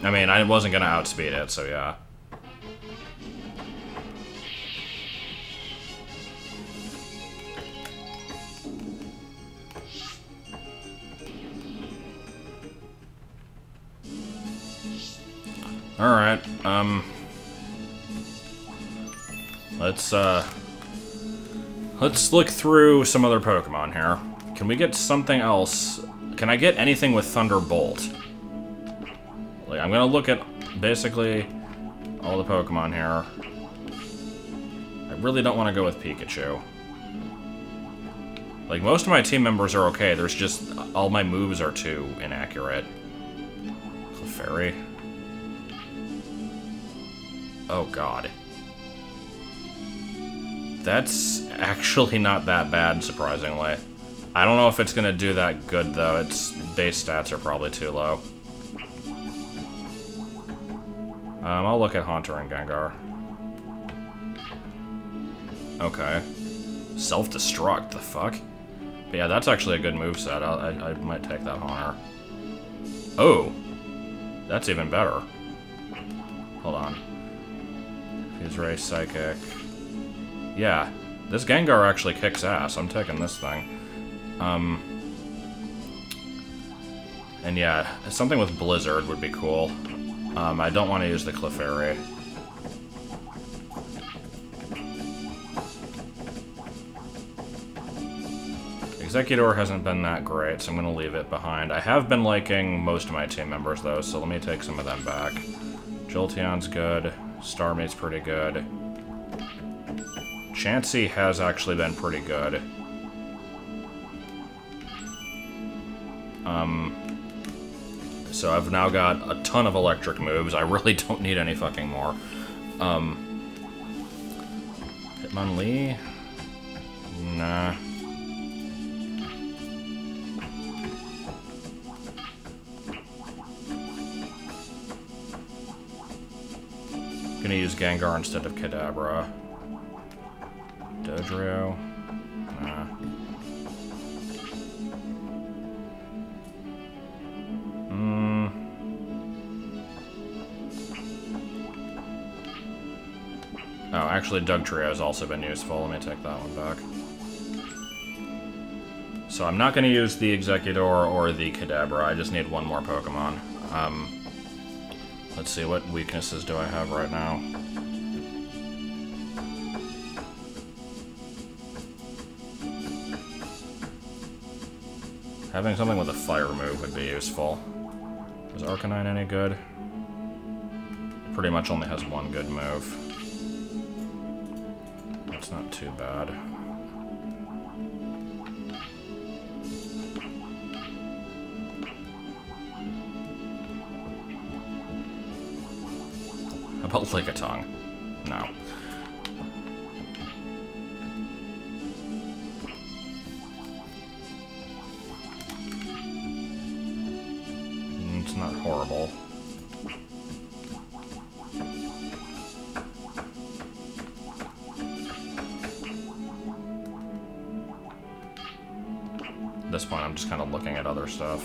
I mean, I wasn't gonna outspeed it, so yeah. Alright, let's look through some other Pokemon here. Can we get something else? Can I get anything with Thunderbolt? Like, I'm gonna look at basically all the Pokemon here. I really don't want to go with Pikachu. Like, most of my team members are okay, there's just... all my moves are too inaccurate. Clefairy. Oh, God. That's actually not that bad, surprisingly. I don't know if it's gonna do that good, though. Its base stats are probably too low. I'll look at Haunter and Gengar. Okay. Self-destruct, the fuck? But yeah, that's actually a good moveset. I might take that Haunter. Oh! That's even better. Hold on. Fuse Ray, Psychic. Yeah, this Gengar actually kicks ass. I'm taking this thing. And yeah, something with Blizzard would be cool. I don't want to use the Clefairy. Executor hasn't been that great, so I'm going to leave it behind. I have been liking most of my team members, though, so let me take some of them back. Jolteon's good. Starmie's pretty good. Chansey has actually been pretty good. So I've now got a ton of electric moves. I really don't need any fucking more. Hitmonlee? Nah. Gonna use Gengar instead of Kadabra. Dodrio? Nah. Oh, actually, Dugtrio has also been useful. Let me take that one back. So I'm not going to use the Executor or the Kadabra. I just need one more Pokemon. Let's see, what weaknesses do I have right now? Having something with a fire move would be useful. Is Arcanine any good? It pretty much only has one good move. That's not too bad. How about Lickitung? No. It's not horrible. At this point, I'm just kind of looking at other stuff.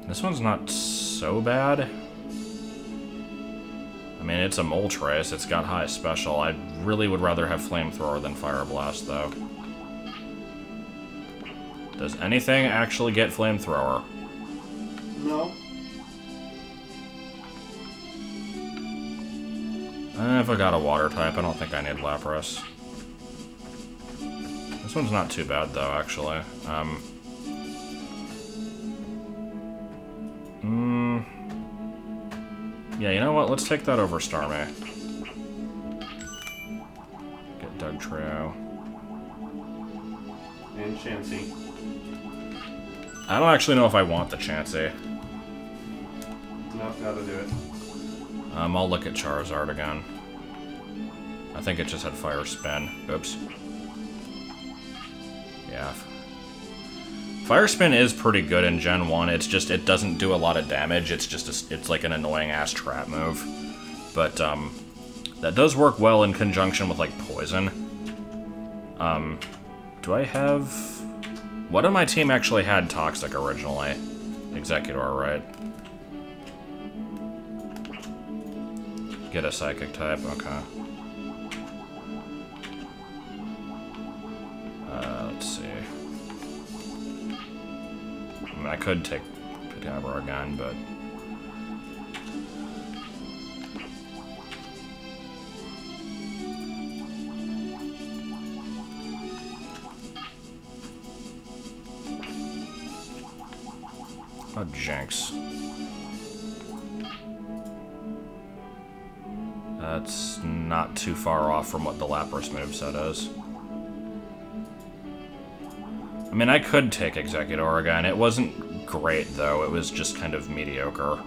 This one's not so bad. I mean, it's a Moltres, it's got high special. I really would rather have Flamethrower than Fire Blast, though. Does anything actually get Flamethrower? No. If I got a Water type, I don't think I need Lapras. This one's not too bad, though, actually. Yeah, you know what? Let's take that over Starmie. Get Dugtrio. And Chansey. I don't actually know if I want the Chansey. No, gotta do it. I'll look at Charizard again. I think it just had Fire Spin. Oops. Yeah. Fire Spin is pretty good in Gen 1, it's just, it doesn't do a lot of damage, it's just, it's like an annoying-ass trap move. But, that does work well in conjunction with, like, Poison. Do I have... What of my team actually had Toxic originally? Executor, right? Get a Psychic type, okay. Let's see. I mean, I could take Kadabra again, but... Oh, Jinx. That's not too far off from what the Lapras moveset is. I mean, I could take Exeggutor again. It wasn't great, though. It was just kind of mediocre.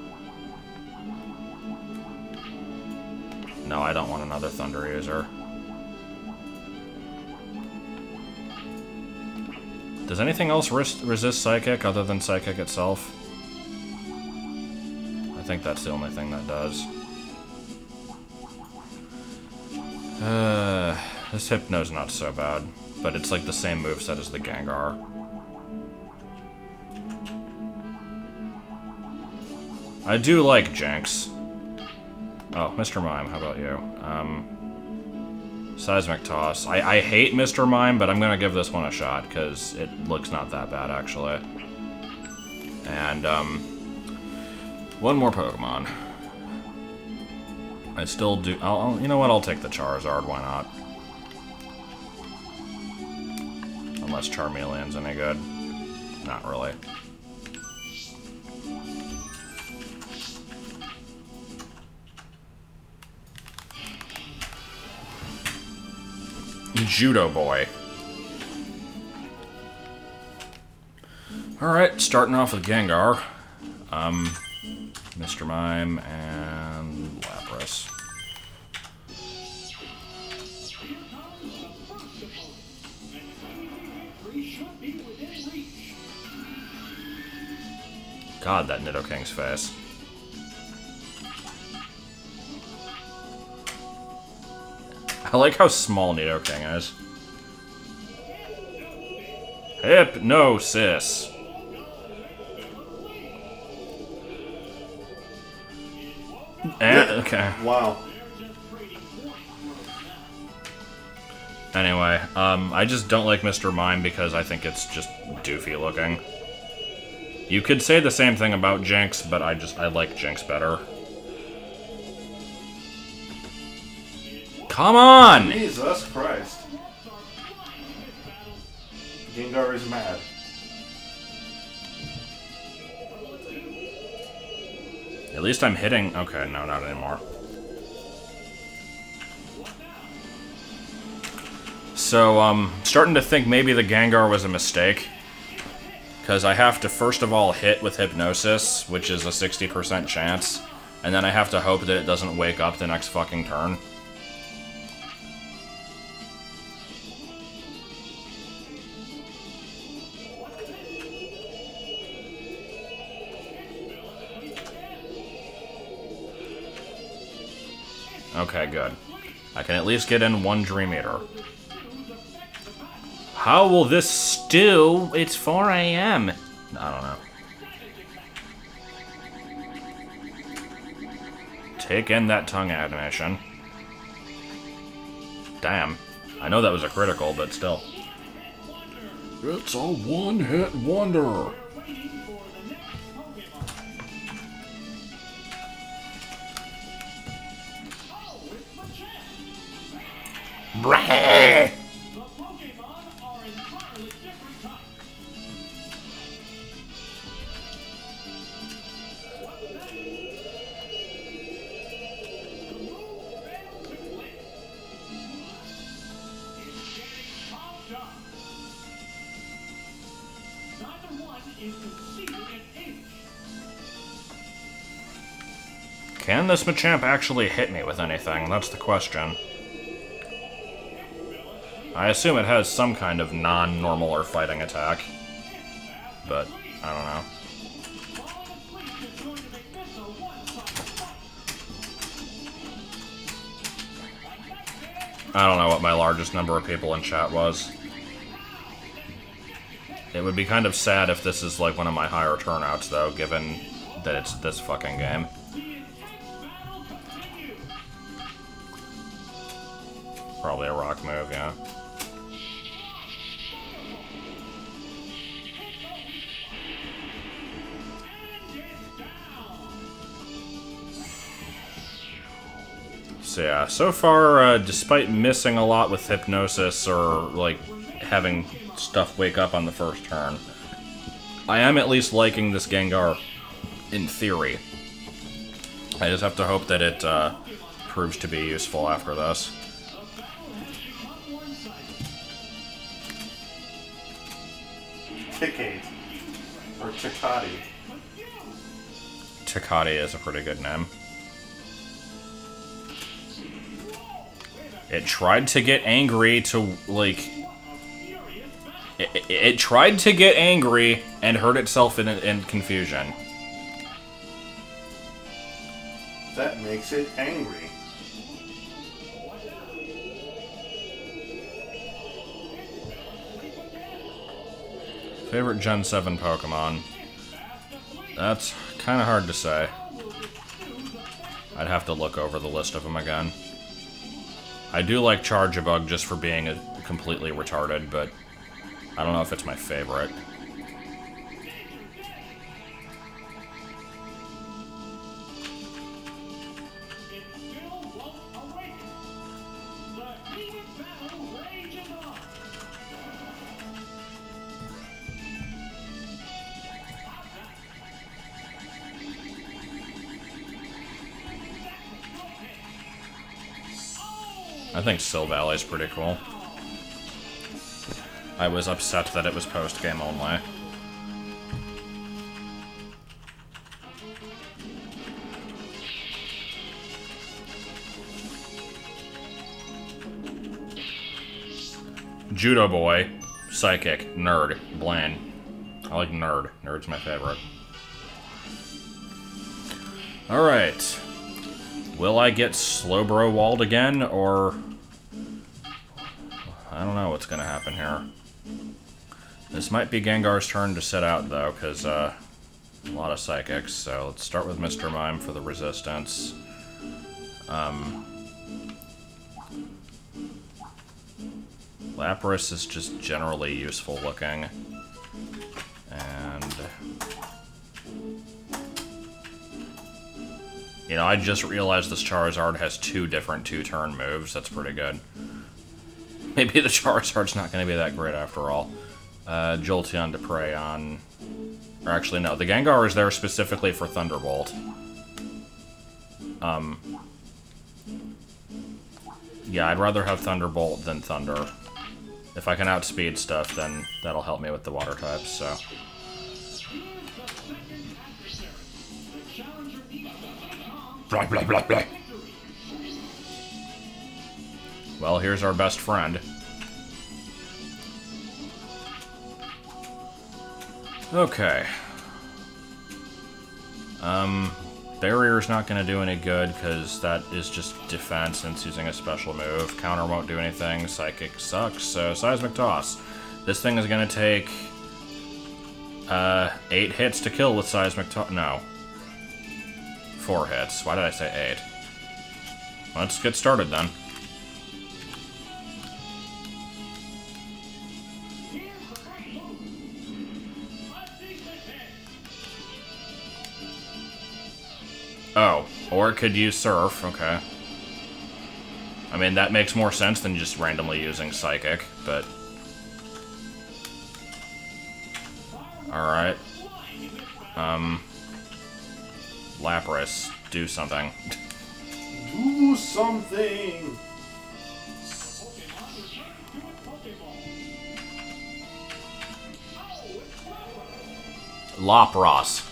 No, I don't want another Thunder User. Does anything else resist Psychic other than Psychic itself? I think that's the only thing that does. This Hypno's not so bad, but it's like the same moveset as the Gengar. I do like Jinx. Oh, Mr. Mime, how about you? Seismic Toss. I hate Mr. Mime, but I'm gonna give this one a shot, because it looks not that bad, actually. And, one more Pokemon. I still do... you know what? I'll take the Charizard. Why not? Unless Charmeleon's any good. Not really. Judo Boy. Alright, starting off with Gengar. Mr. Mime and Lapras. God, that Nidoking's face. I like how small Nidoking is. Hypnosis. Okay. Wow. Anyway, I just don't like Mr. Mime because I think it's just doofy looking. You could say the same thing about Jinx, but I like Jinx better. Come on! Jesus Christ. Gengar is mad. At least I'm hitting... Okay, no, not anymore. So, starting to think maybe the Gengar was a mistake. Because I have to first of all hit with Hypnosis, which is a 60% chance. And then I have to hope that it doesn't wake up the next fucking turn. Okay, good. I can at least get in one Dream Eater. How will this stew? It's 4 a.m. I don't know. Take in that tongue animation. Damn. I know that was a critical, but still. It's a one-hit wonder. Brah! Can this Machamp actually hit me with anything? That's the question. I assume it has some kind of non-normal or fighting attack. But, I don't know. I don't know what my largest number of people in chat was. It would be kind of sad if this is like one of my higher turnouts, though, given that it's this fucking game. Probably a rock move, yeah. So yeah, so far, despite missing a lot with Hypnosis or, like, having stuff wake up on the first turn, I am at least liking this Gengar in theory. I just have to hope that it proves to be useful after this. Picade. Or Chikati. Takati is a pretty good name. It tried to get angry to, like... It tried to get angry and hurt itself in confusion. That makes it angry. Favorite Gen 7 Pokemon? That's kind of hard to say. I'd have to look over the list of them again. I do like Charjabug just for being completely retarded, but I don't know if it's my favorite. I think Silvalley's pretty cool. I was upset that it was post-game only. Judo Boy, Psychic, Nerd, Blaine. I like Nerd. Nerd's my favorite. Alright. Will I get Slowbro walled again, or... I don't know what's gonna happen here. This might be Gengar's turn to sit out, though, because, a lot of Psychics, so let's start with Mr. Mime for the resistance. Lapras is just generally useful looking. And... you know, I just realized this Charizard has 2 different 2-turn moves. That's pretty good. Maybe the Charizard's not going to be that great after all. Jolteon to prey on... or actually, no. The Gengar is there specifically for Thunderbolt. Yeah, I'd rather have Thunderbolt than Thunder. If I can outspeed stuff, then that'll help me with the water types, so... Blah, blah, blah, blah. Well, here's our best friend. Okay. Barrier's not going to do any good, because that is just defense, and it's using a special move. Counter won't do anything. Psychic sucks, so Seismic Toss. This thing is going to take... 8 hits to kill with Seismic Toss. No. 4 hits. Why did I say 8? Let's get started then. Oh, or it could use Surf, okay. I mean, that makes more sense than just randomly using Psychic, but... alright. Lapras, do something. Do something! Lapras.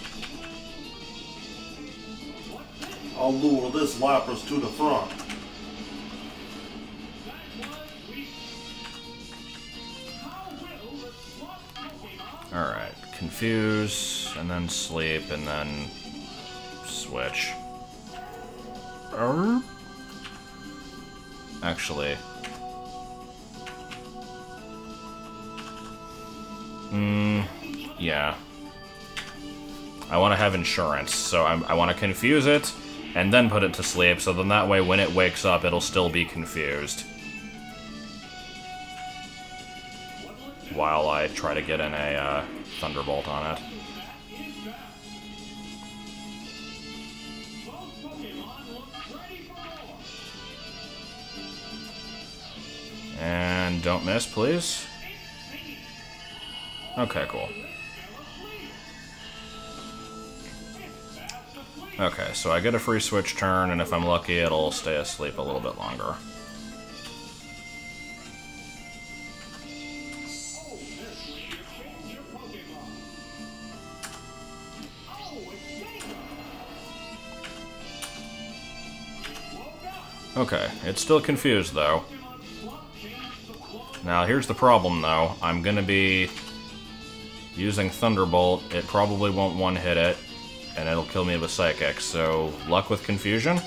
I'll lure this Lapras to the front. Alright, confuse, and then sleep, and then switch. Actually. Yeah. I want to have insurance, so I want to confuse it, and then put it to sleep, so then that way when it wakes up, it'll still be confused. While I try to get in a Thunderbolt on it. And don't miss, please. Okay, cool. Okay, so I get a free switch turn, and if I'm lucky, it'll stay asleep a little bit longer. Okay, it's still confused, though. Now, here's the problem, though. I'm gonna be using Thunderbolt. It probably won't one-hit it, and it'll kill me with Psychic, so luck with Confusion.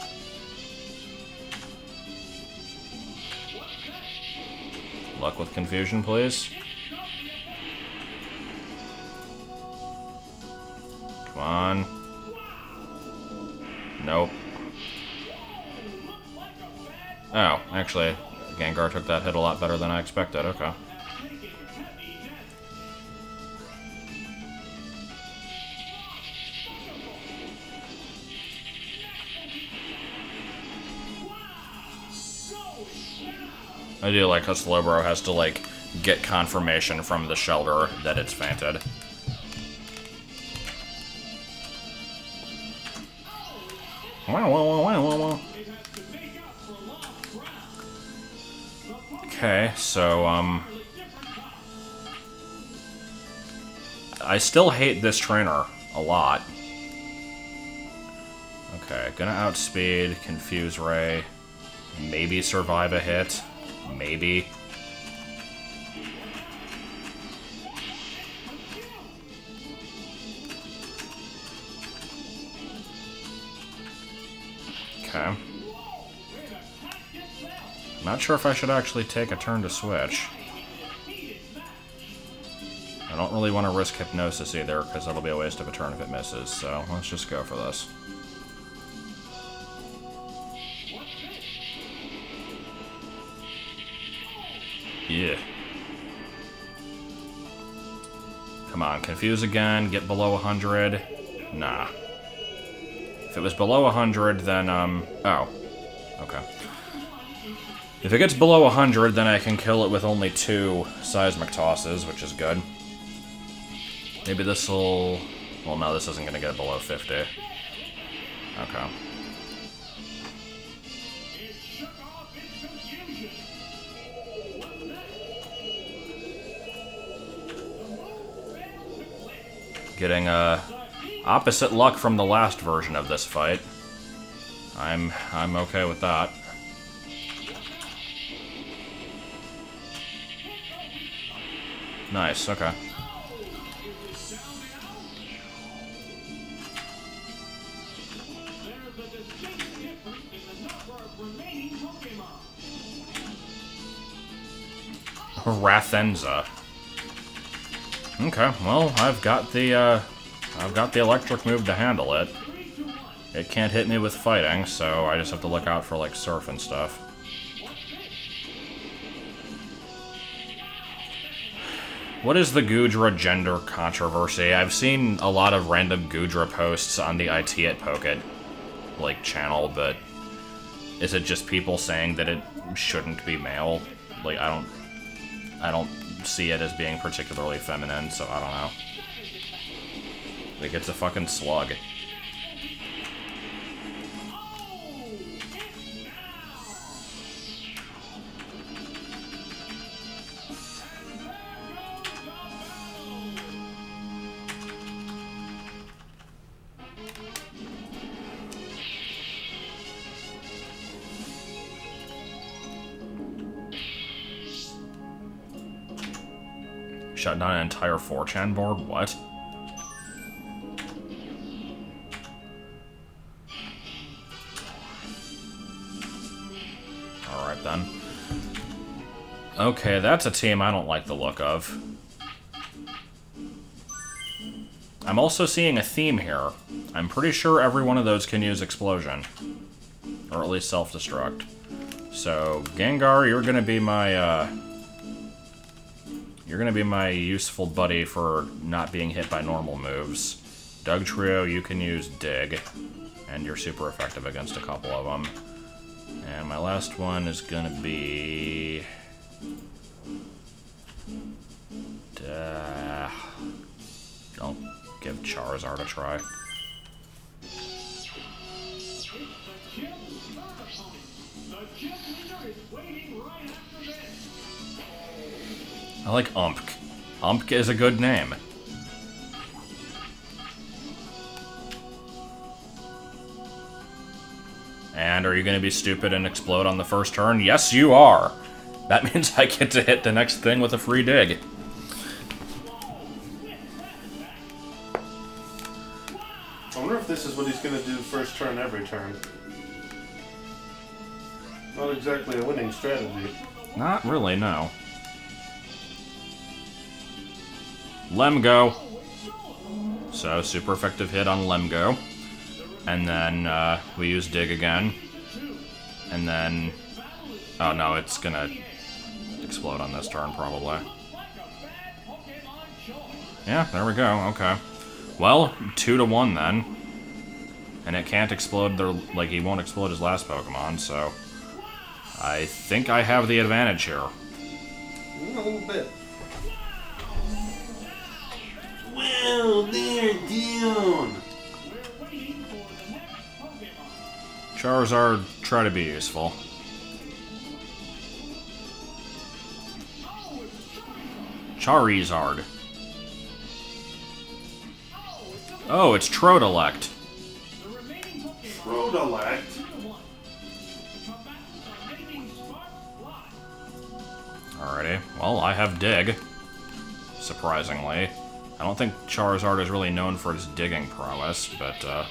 Luck with Confusion, please. Come on. Nope. Oh, actually, Gengar took that hit a lot better than I expected. Okay. I do like how Slowbro has to, like, get confirmation from the shelter that it's fainted. Okay, so, I still hate this trainer a lot. Okay, gonna outspeed, Confuse Ray, maybe survive a hit, maybe. Okay. Not sure if I should actually take a turn to switch. I don't really want to risk Hypnosis either, because that'll be a waste of a turn if it misses, so let's just go for this. Yeah. Come on, Confuse again, get below 100. Nah. If it was below 100, then, oh. Okay. If it gets below 100, then I can kill it with only 2 Seismic Tosses, which is good. Maybe this'll... Well, no, this isn't gonna get below 50. Okay. Getting, opposite luck from the last version of this fight. I'm okay with that. Nice, okay. Rathenza. Okay, well, I've got the electric move to handle it. It can't hit me with fighting, so I just have to look out for, like, surf and stuff. What is the Goodra gender controversy? I've seen a lot of random Goodra posts on the IT at Pocket, like, channel, but is it just people saying that it shouldn't be male? Like, I don't see it as being particularly feminine, so I don't know. Like, it's a fucking slug. Shut down an entire 4chan board? What? Alright then. Okay, that's a team I don't like the look of. I'm also seeing a theme here. I'm pretty sure every one of those can use Explosion. Or at least self-destruct. So, Gengar, you're gonna be my, You're gonna be my useful buddy for not being hit by normal moves. Dugtrio, you can use Dig, and you're super effective against a couple of them. And my last one is gonna be... Charizard a try. It's the gym's third opponent. The gym leader is waiting right after this. I like Umpk. Umpk is a good name. And are you going to be stupid and explode on the first turn? Yes, you are. That means I get to hit the next thing with a free dig. I wonder if this is what he's going to do first turn every turn. Not exactly a winning strategy. Not really, no. Lemgo. So, super effective hit on Lemgo. And then, we use Dig again. And then... Oh, no, it's gonna explode on this turn, probably. Yeah, there we go, okay. Well, 2-1 then. And it can't explode, like, he won't explode his last Pokemon, so... I think I have the advantage here. A little bit. Well, they're down! Charizard, try to be useful. Charizard. Oh, it's Trodolect. Trodolect? Alrighty, well, I have Dig. Surprisingly. I don't think Charizard is really known for its digging prowess, but,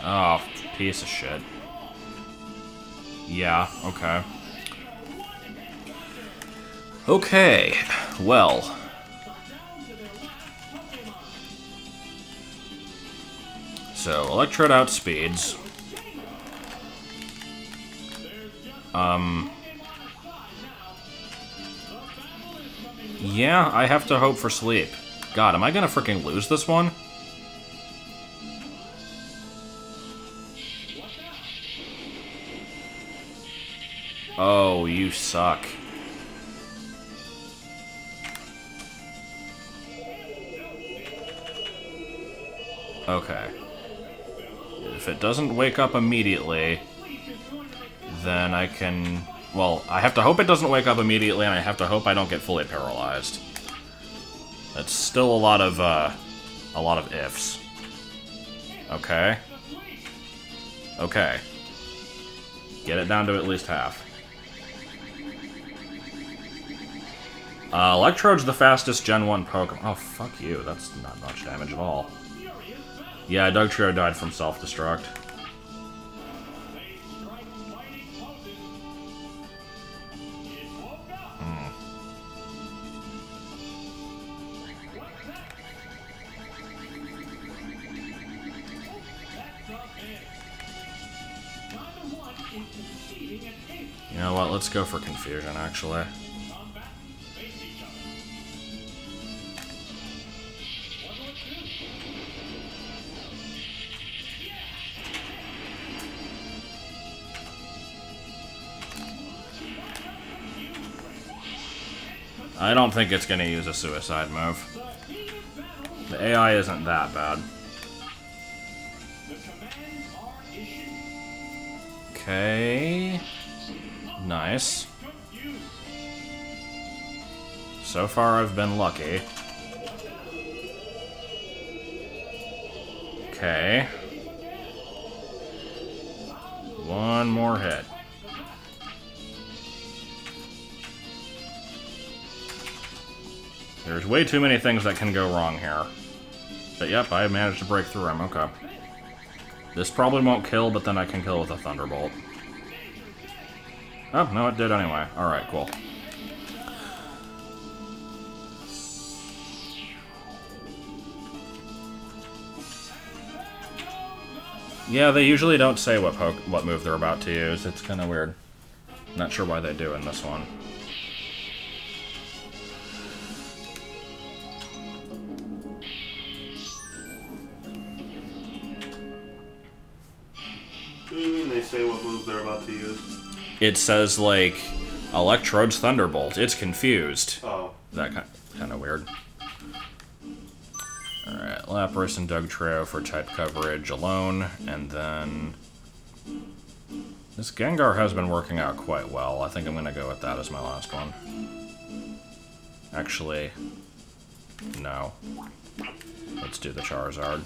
Oh, piece of shit. Yeah, okay. Okay, well. So, Electrode outspeeds. Yeah, I have to hope for sleep. God, am I gonna freaking lose this one? Oh, you suck. Okay. If it doesn't wake up immediately, then I can... Well, I have to hope it doesn't wake up immediately, and I have to hope I don't get fully paralyzed. That's still a lot of ifs. Okay. Okay. Get it down to at least half. Electrode's the fastest Gen 1 Pokemon. Oh, fuck you. That's not much damage at all. Yeah, Dugtrio died from self-destruct. You know what, let's go for Confusion, actually. I don't think it's gonna use a suicide move. The AI isn't that bad. Okay. Nice. So far I've been lucky. Okay. One more hit. There's way too many things that can go wrong here. But yep, I managed to break through them, okay. This probably won't kill, but then I can kill with a Thunderbolt. Oh, no, it did anyway. Alright, cool. Yeah, they usually don't say what move they're about to use. It's kind of weird. Not sure why they do in this one. What do you mean they say what move they're about to use? It says, like, Electrode's Thunderbolt. It's confused. Oh. That kind of weird. Alright, Lapras and Dugtrio for type coverage alone, and then... This Gengar has been working out quite well. I think I'm gonna go with that as my last one. Actually, no. Let's do the Charizard.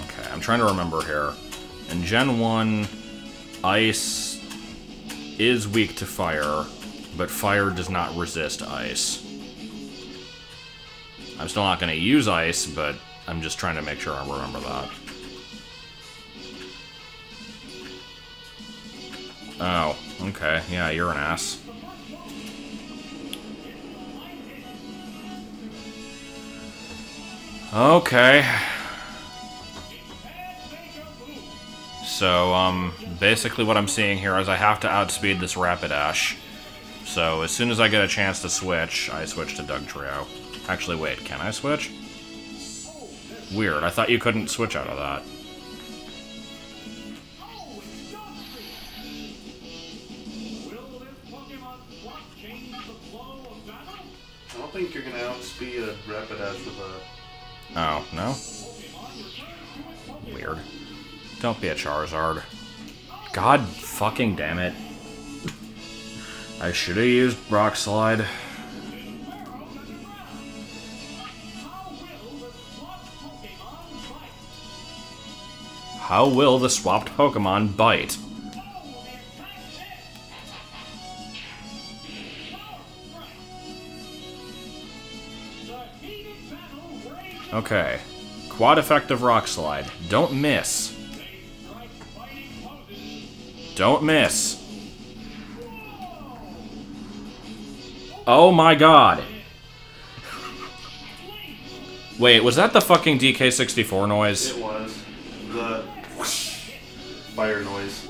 Okay, I'm trying to remember here. In Gen 1, Ice is weak to Fire, but Fire does not resist Ice. I'm still not going to use Ice, but I'm just trying to make sure I remember that. Oh, okay. Yeah, you're an ass. Okay. So, basically what I'm seeing here is I have to outspeed this Rapidash. So, as soon as I get a chance to switch, I switch to Dugtrio. Actually, wait, can I switch? Weird, I thought you couldn't switch out of that. I don't think you're gonna outspeed a Rapidash with a... Oh, no? Weird. Don't be a Charizard. God fucking damn it. I should have used Rock Slide. How will the swapped Pokemon bite? Okay. Quad effective Rock Slide. Don't miss. Don't miss. Oh my god. Wait, was that the fucking DK64 noise? It was. The fire noise.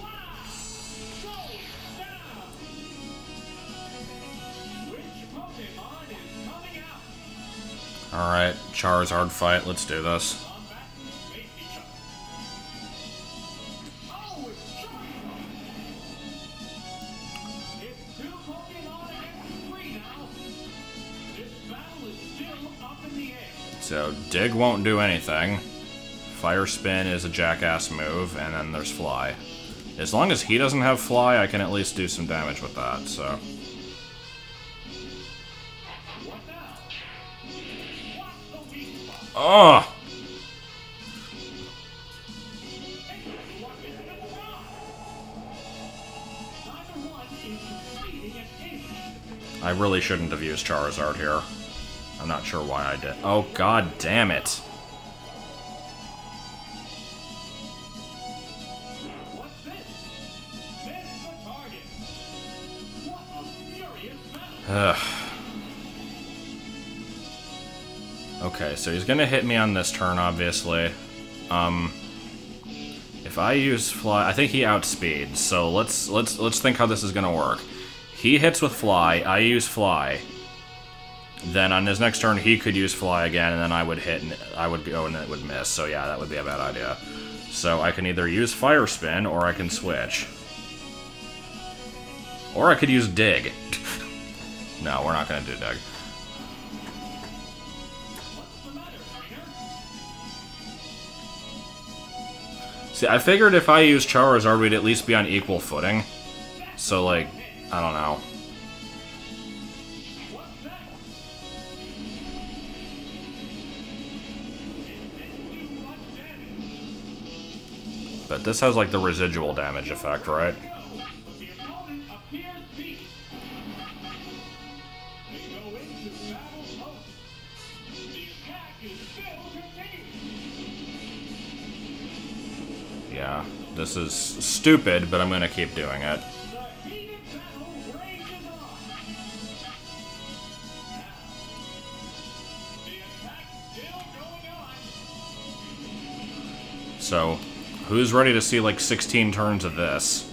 Alright, Charizard fight, let's do this. So, Dig won't do anything. Fire Spin is a jackass move, and then there's Fly. As long as he doesn't have Fly, I can at least do some damage with that, so... Ugh! I really shouldn't have used Charizard here. I'm not sure why I did. Oh, god damn it. Ugh. Okay, so he's gonna hit me on this turn, obviously. If I use Fly, I think he outspeeds. So let's think how this is gonna work. He hits with Fly, I use Fly. Then on his next turn, he could use Fly again, and then I would hit, and I would go, and it would miss. So yeah, that would be a bad idea. So I can either use Fire Spin, or I can switch. Or I could use Dig. No, we're not gonna do Dig. See, I figured if I use Charizard, we'd at least be on equal footing. So, like, I don't know. But this has, like, the residual damage effect, right? Yeah, this is stupid, but I'm gonna keep doing it. So, who's ready to see like 16 turns of this?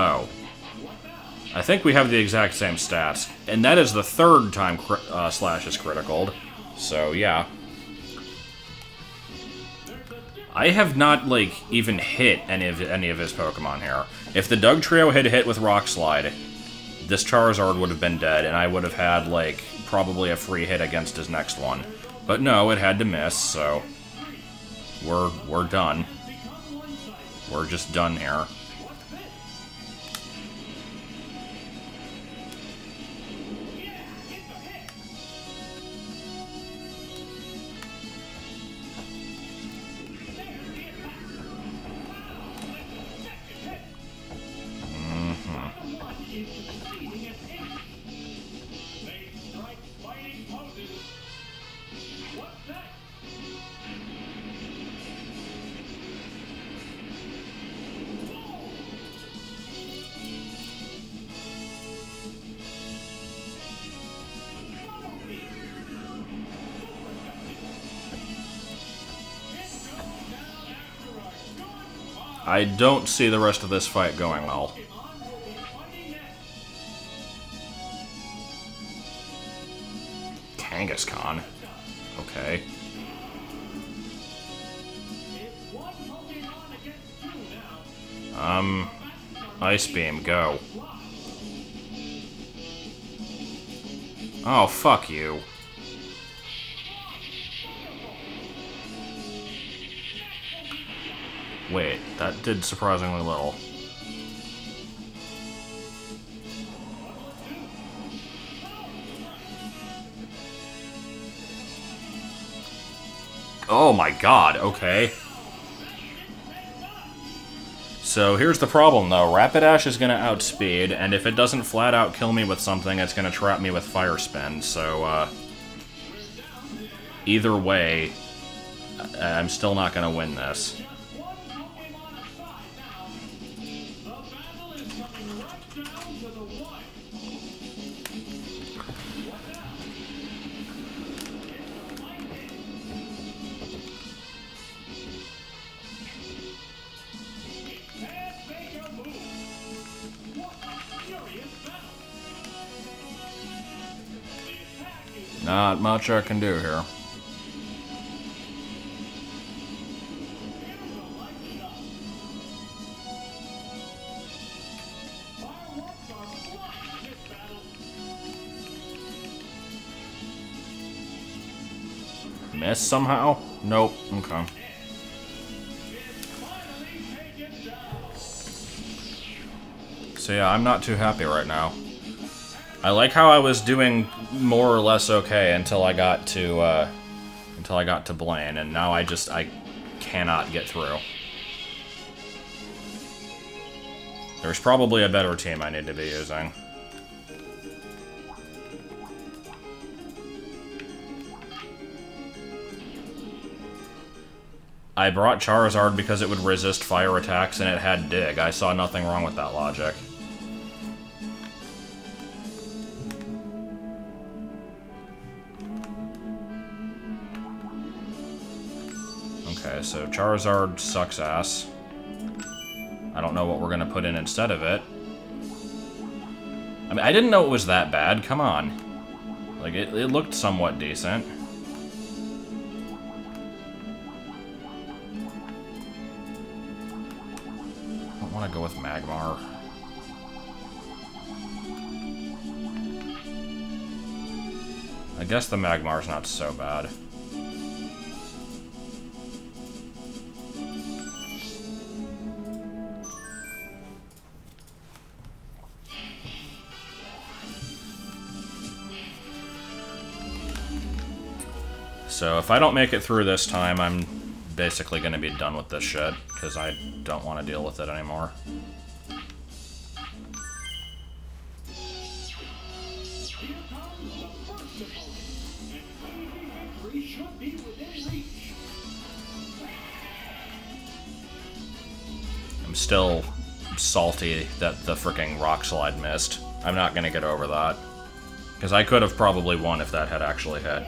Oh. I think we have the exact same stats. And that is the third time Slash is critical. So, yeah. I have not, like, even hit any of his Pokemon here. If the Doug Trio had hit with Rock Slide, this Charizard would have been dead, and I would have had, like, probably a free hit against his next one. But no, it had to miss, so... We're done. We're just done here. I don't see the rest of this fight going well. Kangaskhan. Okay. Ice Beam, go. Oh, fuck you. Wait, that did surprisingly little. Oh my god, okay. So here's the problem though, Rapidash is gonna outspeed, and if it doesn't flat out kill me with something, it's gonna trap me with Fire Spin, so either way, I'm still not gonna win this. Not much I can do here. Miss somehow? Nope. Okay. So yeah, I'm not too happy right now. I like how I was doing more or less okay until I got to Blaine, and now I cannot get through. There's probably a better team I need to be using. I brought Charizard because it would resist fire attacks and it had Dig. I saw nothing wrong with that logic. Okay, so Charizard sucks ass. I don't know what we're gonna put in instead of it. I mean, I didn't know it was that bad, come on. Like, it looked somewhat decent. I don't want to go with Magmar. I guess the Magmar's not so bad. So if I don't make it through this time, I'm basically going to be done with this shit, because I don't want to deal with it anymore. I'm still salty that the fricking Rock Slide missed. I'm not going to get over that. Because I could have probably won if that had actually hit.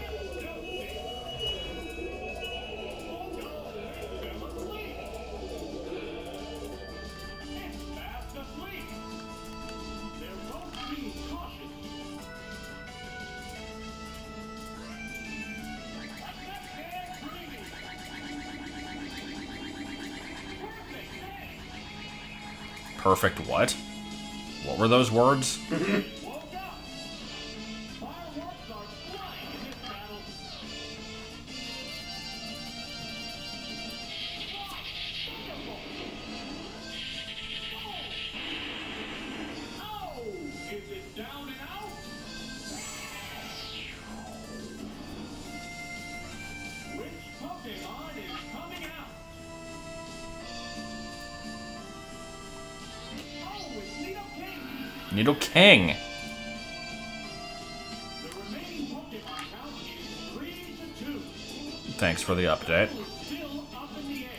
Perfect what? What were those words? Woke up. Fireworks are flying in this battle. Oh, is it down and out? Which Pokemon is coming out? Oh, it's Nido King. Nido King. The remaining Pokemon count is 3-2. Thanks for the update. Still up in the air.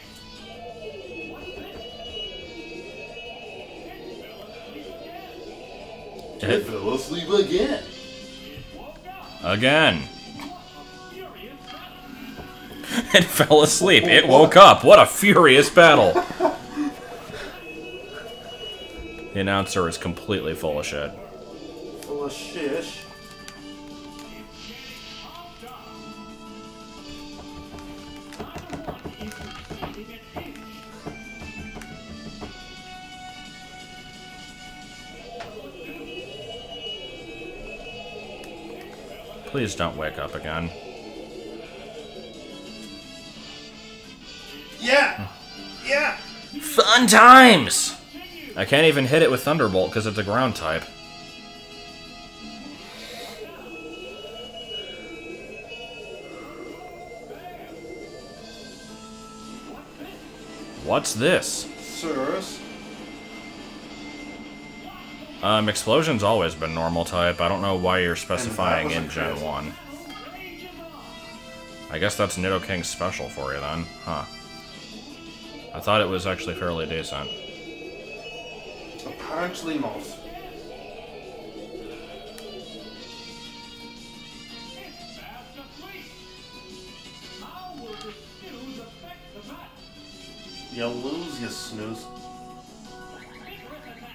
What's this? It It Fell asleep again. woke up. again. What a furious battle. It fell asleep. It woke up. What a furious battle. The announcer is completely full of shit. Full of shish. Pumped up. Neither one is succeeding an inch. Please don't wake up again. Yeah! Yeah! Fun times! I can't even hit it with Thunderbolt because it's a ground type. What's this? Sirs. Explosion's always been normal type. I don't know why you're specifying was a in Gen crit. 1. I guess that's Nidoking's special for you then. Huh. I thought it was actually fairly decent. Apparently not. It's fast asleep. How will this snooze affect the match? You lose, you snooze. Vigorous attack.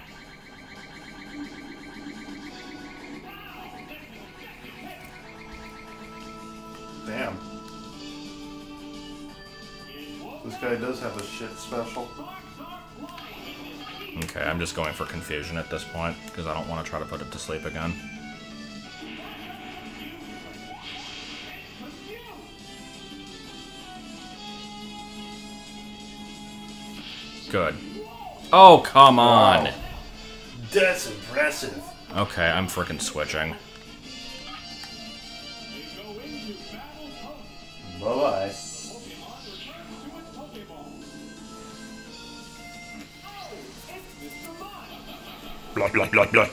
Damn. It woke This guy does have a shit special. sparks are flying in this heat. Okay, I'm just going for confusion at this point, because I don't want to try to put it to sleep again. Good. Oh, come on! Wow. That's impressive. Okay, I'm freaking switching. They go into battle post. Bye-bye. Pokemon returns to its Pokeball. Oh, it's Mr. Mime. Blah, blah, blah, blah.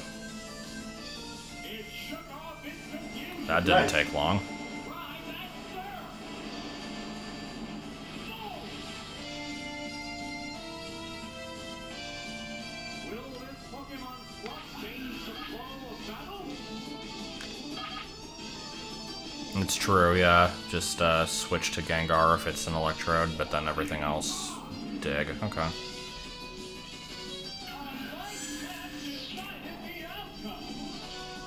It shook off its confusion. That didn't Nice. take long. Try that, sir. Will this Pokemon swap change the flow of battle? It's true, yeah. Just switch to Gengar if it's an Electrode, but then everything else, dig. Okay.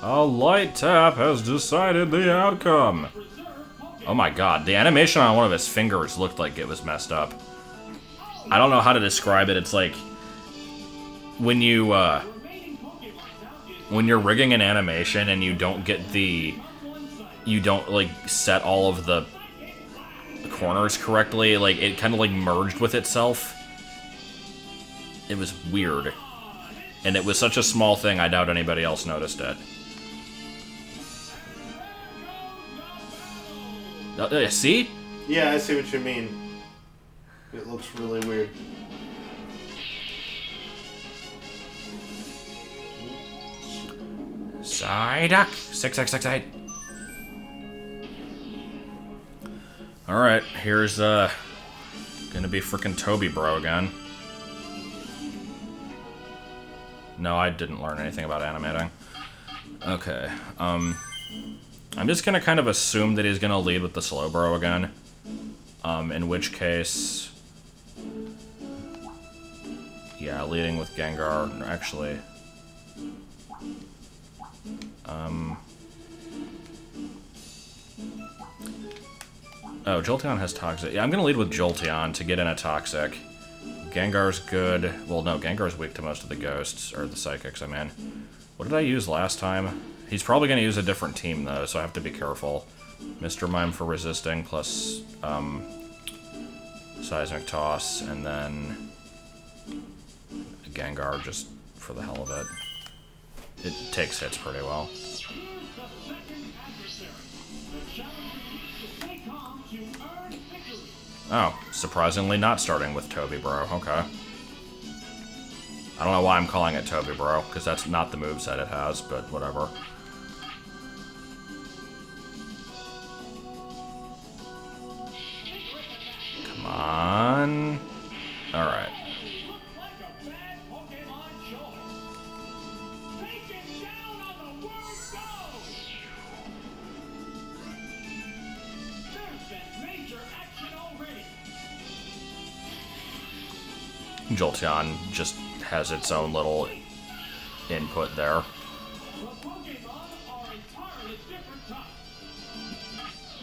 A light tap has decided the outcome. Oh my god, the animation on one of his fingers looked like it was messed up. I don't know how to describe it. It's like when you when you're rigging an animation and you don't get you don't like set all of the corners correctly, like it kind of like merged with itself. It was weird. And it was such a small thing, I doubt anybody else noticed it. See? Yeah, I see what you mean. It looks really weird. Psyduck! 6668. Alright, here's gonna be frickin' Toby Bro again. No, I didn't learn anything about animating. Okay, I'm just gonna kind of assume that he's gonna lead with the Slowbro again. In which case... Yeah, leading with Gengar, actually... Oh, Jolteon has Toxic. Yeah, I'm gonna lead with Jolteon to get in a Toxic. Gengar's good. Well, no, Gengar's weak to most of the ghosts, or the psychics, I mean. What did I use last time? He's probably going to use a different team, though, so I have to be careful. Mr. Mime for resisting, plus, Seismic Toss, and then Gengar just for the hell of it. It takes hits pretty well. Oh, surprisingly not starting with Toby Bro, okay. I don't know why I'm calling it Toby Bro, because that's not the moveset it has, but whatever. Come on. Alright. Jolteon just has its own little input there.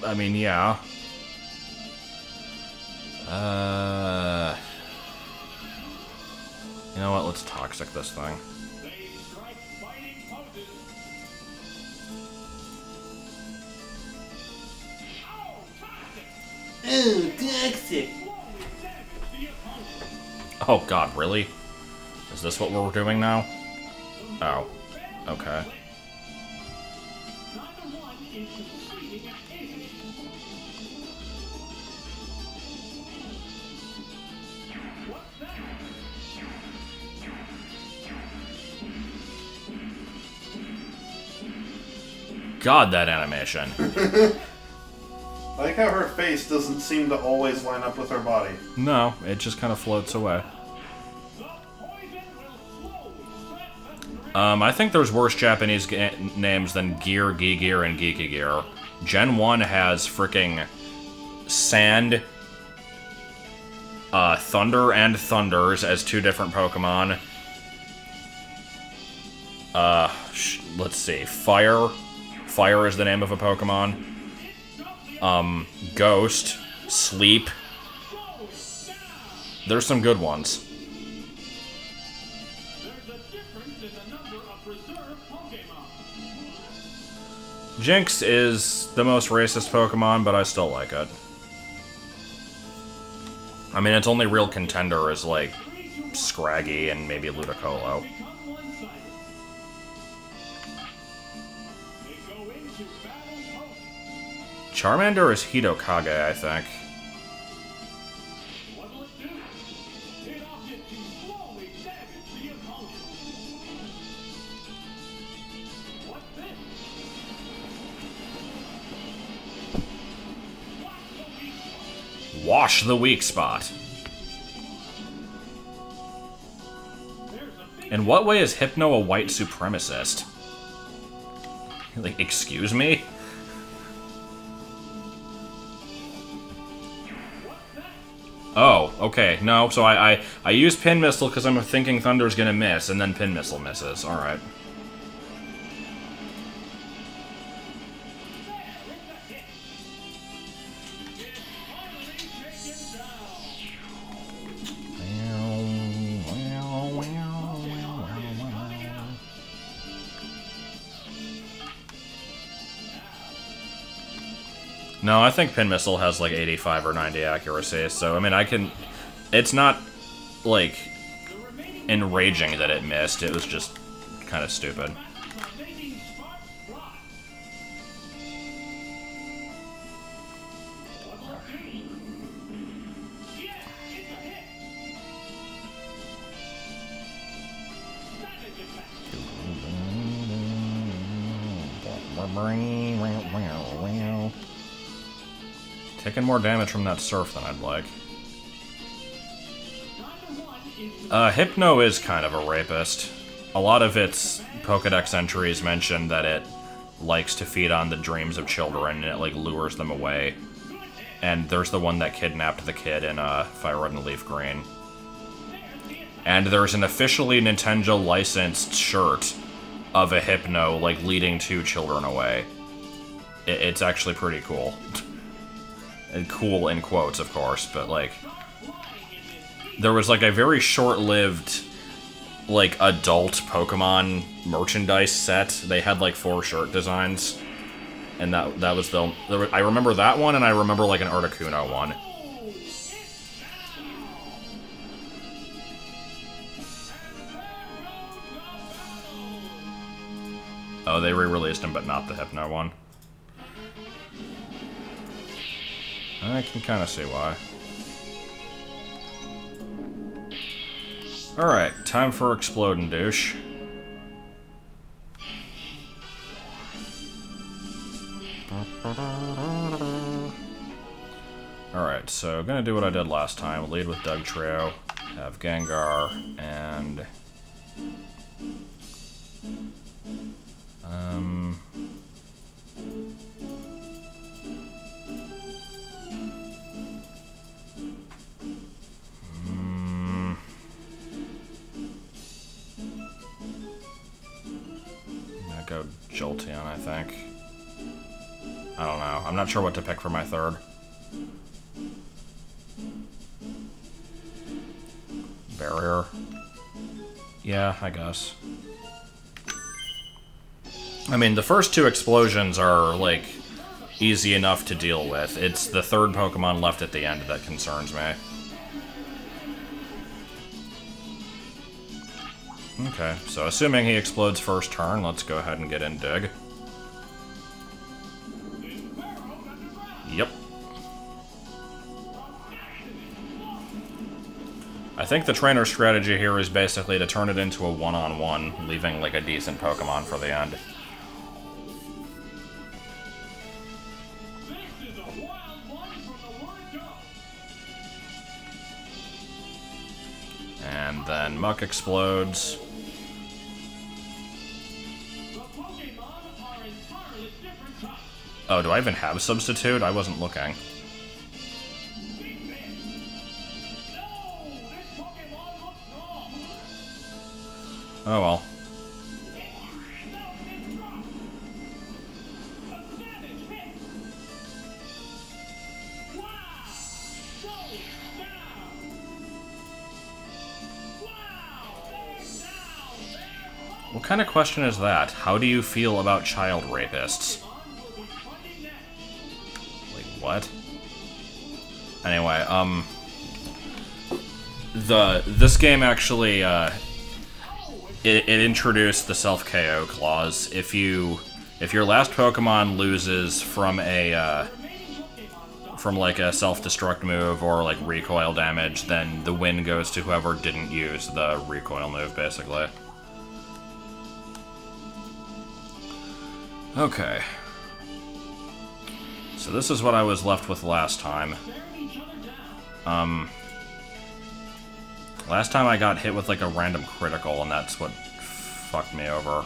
I mean, yeah. You know what? Let's Toxic this thing. Ooh, Toxic! Oh god, really? Is this what we're doing now? Oh. Okay. God, that animation. I like how her face doesn't seem to always line up with her body. No, it just kind of floats away. I think there's worse Japanese names than Gear, Gear, and Gear. Gen 1 has freaking Sand, Thunder, and Thunders as two different Pokemon. Let's see. Fire. Fire is the name of a Pokemon. Ghost. Sleep. There's some good ones. Jinx is the most racist Pokemon, but I still like it. I mean, its only real contender is, like, Scraggy and maybe Ludicolo. Charmander is Hitokage, I think. Wash the weak spot. In what way is Hypno a white supremacist? Like, excuse me? Oh, okay. No, so I use Pin Missile because I'm thinking Thunder's gonna miss, and then Pin Missile misses. Alright. No, I think Pin Missile has like 85 or 90 accuracy, so I mean I can... It's not, like, enraging that it missed, it was just kind of stupid. Taking more damage from that Surf than I'd like. Hypno is kind of a rapist. A lot of its Pokedex entries mention that it likes to feed on the dreams of children, and it, like, lures them away. And there's the one that kidnapped the kid in Fire Red and Leaf Green. And there's an officially Nintendo licensed shirt of a Hypno, like, leading two children away. It's actually pretty cool. And cool in quotes, of course, but, like... there was like a very short-lived, like, adult Pokemon merchandise set. They had like 4 shirt designs, and that was I remember that one, and I remember like an Articuno one. Oh, they re-released him, but not the Hypno one. I can kind of see why. Alright, time for Exploding Douche. Alright, so gonna do what I did last time. Lead with Dugtrio, have Gengar, and... go Jolteon, I think. I don't know. I'm not sure what to pick for my third. Barrier. Yeah, I guess. I mean, the first 2 explosions are, like, easy enough to deal with. It's the third Pokemon left at the end that concerns me. Okay, so assuming he explodes first turn, let's go ahead and get in Dig. Yep. I think the trainer's strategy here is basically to turn it into a one-on-one, leaving like a decent Pokemon for the end. And then Muck explodes. Oh, do I even have Substitute? I wasn't looking. Oh well. What kind of question is that? How do you feel about child rapists? Wait, what? Anyway, this game actually, it introduced the self-KO clause. If your last Pokemon loses from a, from like a self-destruct move or like recoil damage, then the win goes to whoever didn't use the recoil move, basically. Okay. So this is what I was left with last time. Last time I got hit with like a random critical, and that's what fucked me over.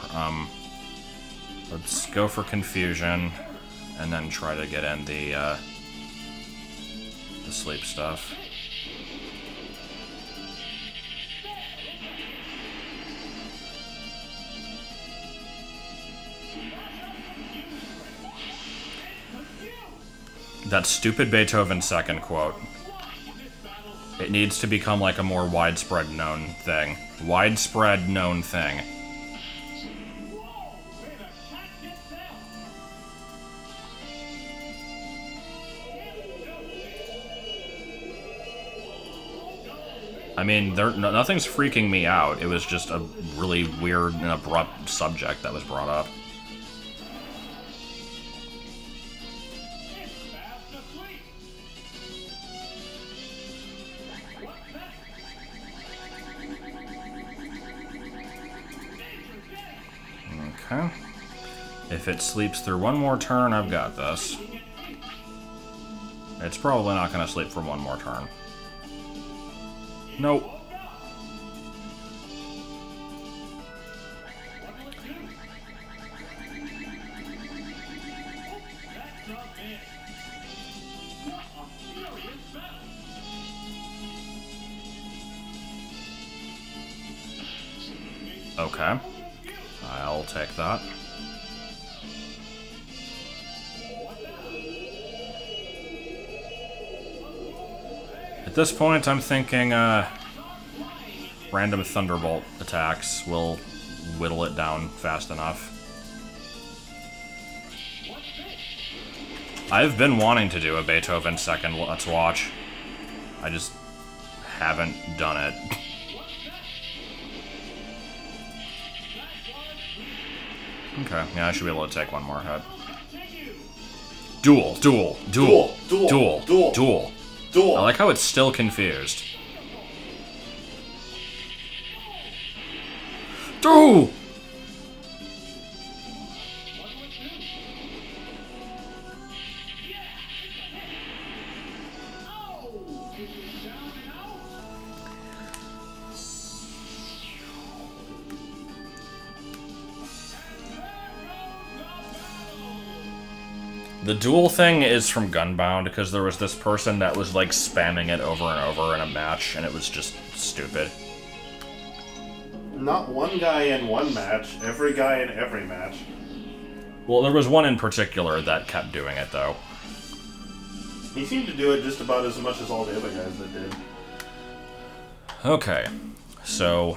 Let's go for Confusion, and then try to get in the sleep stuff. That stupid Beethoven second quote. It needs to become like a more widespread known thing. Widespread known thing. I mean, nothing's freaking me out. It was just a really weird and abrupt subject that was brought up. Okay. If it sleeps through one more turn, I've got this. It's probably not going to sleep for one more turn. Nope. Okay. I'll take that. At this point, I'm thinking, random Thunderbolt attacks will whittle it down fast enough. I've been wanting to do a Beethoven second Let's Watch. I just haven't done it. Okay, yeah, I should be able to take one more hit. Duel, duel, duel, Duel, duel, duel, duel. Duel. I like how it's still confused. Duel! The duel thing is from Gunbound, because there was this person that was, like, spamming it over and over in a match, and it was just stupid. Not one guy in one match, every guy in every match. Well, there was one in particular that kept doing it, though. He seemed to do it just about as much as all the other guys that did. Okay, so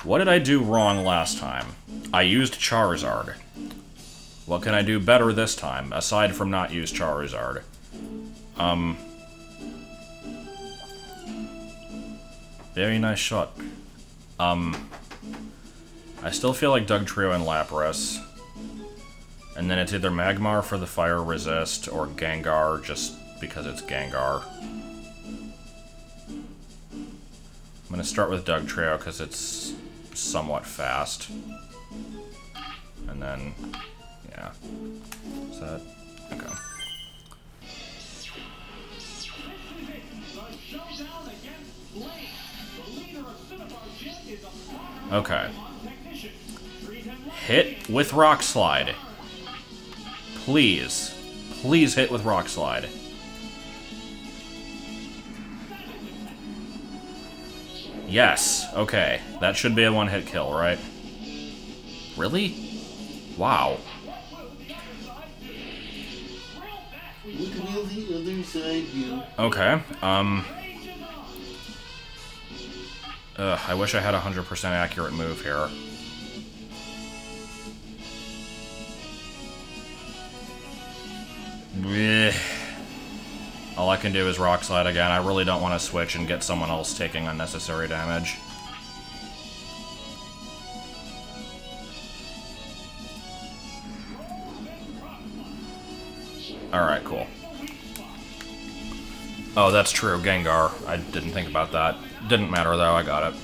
what did I do wrong last time? I used Charizard. What can I do better this time, aside from not use Charizard? Very nice shot. I still feel like Dugtrio and Lapras. And then it's either Magmar for the fire resist, or Gengar just because it's Gengar. I'm gonna start with Dugtrio because it's somewhat fast. And then... yeah. Is that... okay. Okay. Hit with Rock Slide. Please. Please hit with Rock Slide. Yes. Okay. That should be a one-hit kill, right? Really? Wow. What will the other side do? Okay, I wish I had a 100% accurate move here. Blech. All I can do is Rock Slide again. I really don't want to switch and get someone else taking unnecessary damage. Alright, cool. Oh, that's true, Gengar. I didn't think about that. Didn't matter, though, I got it.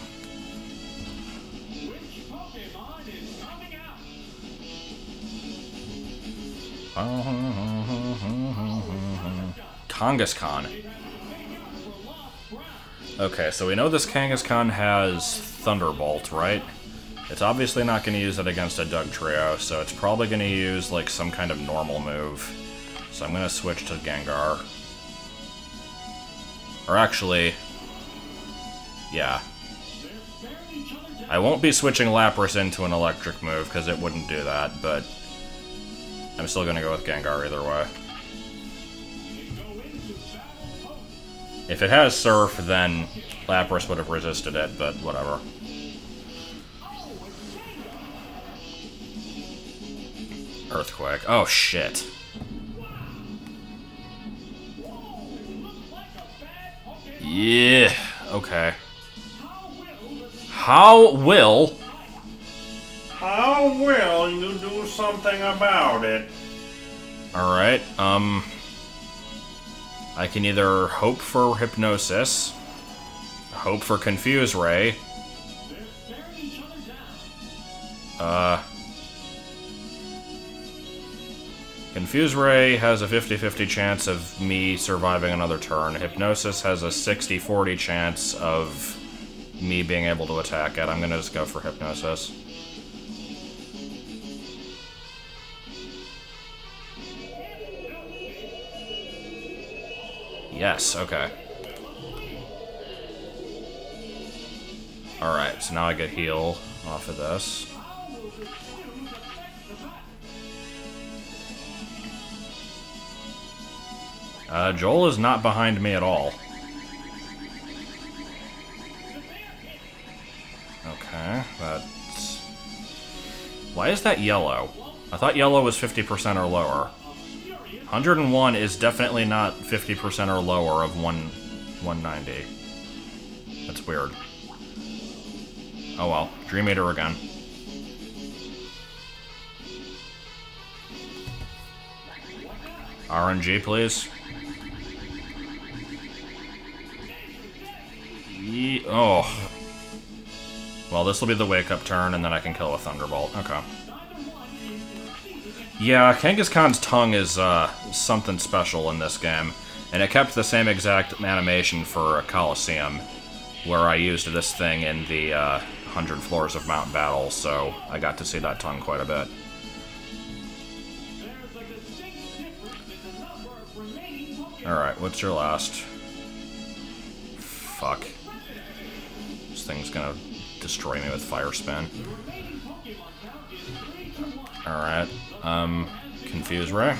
Kangaskhan. Okay, so we know this Kangaskhan has Thunderbolt, right? It's obviously not going to use it against a Dugtrio, so it's probably going to use, like, some kind of normal move. So I'm going to switch to Gengar. Or actually... yeah. I won't be switching Lapras into an electric move, because it wouldn't do that, but... I'm still going to go with Gengar either way. If it has Surf, then Lapras would have resisted it, but whatever. Earthquake. Oh, shit. Yeah, okay. How will you do something about it? Alright, I can either hope for Hypnosis, hope for Confuse Ray, Confuse Ray has a 50-50 chance of me surviving another turn. Hypnosis has a 60-40 chance of me being able to attack it. I'm gonna just go for Hypnosis. Yes, okay. Alright, so now I get heal off of this. Joel is not behind me at all. Why is that yellow? I thought yellow was 50% or lower. 101 is definitely not 50% or lower of 190. That's weird. Oh well. Dream Eater again. RNG, please. Oh. Well, this will be the wake-up turn, and then I can kill a Thunderbolt. Okay. Yeah, Genghis Khan's tongue is something special in this game, and it kept the same exact animation for Coliseum, where I used this thing in the 100 Floors of Mount Battle, so I got to see that tongue quite a bit. Alright, what's your last? Fuck. This thing's gonna destroy me with Fire Spin. Alright, Confuse Ray.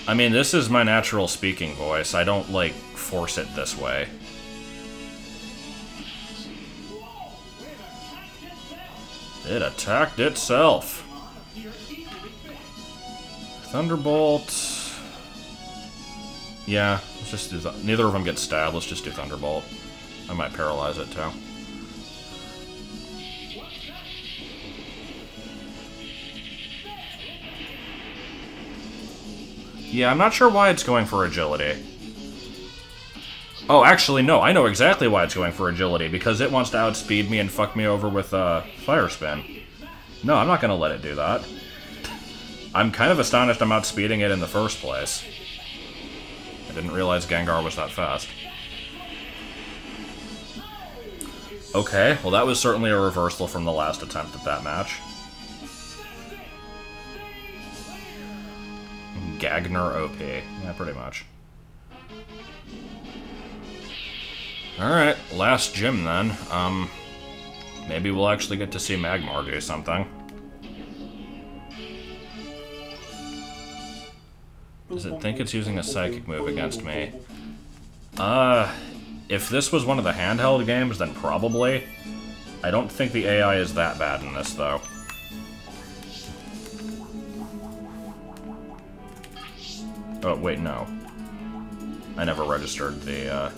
I mean, this is my natural speaking voice. I don't, like, force it this way. It attacked itself. Thunderbolt. Yeah, let's just do that. Neither of them get stabbed. Let's just do Thunderbolt. I might paralyze it too. Yeah, I'm not sure why it's going for agility. Oh, actually, no. I know exactly why it's going for agility, because it wants to outspeed me and fuck me over with Fire Spin. No, I'm not going to let it do that. I'm kind of astonished I'm outspeeding it in the first place. I didn't realize Gengar was that fast. Okay, well that was certainly a reversal from the last attempt at that match. Gagner OP. Yeah, pretty much. Alright, last gym then. Maybe we'll actually get to see Magmar do something. Does it think it's using a psychic move against me? If this was one of the handheld games, then probably. I don't think the AI is that bad in this, though. Oh, wait, no. I never registered the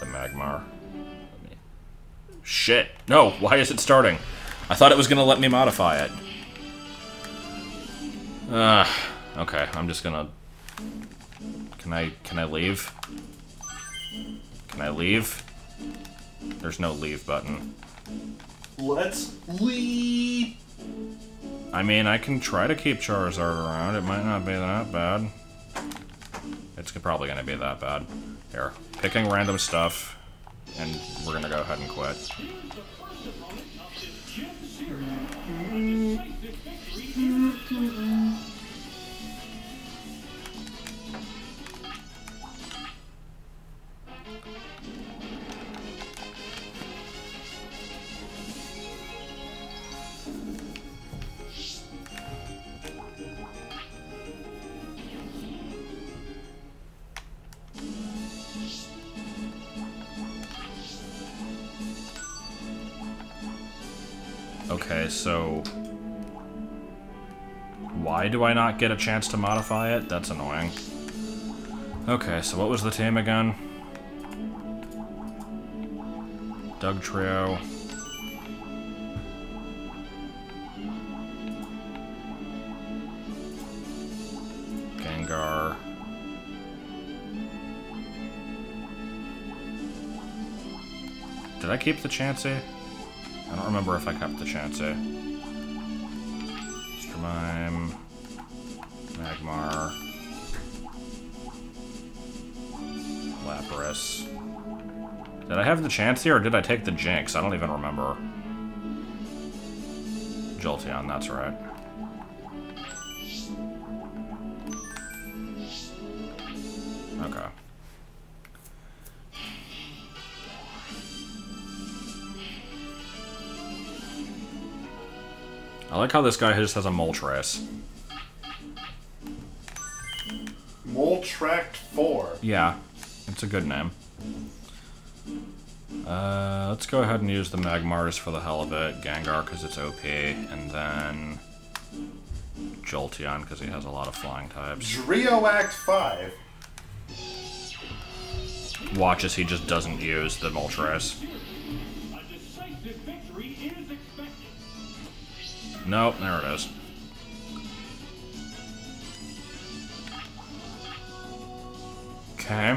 Magmar. Shit! No! Why is it starting? I thought it was gonna let me modify it. Okay, I'm just gonna... Can I leave? Can I leave? There's no leave button. Let's leave! I mean, I can try to keep Charizard around. It might not be that bad. It's probably gonna be that bad. Here, picking random stuff, and we're gonna go ahead and quit. Okay, so... Why do I not get a chance to modify it? That's annoying. Okay, so what was the team again? Doug Trio. Gengar. Did I keep the Chansey? I don't remember if I kept the Chansey. Mime, Magmar, Lapras. Did I have the Chansey or did I take the Jinx? I don't even remember. Jolteon, that's right. Okay. I like how this guy just has a Moltres. Moltract 4. Yeah, it's a good name. Let's go ahead and use the Magmars for the hell of it. Gengar because it's OP, and then Jolteon because he has a lot of flying types. Drio Act 5. Watch as he just doesn't use the Moltres. A decisive victory is expected. Nope, there it is. Okay.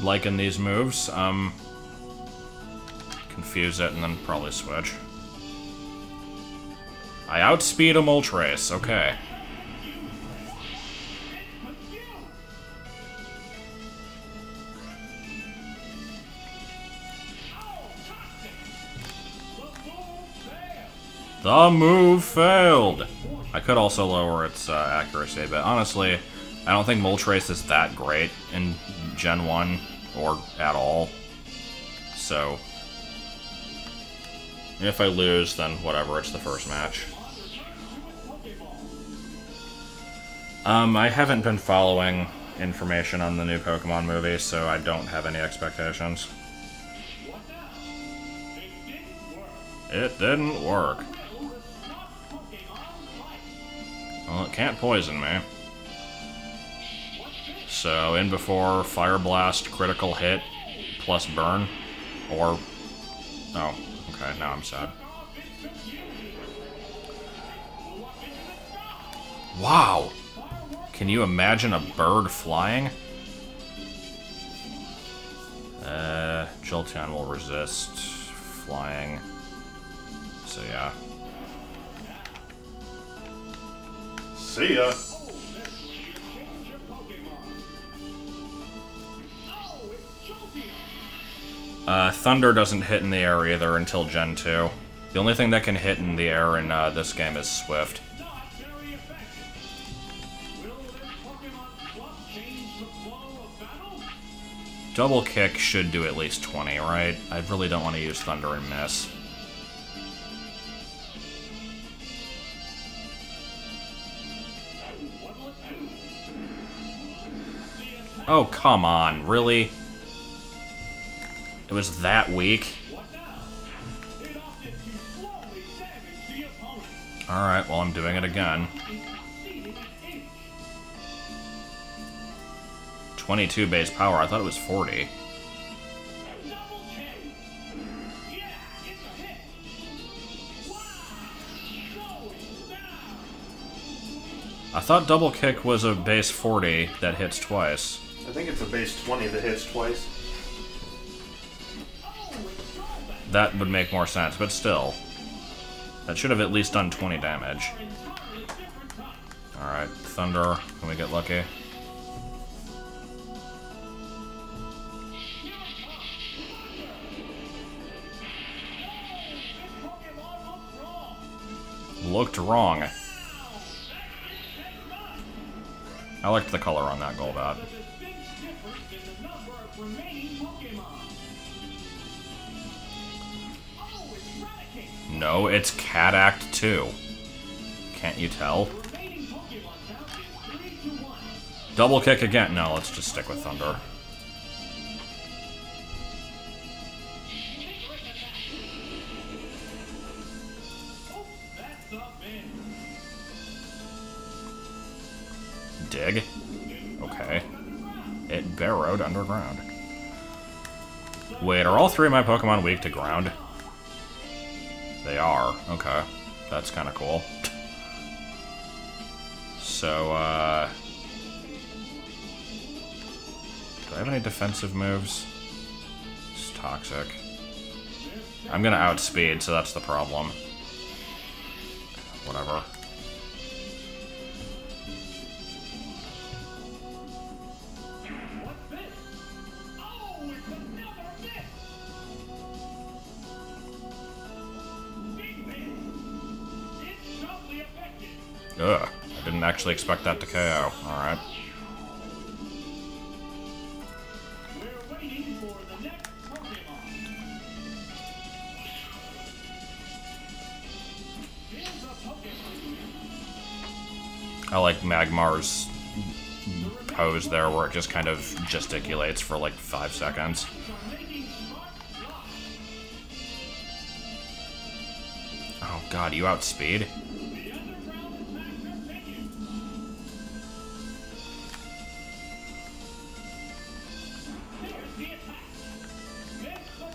Liking these moves. Confuse it and then probably switch. I outspeed a Moltres, okay. The move failed! I could also lower its accuracy, but honestly, I don't think Moltres is that great in Gen 1, or at all. So, if I lose, then whatever, it's the first match. I haven't been following information on the new Pokemon movie, so I don't have any expectations. It didn't work. Well, it can't poison me. So, in before Fire Blast, critical hit, plus burn, or... Oh, okay, now I'm sad. Wow! Can you imagine a bird flying? Jolteon will resist flying. So, yeah. See ya. Thunder doesn't hit in the air either until Gen 2. The only thing that can hit in the air in this game is Swift. Double Kick should do at least 20, right? I really don't want to use Thunder and miss. Oh, come on, really? It was that weak? Alright, well, I'm doing it again. 22 base power, I thought it was 40. I thought Double Kick was a base 40 that hits twice. I think it's a base 20 that hits twice. That would make more sense, but still. That should have at least done 20 damage. Alright, Thunder. Can we get lucky? Looked wrong. I liked the color on that Golbat. No, it's Cat Act 2. Can't you tell? Double Kick again. No, let's just stick with Thunder. Dig. Okay. It burrowed underground. Wait, are all three of my Pokemon weak to ground? They are. Okay. That's kind of cool. So, do I have any defensive moves? It's toxic. I'm gonna outspeed, so that's the problem. Whatever. Ugh, I didn't actually expect that to KO. Alright. I like Magmar's pose there where it just kind of gesticulates for like 5 seconds. Oh god, you outspeed?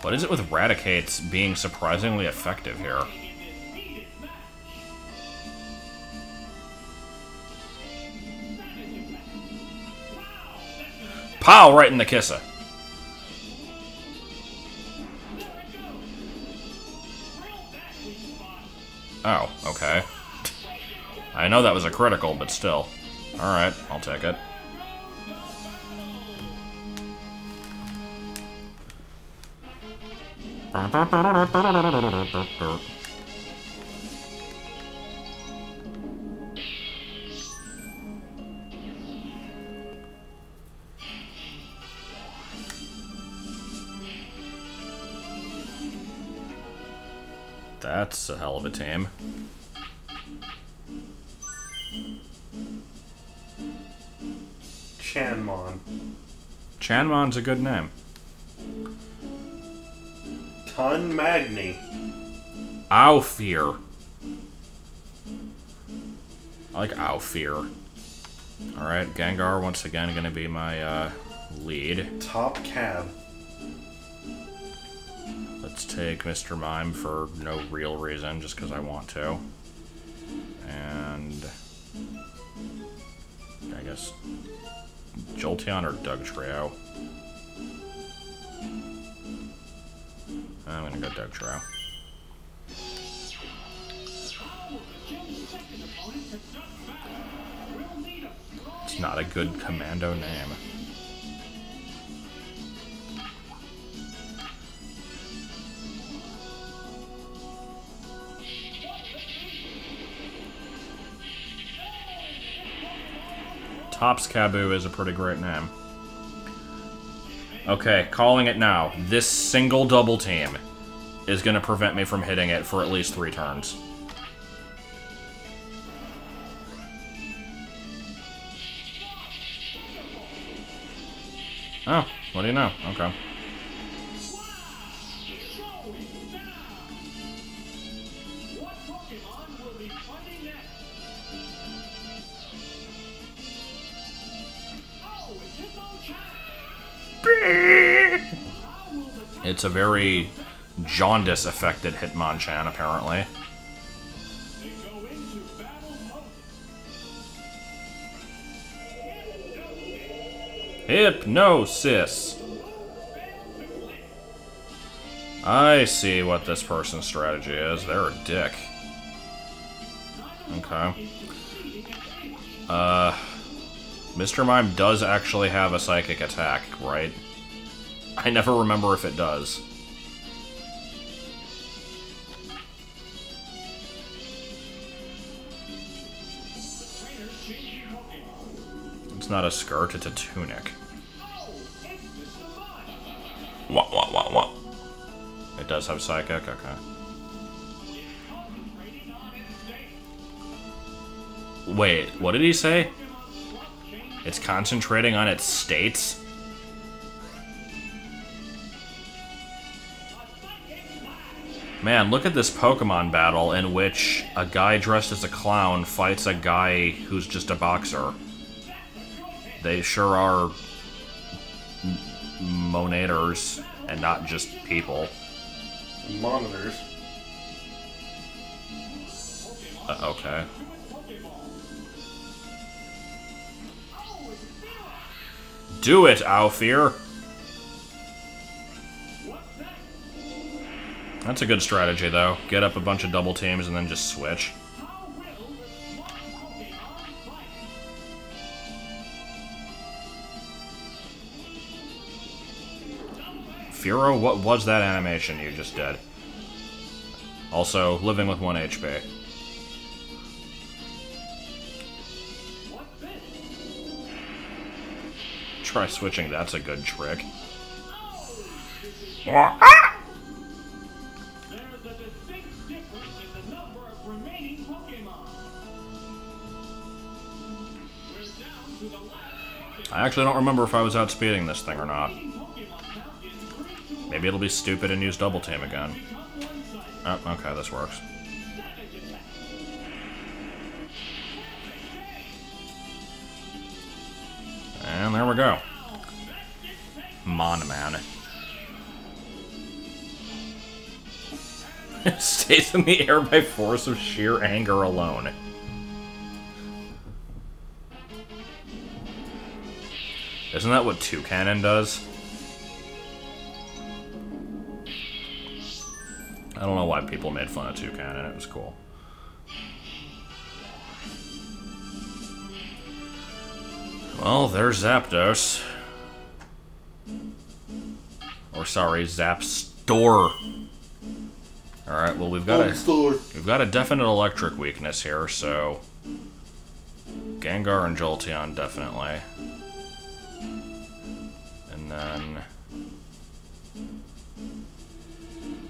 What is it with Raticates being surprisingly effective here? Pow! Right in the kisser. Oh, okay. I know that was a critical, but still. Alright, I'll take it. That's a hell of a team. Chanmon. Chanmon's a good name. Ton Magni. Owfear. I like Owfear. Alright, Gengar once again gonna be my lead. Top Cab. Let's take Mr. Mime for no real reason, just because I want to. And I guess Jolteon or Dugtrio. I'm gonna go Dugtrio. It's not a good commando name. Tops Kaboo is a pretty great name. Okay, calling it now. This single double team is going to prevent me from hitting it for at least 3 turns. Oh, what do you know? Okay. It's a very jaundice-affected Hitmonchan, apparently. Hypnosis! I see what this person's strategy is. They're a dick. Okay. Mr. Mime does actually have a psychic attack, right? I never remember if it does. It's not a skirt, it's a tunic. What? It does have psychic? Okay. Wait, what did he say? It's concentrating on its states? Man, look at this Pokemon battle in which a guy dressed as a clown fights a guy who's just a boxer. They sure are monators and not just people. Monitors. Okay. Do it, Owfear! That's a good strategy, though. Get up a bunch of double teams and then just switch. Furo, what was that animation you just did? Also, living with 1 HP. Try switching, that's a good trick. I actually don't remember if I was outspeeding this thing or not. Maybe it'll be stupid and use double team again. Oh, okay, this works. And there we go. Mon Man. It stays in the air by force of sheer anger alone. Isn't that what Toucannon does? I don't know why people made fun of Toucannon, it was cool. Well, there's Zapdos. Or sorry, Zapstor. Alright, well we've got a definite electric weakness here, so Gengar and Jolteon definitely. And then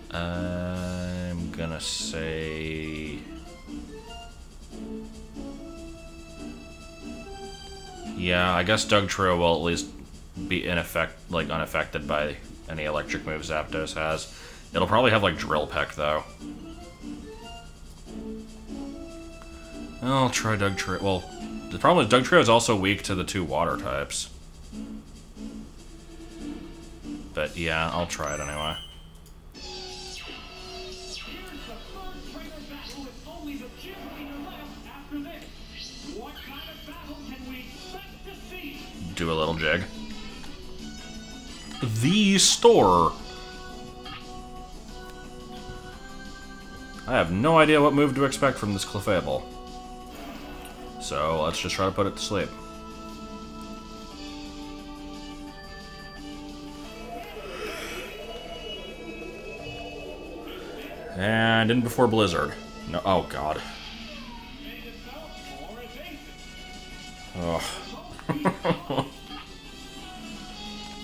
I'm gonna say yeah, I guess Dugtrio will at least be unaffected by any electric moves Zapdos has. It'll probably have like Drill Peck though. I'll try Dugtrio. Well, the problem is Dugtrio is also weak to the 2 water types. But yeah, I'll try it anyway. Do a little jig. The store. I have no idea what move to expect from this Clefable. So let's just try to put it to sleep. And in before Blizzard. No, oh god. Ugh.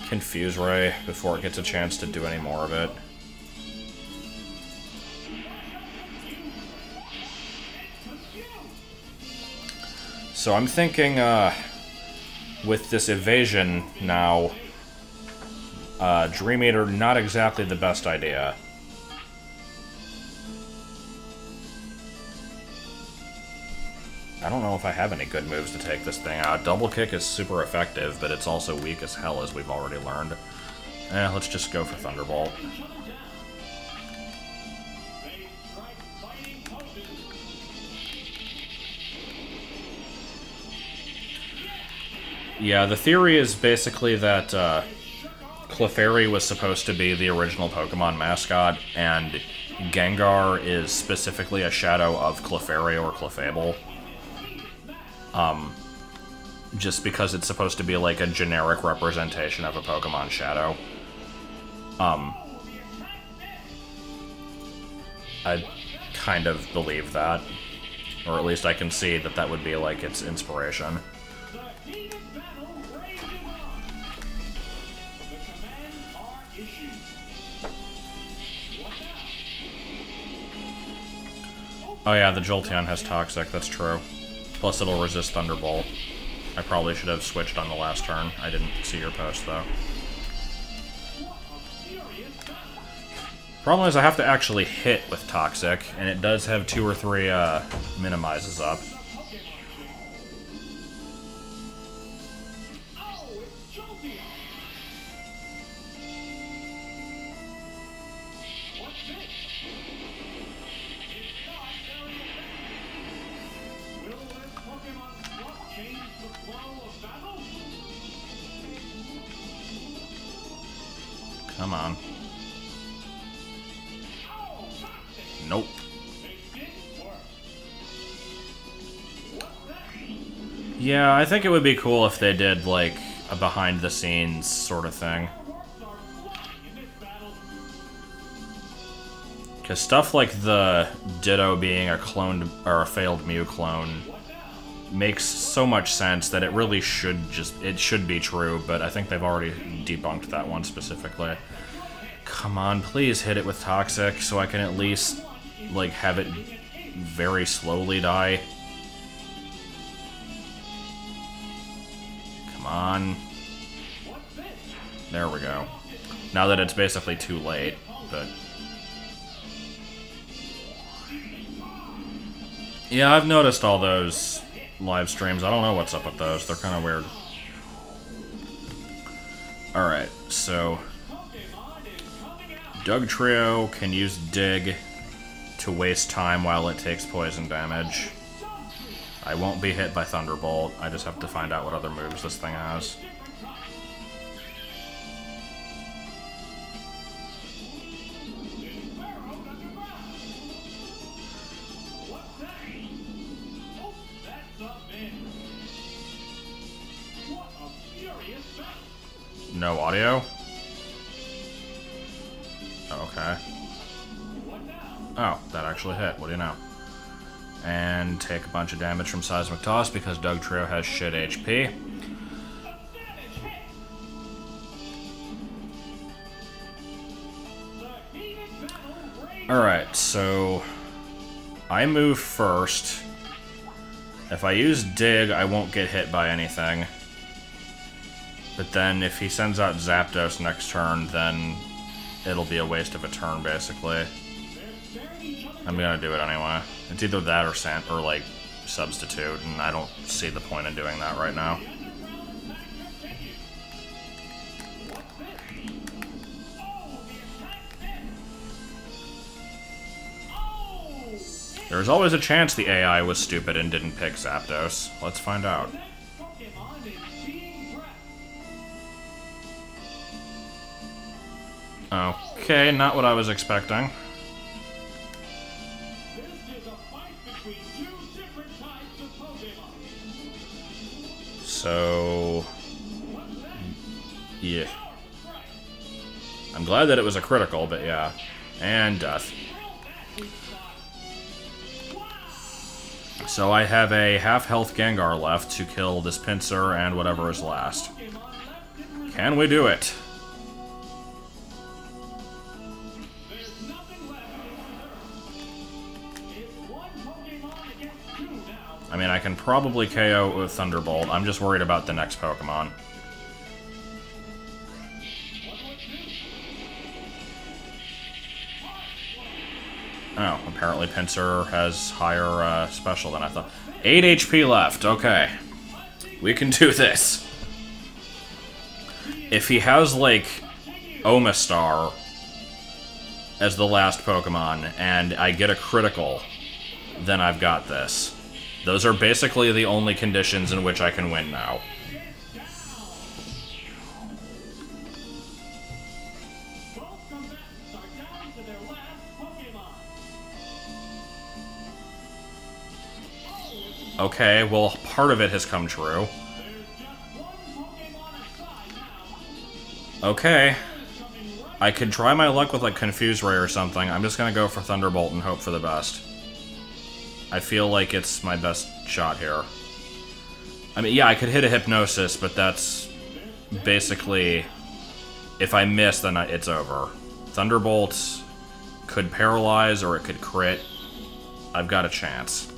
Confuse Ray before it gets a chance to do any more of it. So I'm thinking, with this evasion now, Dream Eater, not exactly the best idea. I don't know if I have any good moves to take this thing out. Double Kick is super effective, but it's also weak as hell, as we've already learned. Let's just go for Thunderbolt. Yeah, the theory is basically that Clefairy was supposed to be the original Pokemon mascot, and Gengar is specifically a shadow of Clefairy or Clefable. Just because it's supposed to be like a generic representation of a Pokemon shadow. I kind of believe that. Or at least I can see that that would be like its inspiration. Oh yeah, the Jolteon has Toxic, that's true. Plus it'll resist Thunderbolt. I probably should have switched on the last turn. I didn't see your post, though. Problem is I have to actually hit with Toxic, and it does have 2 or 3 minimizes up. Come on. Nope. Yeah, I think it would be cool if they did, like, a behind-the-scenes sort of thing. Because stuff like the Ditto being a cloned, or a failed Mew clone makes so much sense that it really should it should be true, but I think they've already debunked that one specifically. Come on, please hit it with Toxic so I can at least, like, have it very slowly die. Come Come on. There we go. Now that it's basically too late, but... Yeah, I've noticed all those live streams. I don't know what's up with those. They're kind of weird. Alright, so... Doug Trio can use Dig to waste time while it takes poison damage. I won't be hit by Thunderbolt. I just have to find out what other moves this thing has. No audio? Okay. Oh, that actually hit. What do you know? And take a bunch of damage from Seismic Toss because Doug Trio has shit HP. Alright, so... I move first. If I use Dig, I won't get hit by anything. But then if he sends out Zapdos next turn, then it'll be a waste of a turn, basically. I'm gonna do it anyway. It's either that or like, Substitute, and I don't see the point in doing that right now. There's always a chance the AI was stupid and didn't pick Zapdos. Let's find out. Okay, not what I was expecting. So... yeah. I'm glad that it was a critical, but yeah. And death. So I have a half-health Gengar left to kill this Pinsir and whatever is last. Can we do it? I mean, I can probably KO with Thunderbolt. I'm just worried about the next Pokemon. Oh, apparently Pinsir has higher special than I thought. 8 HP left, okay. We can do this. If he has, like, Omastar as the last Pokemon, and I get a critical, then I've got this. Those are basically the only conditions in which I can win now. Okay, well, part of it has come true. Okay. I could try my luck with, like, Confuse Ray or something. I'm just gonna go for Thunderbolt and hope for the best. I feel like it's my best shot here. I mean, yeah, I could hit a Hypnosis, but that's basically... if I miss, then it's over. Thunderbolt could paralyze, or it could crit. I've got a chance.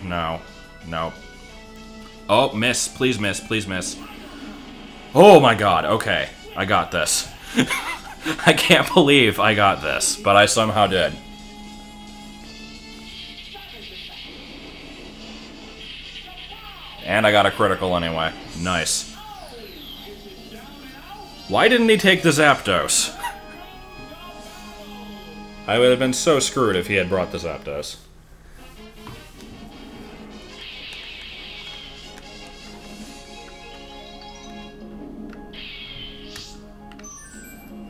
No. No. Oh, miss. Please miss. Please miss. Oh my god, okay. I got this. I can't believe I got this, but I somehow did. And I got a critical anyway. Nice. Why didn't he take the Zapdos? I would have been so screwed if he had brought the Zapdos.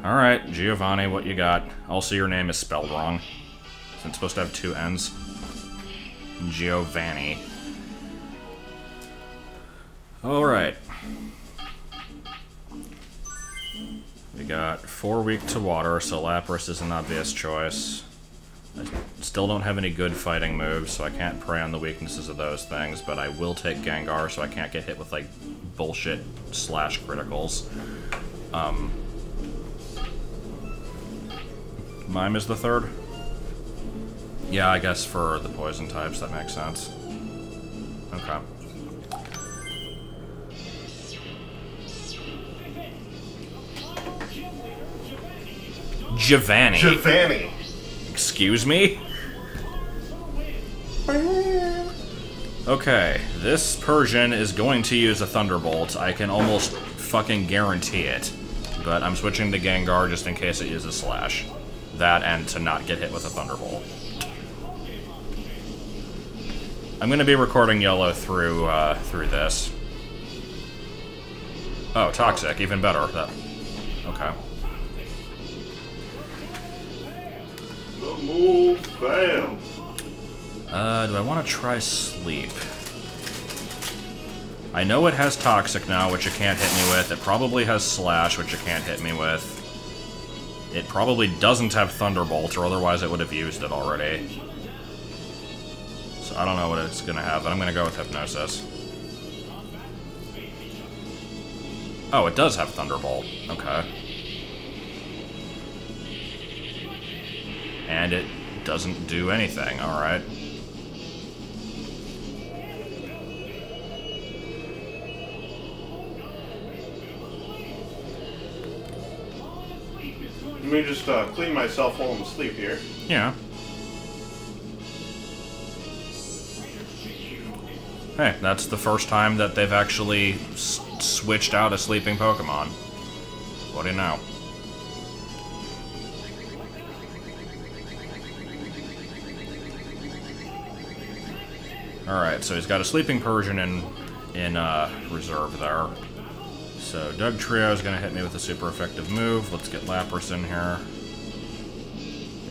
Alright, Giovanni, what you got? Also, your name is spelled wrong. It's supposed to have 2 N's. Giovanni. Alright. We got 4 weak to water, so Lapras is an obvious choice. I still don't have any good fighting moves, so I can't prey on the weaknesses of those things, but I will take Gengar, so I can't get hit with, like, bullshit slash criticals. Mime is the third? Yeah, I guess for the poison types, that makes sense. Okay. Giovanni. Giovanni. Excuse me? Okay, this Persian is going to use a Thunderbolt. I can almost fucking guarantee it. But I'm switching to Gengar just in case it uses Slash. That and to not get hit with a Thunderbolt. I'm gonna be recording Yellow through this. Oh, Toxic, even better. Okay. The move failed. Do I want to try Sleep? I know it has Toxic now, which it can't hit me with. It probably has Slash, which it can't hit me with. It probably doesn't have Thunderbolt, or otherwise it would have used it already. So I don't know what it's going to have, but I'm going to go with Hypnosis. Oh, it does have Thunderbolt. Okay. And it doesn't do anything, alright. Let me just clean myself while I'm asleep here. Yeah. Hey, that's the first time that they've actually switched out a sleeping Pokemon. What do you know? Alright, so he's got a sleeping Persian in reserve there. So Doug Trio is going to hit me with a super effective move. Let's get Lapras in here.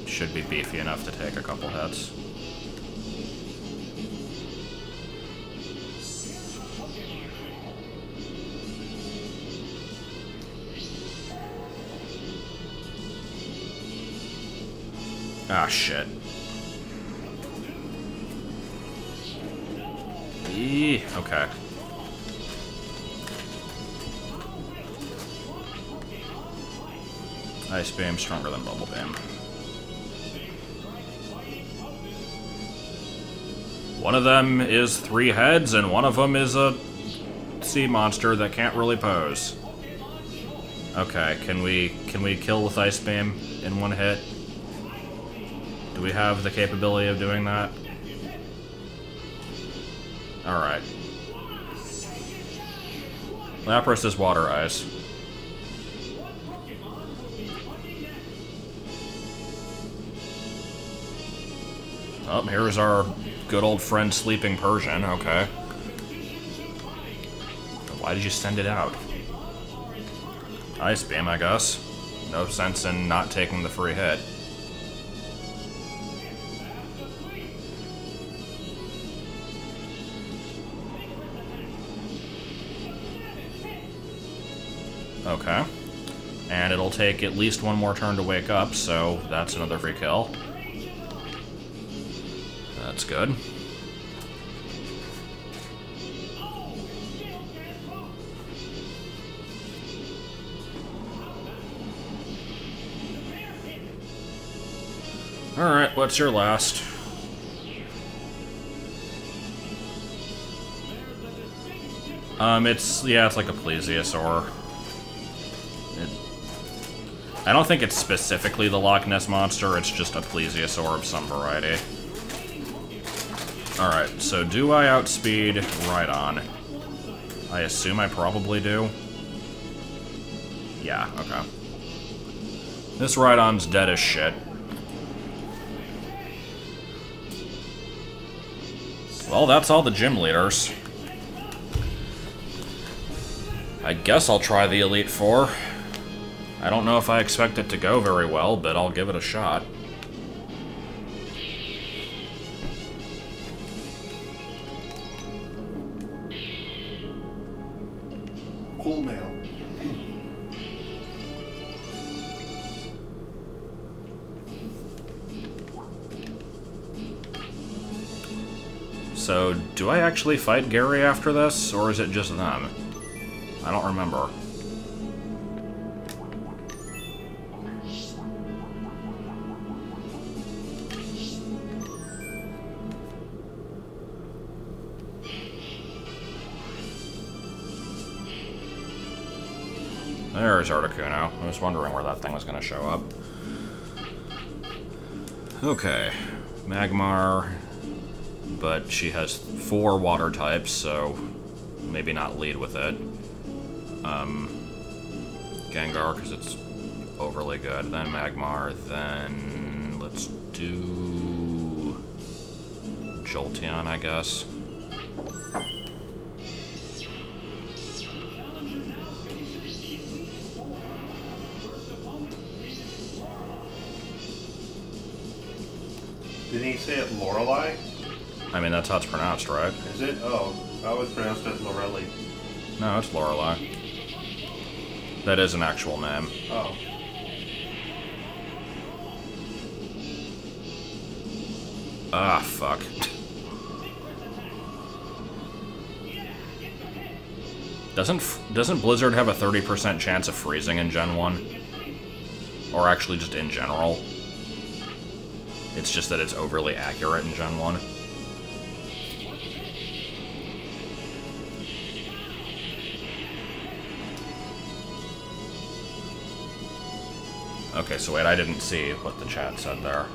It should be beefy enough to take a couple hits. Ah, shit. Eee, okay. Ice Beam stronger than Bubble Beam. One of them is 3 heads, and one of them is a sea monster that can't really pose. Okay, can we kill with Ice Beam in one hit? Do we have the capability of doing that? Alright. Lapras is Water Ice. Oh, here's our good old friend Sleeping Persian, okay. Why did you send it out? Ice Beam, I guess. No sense in not taking the free hit. Okay. And it'll take at least one more turn to wake up, so that's another free kill. That's good. Alright, what's your last? It's like a plesiosaur. I don't think it's specifically the Loch Ness Monster, it's just a plesiosaur of some variety. Alright, so do I outspeed Rhydon? I assume I probably do. Yeah, okay. This Rhydon's dead as shit. Well, that's all the gym leaders. I guess I'll try the Elite Four. I don't know if I expect it to go very well, but I'll give it a shot. Cool mail. So, do I actually fight Gary after this, or is it just them? I don't remember. There's Articuno. I was wondering where that thing was going to show up. Okay. Magmar. But she has 4 water types, so maybe not lead with it. Gengar, because it's overly good. Then Magmar. Then let's do Jolteon, I guess. Didn't he say it Lorelei? I mean, that's how it's pronounced, right? Is it? Oh, I always pronounced it Lorelei. No, it's Lorelei. That is an actual name. Oh. Ah, fuck. Doesn't Blizzard have a 30% chance of freezing in Gen 1? Or actually just in general? It's just that it's overly accurate in Gen 1. Okay, so wait, I didn't see what the chat said there.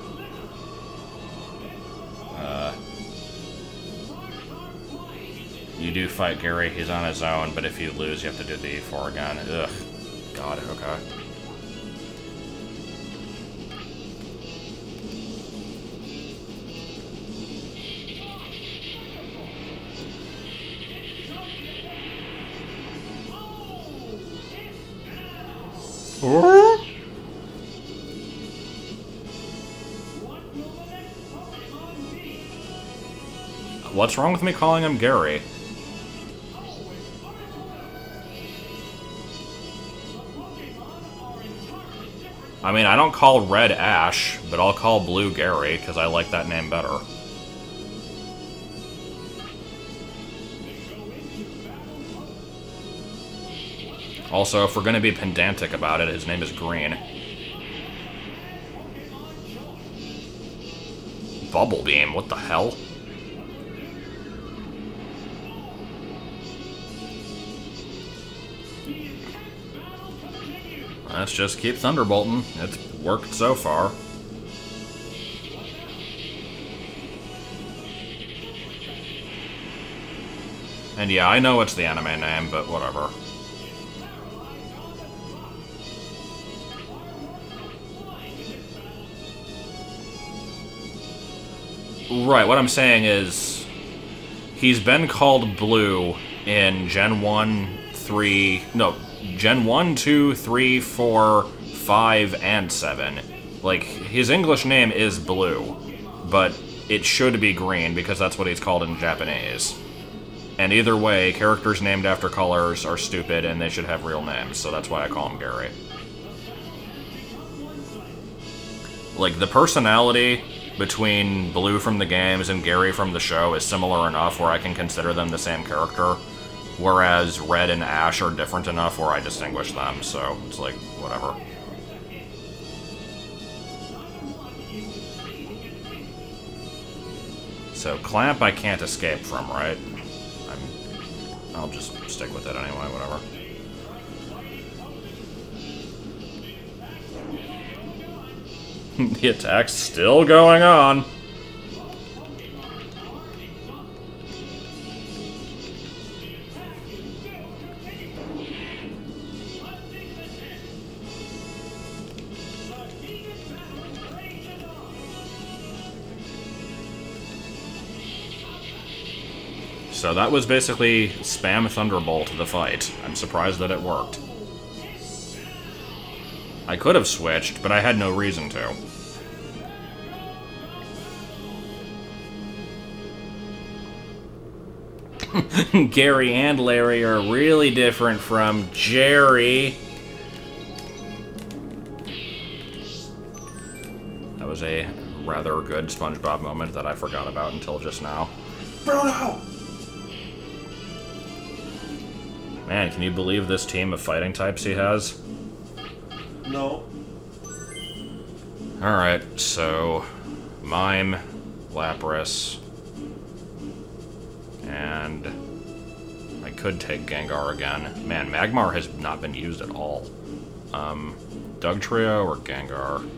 You do fight Gary, he's on his own, but if you lose, you have to do the E4 again. Ugh. God, okay. What's wrong with me calling him Gary? I mean, I don't call Red Ash, but I'll call Blue Gary, because I like that name better. Also, if we're going to be pedantic about it, his name is Green. Bubble Beam, what the hell? Let's just keep Thunderbolting. It's worked so far. And yeah, I know it's the anime name, but whatever. Right, what I'm saying is, he's been called Blue in Gen 1, 3... No, Gen 1, 2, 3, 4, 5, and 7. Like, his English name is Blue, but it should be Green, because that's what he's called in Japanese. And either way, characters named after colors are stupid, and they should have real names, so that's why I call him Gary. Like, the personality between Blue from the games and Gary from the show is similar enough where I can consider them the same character, whereas Red and Ash are different enough where I distinguish them, so it's like, whatever. So, Clamp I can't escape from, right? I'll just stick with it anyway, whatever. The attack's still going on. So that was basically spam Thunderbolt the fight. I'm surprised that it worked. I could have switched, but I had no reason to. Gary and Larry are really different from Jerry. That was a rather good SpongeBob moment that I forgot about until just now. Bruno! Man, can you believe this team of fighting types he has? No. Alright, so... Mime, Lapras... And... I could take Gengar again. Man, Magmar has not been used at all. Doug Trio or Gengar?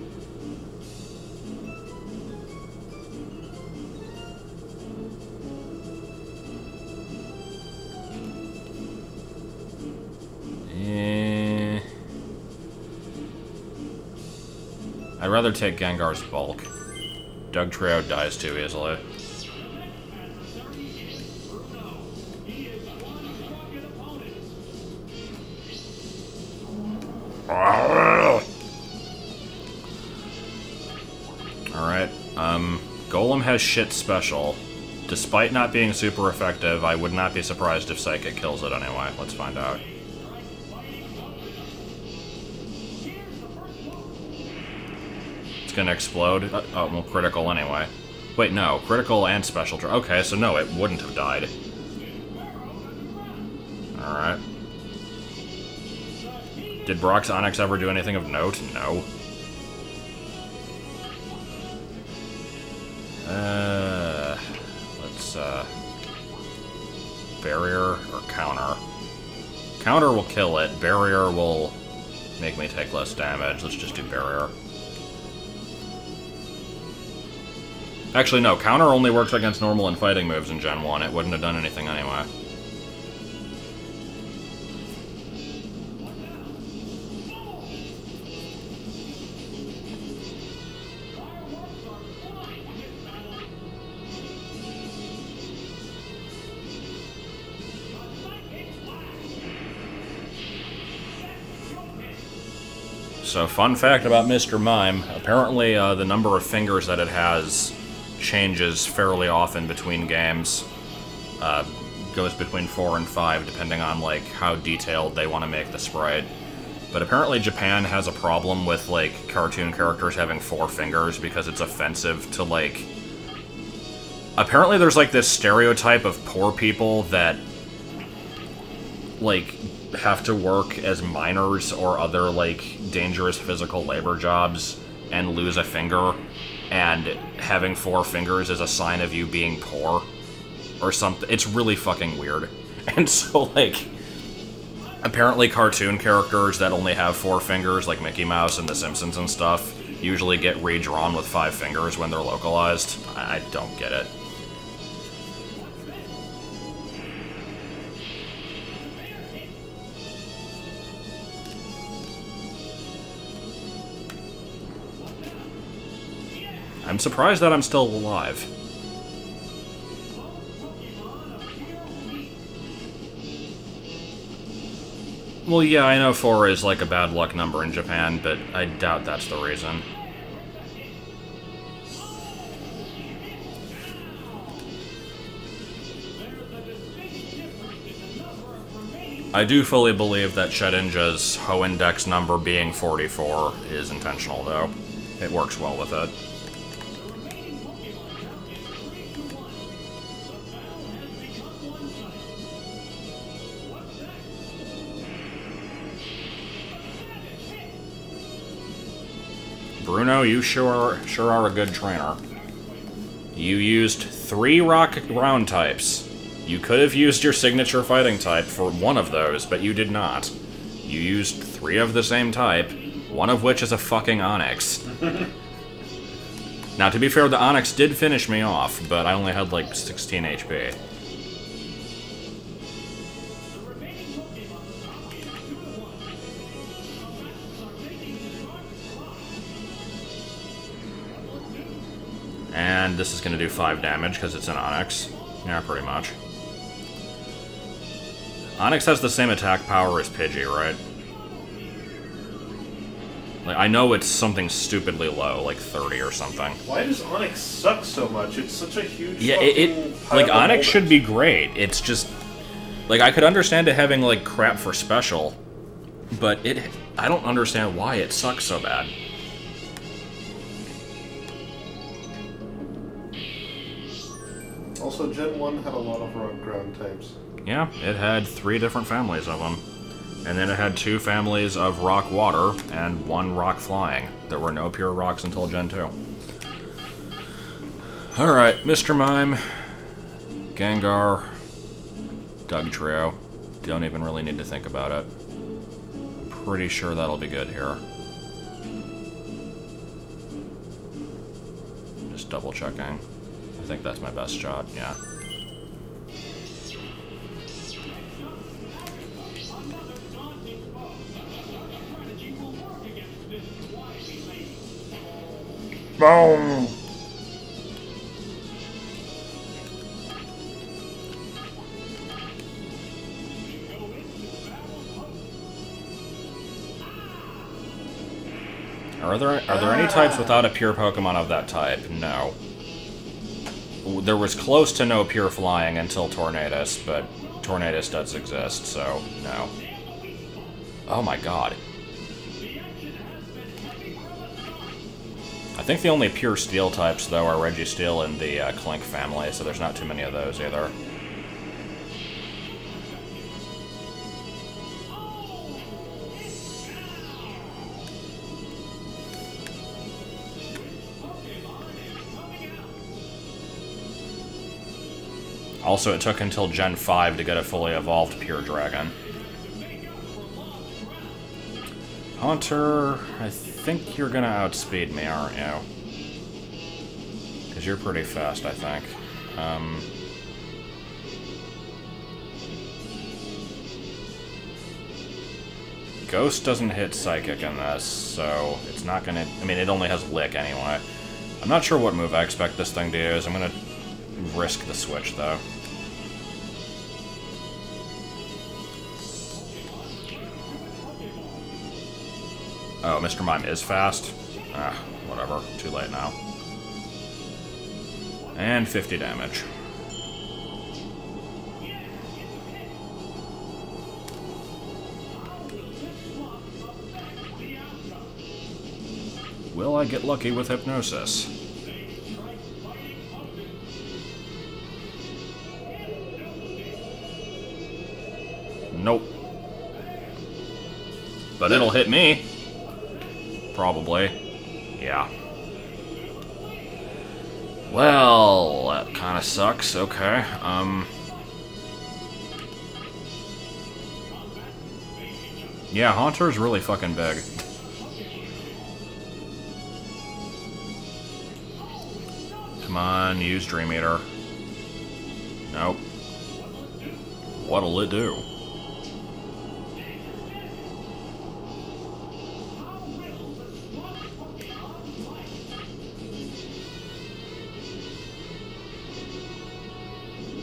I'd rather take Gengar's bulk. Doug Trio dies too easily. Alright, Golem has shit special. Despite not being super effective, I would not be surprised if Psychic kills it anyway. Let's find out. It's gonna explode. Oh, well, critical anyway. Wait, no. Critical and special. Okay, so no, it wouldn't have died. Alright. Did Brock's Onix ever do anything of note? No. Let's, Barrier or Counter? Counter will kill it. Barrier will make me take less damage. Let's just do Barrier. Actually, no. Counter only works against normal and fighting moves in Gen 1. It wouldn't have done anything anyway. So, fun fact about Mr. Mime, apparently the number of fingers that it has changes fairly often between games. Goes between 4 and 5, depending on, like, how detailed they want to make the sprite. But apparently Japan has a problem with, like, cartoon characters having 4 fingers because it's offensive to, like... Apparently there's, like, this stereotype of poor people that, like, have to work as miners or other, like, dangerous physical labor jobs and lose a finger, and having 4 fingers is a sign of you being poor or something. It's really fucking weird. And so, like, apparently cartoon characters that only have 4 fingers, like Mickey Mouse and The Simpsons and stuff, usually get redrawn with 5 fingers when they're localized. I don't get it. I'm surprised that I'm still alive. Well, yeah, I know 4 is like a bad luck number in Japan, but I doubt that's the reason. I do fully believe that Shedinja's Ho Index number being 44 is intentional, though. It works well with it. Bruno, you sure are a good trainer. You used 3 rock ground types. You could have used your signature fighting type for one of those, but you did not. You used 3 of the same type, one of which is a fucking Onix. Now, to be fair, the Onix did finish me off, but I only had like 16 HP. And this is going to do 5 damage because it's an Onix. Yeah, pretty much. Onix has the same attack power as Pidgey, right? Like, I know it's something stupidly low, like 30 or something. Why does Onix suck so much? It's such a huge yeah, like, Onix should be great. It's just... Like, I could understand it having, like, crap for special, but I don't understand why it sucks so bad. Also, Gen 1 had a lot of rock ground types. Yeah, it had 3 different families of them. And then it had 2 families of rock water and 1 rock flying. There were no pure rocks until Gen 2. Alright, Mr. Mime, Gengar, Doug Trio. don't even really need to think about it. Pretty sure that'll be good here. Just double checking. I think that's my best shot, yeah. Boom! Are there any types without a pure Pokemon of that type? No. There was close to no pure flying until Tornadus, but Tornadus does exist, so no. Oh my god. I think the only pure steel types, though, are Registeel and the Clink family, so there's not too many of those either. Also, it took until Gen 5 to get a fully evolved Pure Dragon. Haunter, I think you're gonna outspeed me, aren't you? Because you're pretty fast, I think. Ghost doesn't hit Psychic in this, so it's not gonna... I mean, it only has Lick anyway. I'm not sure what move I expect this thing to use. I'm gonna risk the switch, though. Oh, Mr. Mime is fast? Ah, whatever. Too late now. And 50 damage. Will I get lucky with Hypnosis? Nope. But it'll hit me. Probably. Yeah. Well, that kind of sucks. Okay. Yeah, Haunter's really fucking big. Come on, use Dream Eater. Nope. What'll it do?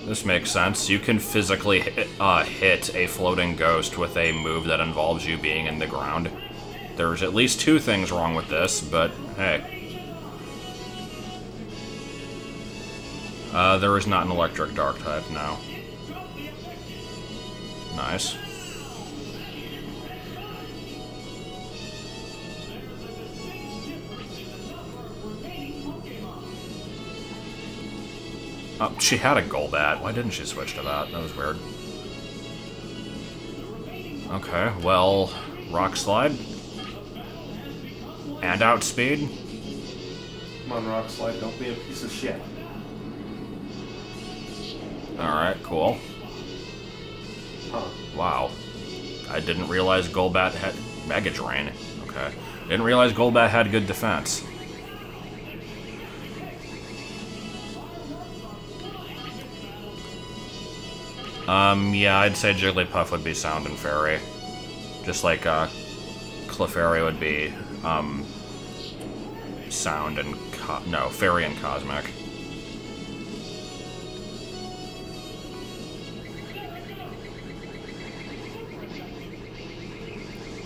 This makes sense. You can physically hit a floating ghost with a move that involves you being in the ground. There's at least two things wrong with this, but hey. There is not an electric dark type, no. Nice. Oh, she had a Golbat. Why didn't she switch to that? That was weird. Okay, well, Rock Slide. And Outspeed. Come on, Rock Slide, don't be a piece of shit. Alright, cool. Huh. Wow. I didn't realize Golbat had... Mega Drain. Okay. Didn't realize Golbat had good defense. Yeah, I'd say Jigglypuff would be Sound and Fairy. Just like, Clefairy would be, Sound and no, Fairy and Cosmic.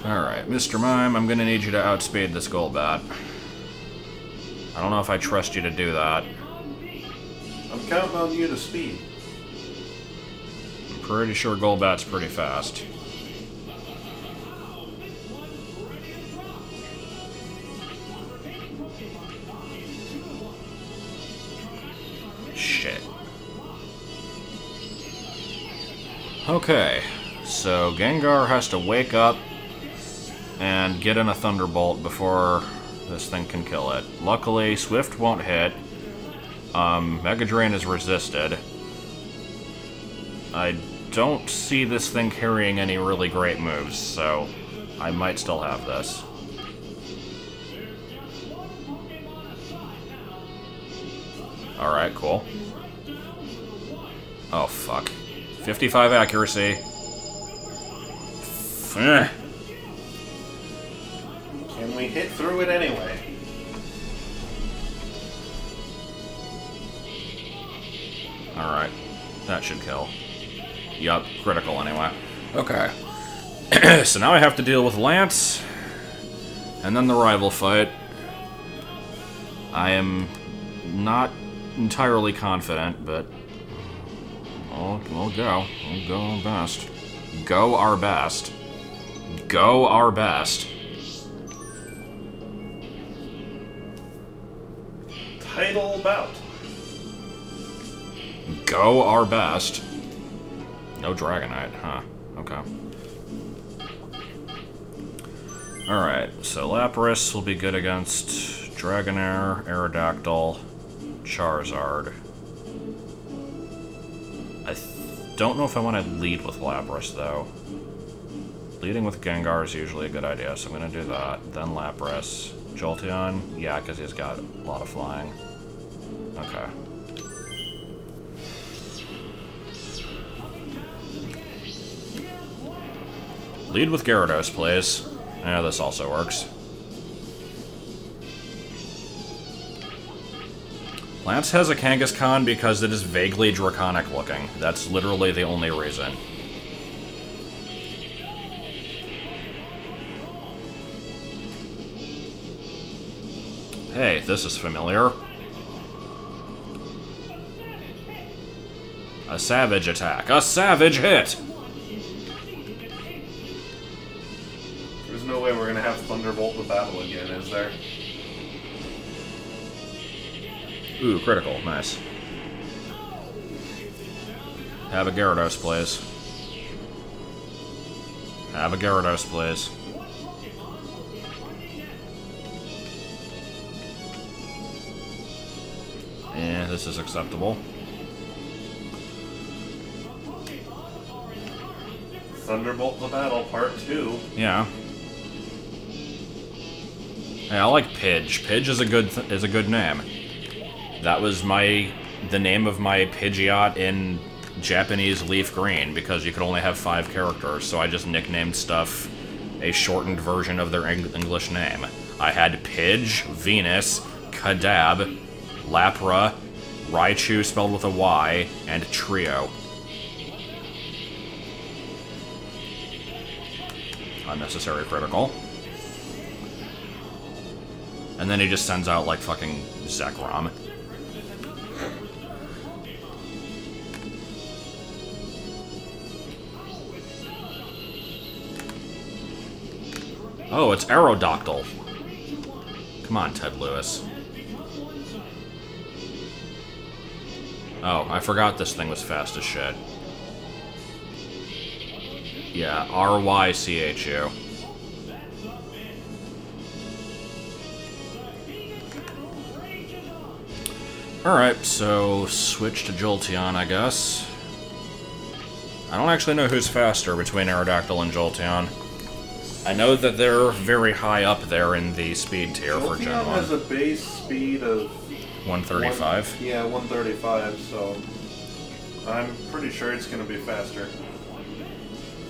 Alright, Mr. Mime, I'm gonna need you to outspeed this Golbat. I don't know if I trust you to do that. I'm counting on you to speed. Pretty sure Golbat's pretty fast. Shit. Okay, so Gengar has to wake up and get in a Thunderbolt before this thing can kill it. Luckily, Swift won't hit. Mega Drain is resisted. I don't see this thing carrying any really great moves, so I might still have this. Alright, cool. Oh, fuck. 55 accuracy. Can we hit through it anyway? Alright. That should kill. Yup, critical anyway. Okay. So now I have to deal with Lance, and then the rival fight. I am not entirely confident, but we'll go. We'll go our best. Go our best. Go our best. Title bout. Go our best. No Dragonite, huh? Okay. Alright, so Lapras will be good against Dragonair, Aerodactyl, Charizard. I don't know if I want to lead with Lapras, though. Leading with Gengar is usually a good idea, so I'm going to do that. Then Lapras. Jolteon? Yeah, because he's got a lot of flying. Okay. Lead with Gyarados, please. Yeah, this also works. Lance has a Kangaskhan because it is vaguely draconic looking. That's literally the only reason. Hey, this is familiar. A savage attack. A savage hit! There's no way we're gonna have Thunderbolt the battle again, is there? Ooh, critical. Nice. Have a Gyarados, please. Have a Gyarados, please. Eh, this is acceptable. Thunderbolt the battle, part 2. Yeah. Hey, I like Pidge. Pidge is a good name. That was the name of my Pidgeot in Japanese Leaf Green, because you could only have 5 characters, so I just nicknamed stuff a shortened version of their English name. I had Pidge, Venus, Kadab, Lapra, Raichu spelled with a Y, and Trio. Unnecessary critical. And then he just sends out, like, fucking Zekrom. Oh, it's Aerodactyl. Come on, Ted Lewis. Oh, I forgot this thing was fast as shit. Yeah, R-Y-C-H-U. Alright, so switch to Jolteon, I guess. I don't actually know who's faster between Aerodactyl and Jolteon. I know that they're very high up there in the speed tier for Gen 1. Jolteon has a base speed of 135? Yeah, 135, so I'm pretty sure it's going to be faster.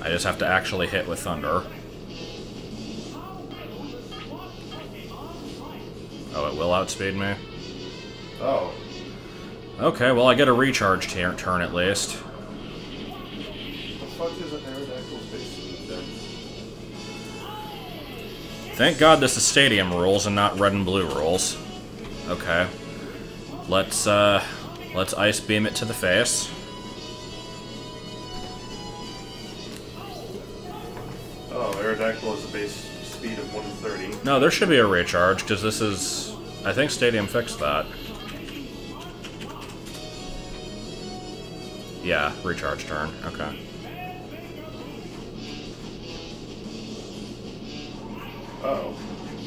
I just have to actually hit with Thunder. Oh, it will outspeed me? Oh. Okay, well I get a recharge turn at least. The fuck is an Aerodactyl's base speed then? Thank God this is Stadium rules and not Red and Blue rules. Okay. Let's Ice Beam it to the face. Oh, Aerodactyl has a base speed of 130. No, there should be a recharge, because this is... I think Stadium fixed that. Yeah, recharge turn. Okay. Oh.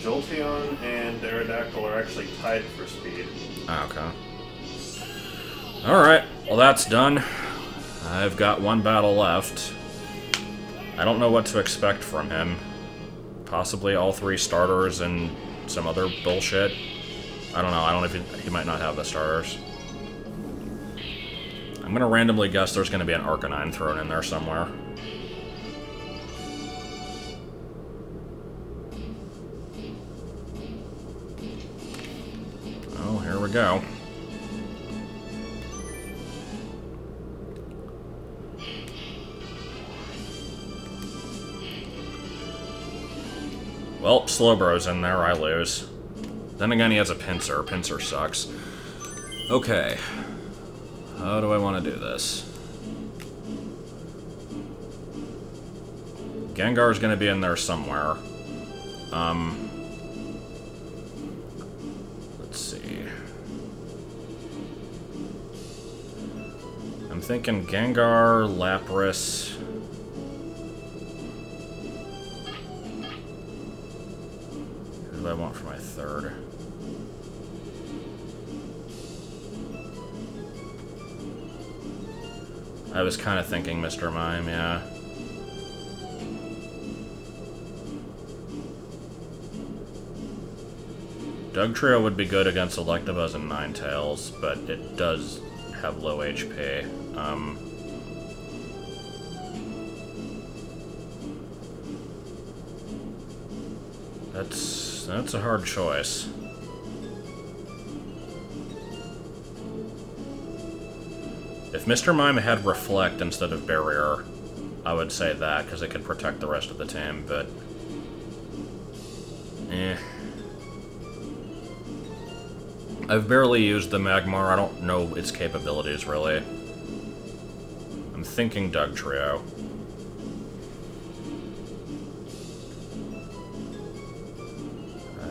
Jolteon and Aerodactyl are actually tied for speed. Okay. Alright, well that's done. I've got one battle left. I don't know what to expect from him. Possibly all 3 starters and some other bullshit. I don't know. I don't know if he might not have the starters. I'm gonna randomly guess there's gonna be an Arcanine thrown in there somewhere. Oh, here we go. Well, Slowbro's in there, I lose. Then again, he has a Pinsir. Pinsir sucks. Okay. How do I want to do this? Gengar's gonna be in there somewhere. Let's see. I'm thinking Gengar, Lapras... What do I want for my 3rd? I was kind of thinking Mr. Mime, yeah. Dugtrio would be good against Electabuzz and Ninetales, but it does have low HP. That's a hard choice. If Mr. Mime had Reflect instead of Barrier, I would say that, because it could protect the rest of the team, but... I've barely used the Magmar, I don't know its capabilities, really. I'm thinking Dugtrio.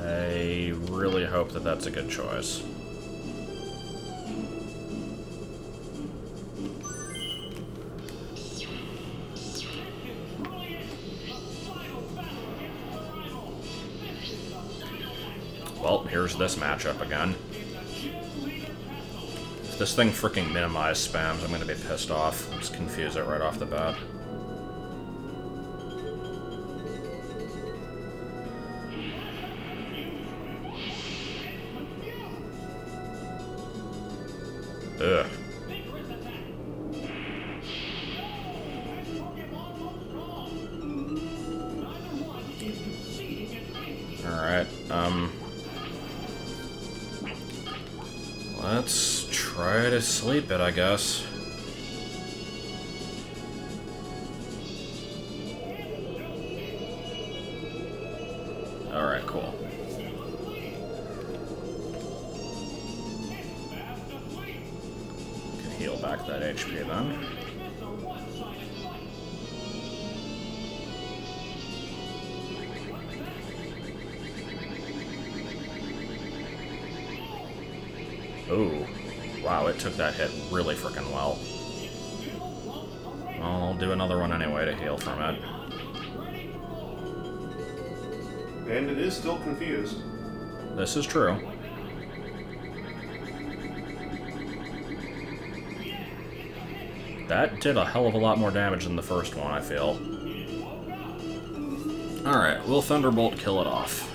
I really hope that that's a good choice. Well, here's this matchup again. If this thing freaking minimize spams, I'm gonna be pissed off. Let's confuse it right off the bat. Ugh. Alright, let's try to sleep it, I guess. Alright, cool. Can heal back that HP then. Ooh. Wow, it took that hit really frickin' well. Well, I'll do another one anyway to heal from it. And it is still confused. This is true. That did a hell of a lot more damage than the first one, I feel. Alright, will Thunderbolt kill it off?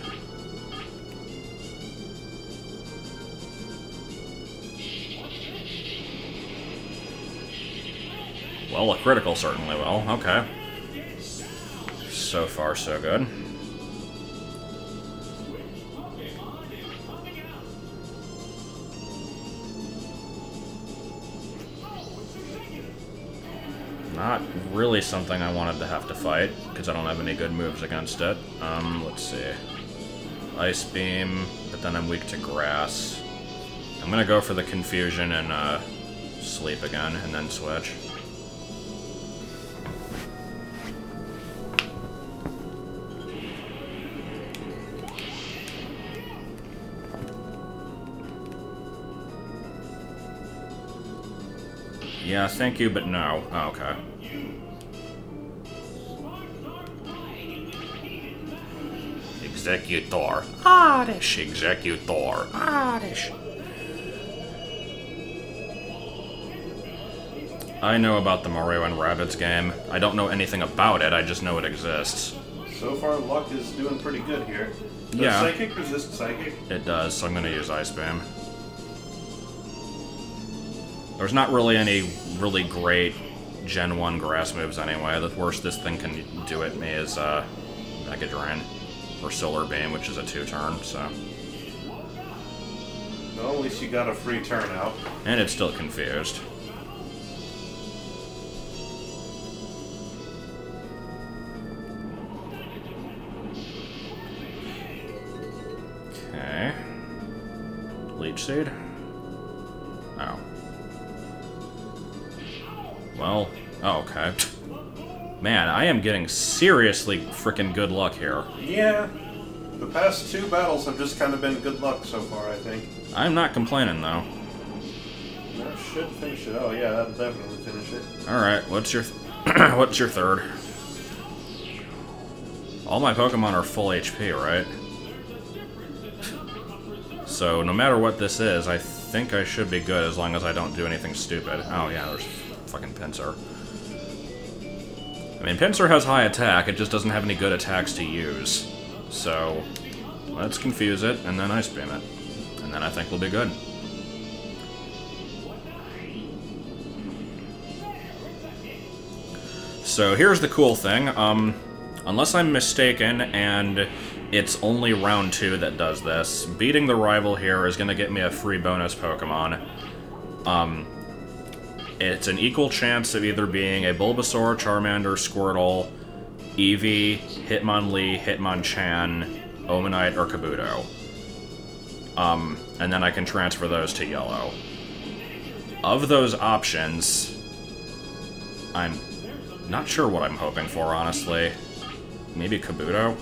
Well, a critical certainly will. Okay. So far, so good. Not really something I wanted to have to fight, because I don't have any good moves against it. Let's see. Ice Beam, but then I'm weak to Grass. I'm gonna go for the Confusion and Sleep again, and then switch. Yeah, thank you, but no. Oh, okay. Executor. Oddish. Executor. Oddish. I know about the Mario and Rabbids game. I don't know anything about it, I just know it exists. So far, luck is doing pretty good here. Does Yeah. Psychic resist Psychic? It does, so I'm gonna use Ice Beam. There's not really any really great Gen 1 grass moves anyway. The worst this thing can do at me is Mega Drain. Or Solar Beam, which is a 2-turn, so... Well, at least you got a free turn out. And it's still confused. Okay. Leech Seed? Oh. Well, oh, okay. Man, I am getting seriously freaking good luck here. Yeah. The past 2 battles have just kind of been good luck so far, I think. I'm not complaining, though. That should finish it. Oh, yeah, that'll definitely finish it. Alright, what's your... what's your third? All my Pokemon are full HP, right? So, no matter what this is, I think I should be good as long as I don't do anything stupid. Oh, yeah, there's fucking Pinsir. I mean, Pinsir has high attack, it just doesn't have any good attacks to use. So, let's confuse it, and then Ice Beam it. And then I think we'll be good. So, here's the cool thing. Unless I'm mistaken, and it's only round 2 that does this, beating the rival here is going to get me a free bonus Pokemon. It's an equal chance of either being a Bulbasaur, Charmander, Squirtle, Eevee, Hitmonlee, Hitmonchan, Omanite, or Kabuto. And then I can transfer those to yellow. Of those options, I'm not sure what I'm hoping for, honestly. Maybe Kabuto?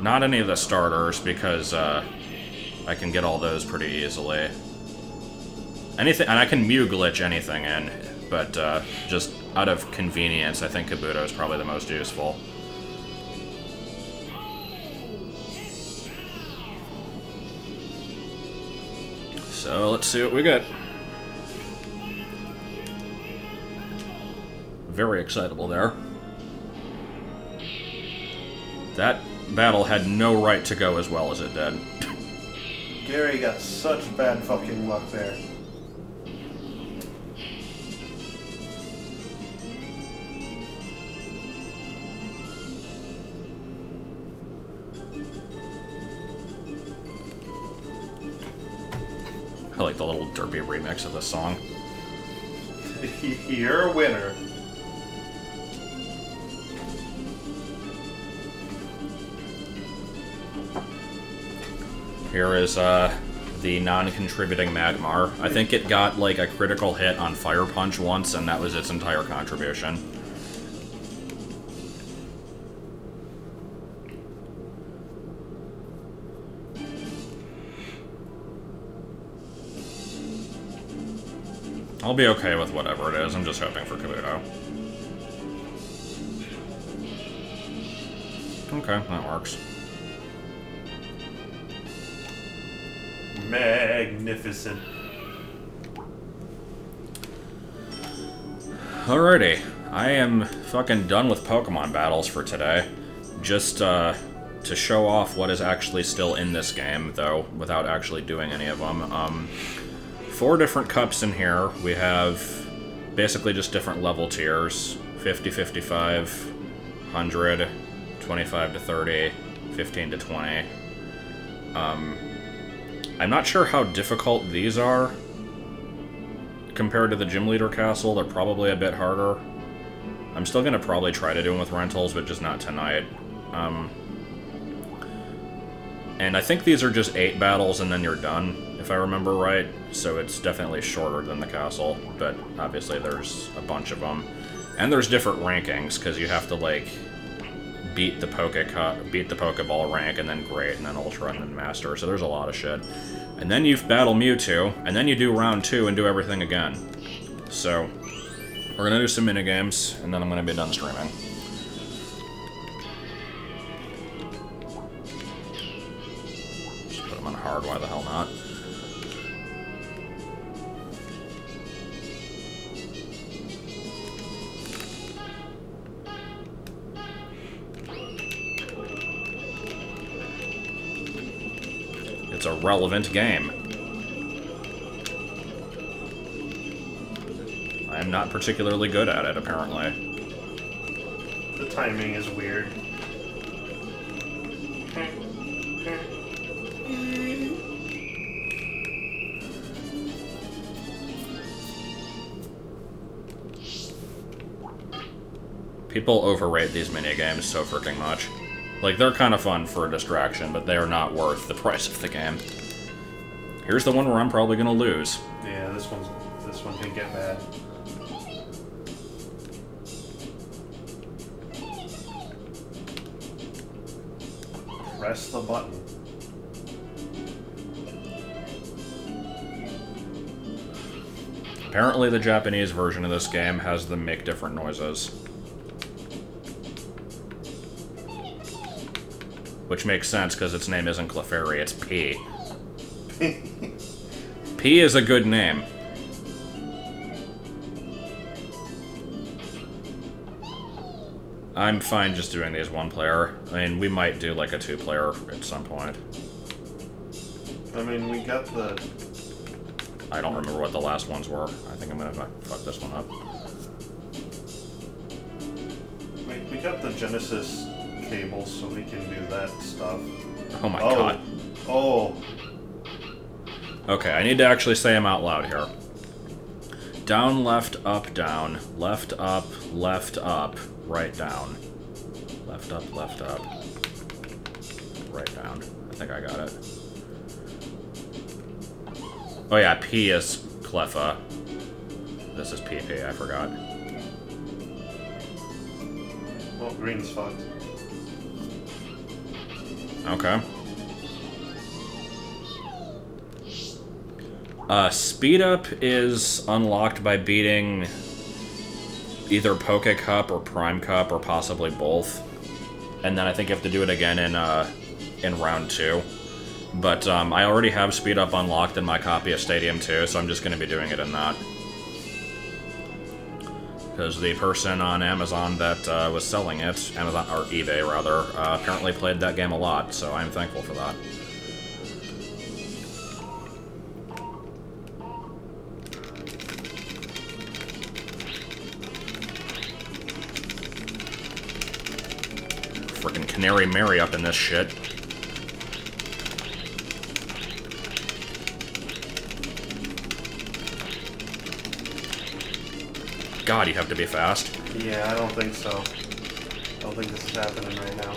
Not any of the starters, because, I can get all those pretty easily. Anything, and I can Mew glitch anything in, but just out of convenience, I think Kabuto is probably the most useful. So let's see what we get. Very excitable there. That battle had no right to go as well as it did. Gary got such bad fucking luck there. I like the little derpy remix of this song. You're a winner. Here is the non-contributing Magmar. I think it got like a critical hit on Fire Punch once, and that was its entire contribution. I'll be okay with whatever it is, I'm just hoping for Kabuto. Okay, that works. Magnificent. Alrighty, I am fucking done with Pokemon battles for today. Just to show off what is actually still in this game, though, without actually doing any of them. 4 different cups in here. We have basically just different level tiers. 50, 55, 100, 25 to 30, 15 to 20. I'm not sure how difficult these are compared to the Gym Leader Castle. They're probably a bit harder. I'm still going to probably try to do them with rentals, but just not tonight. And I think these are just 8 battles and then you're done, if I remember right. So it's definitely shorter than the castle, but obviously there's a bunch of them. And there's different rankings, because you have to, like, beat the Pokeball rank, and then Great, and then Ultra, and then Master, so there's a lot of shit. And then you battle Mewtwo, and then you do round 2 and do everything again. So, we're gonna do some minigames, and then I'm gonna be done streaming. Just put them on hard, why the hell not? It's a relevant game. I am not particularly good at it, apparently. The timing is weird. People overrate these minigames so freaking much. Like, they're kind of fun for a distraction, but they are not worth the price of the game. Here's the one where I'm probably gonna lose. Yeah, this one can get bad. Press the button. Apparently the Japanese version of this game has them make different noises. Which makes sense, because its name isn't Clefairy, it's P. P is a good name. I'm fine just doing these one player. I mean, we might do like a two player at some point. I mean, we got the... I don't remember what the last ones were. I think I'm gonna fuck this one up. We got the Genesis cables, so we can do that stuff. Oh my god. Oh. Okay, I need to actually say them out loud here. Down, left, up, down. Left, up, right down. Left, up, right down. I think I got it. Oh yeah, P is Cleffa. This is PP, I forgot. Well, green's fucked. Okay. Speed up is unlocked by beating either Poke Cup or Prime Cup or possibly both. And then I think you have to do it again in round 2. But I already have speed up unlocked in my copy of Stadium 2, so I'm just going to be doing it in that. Because the person on Amazon that was selling it, Amazon, or eBay rather, apparently played that game a lot, so I'm thankful for that. Frickin' Canary Mary up in this shit. God, you have to be fast. Yeah, I don't think so. I don't think this is happening right now.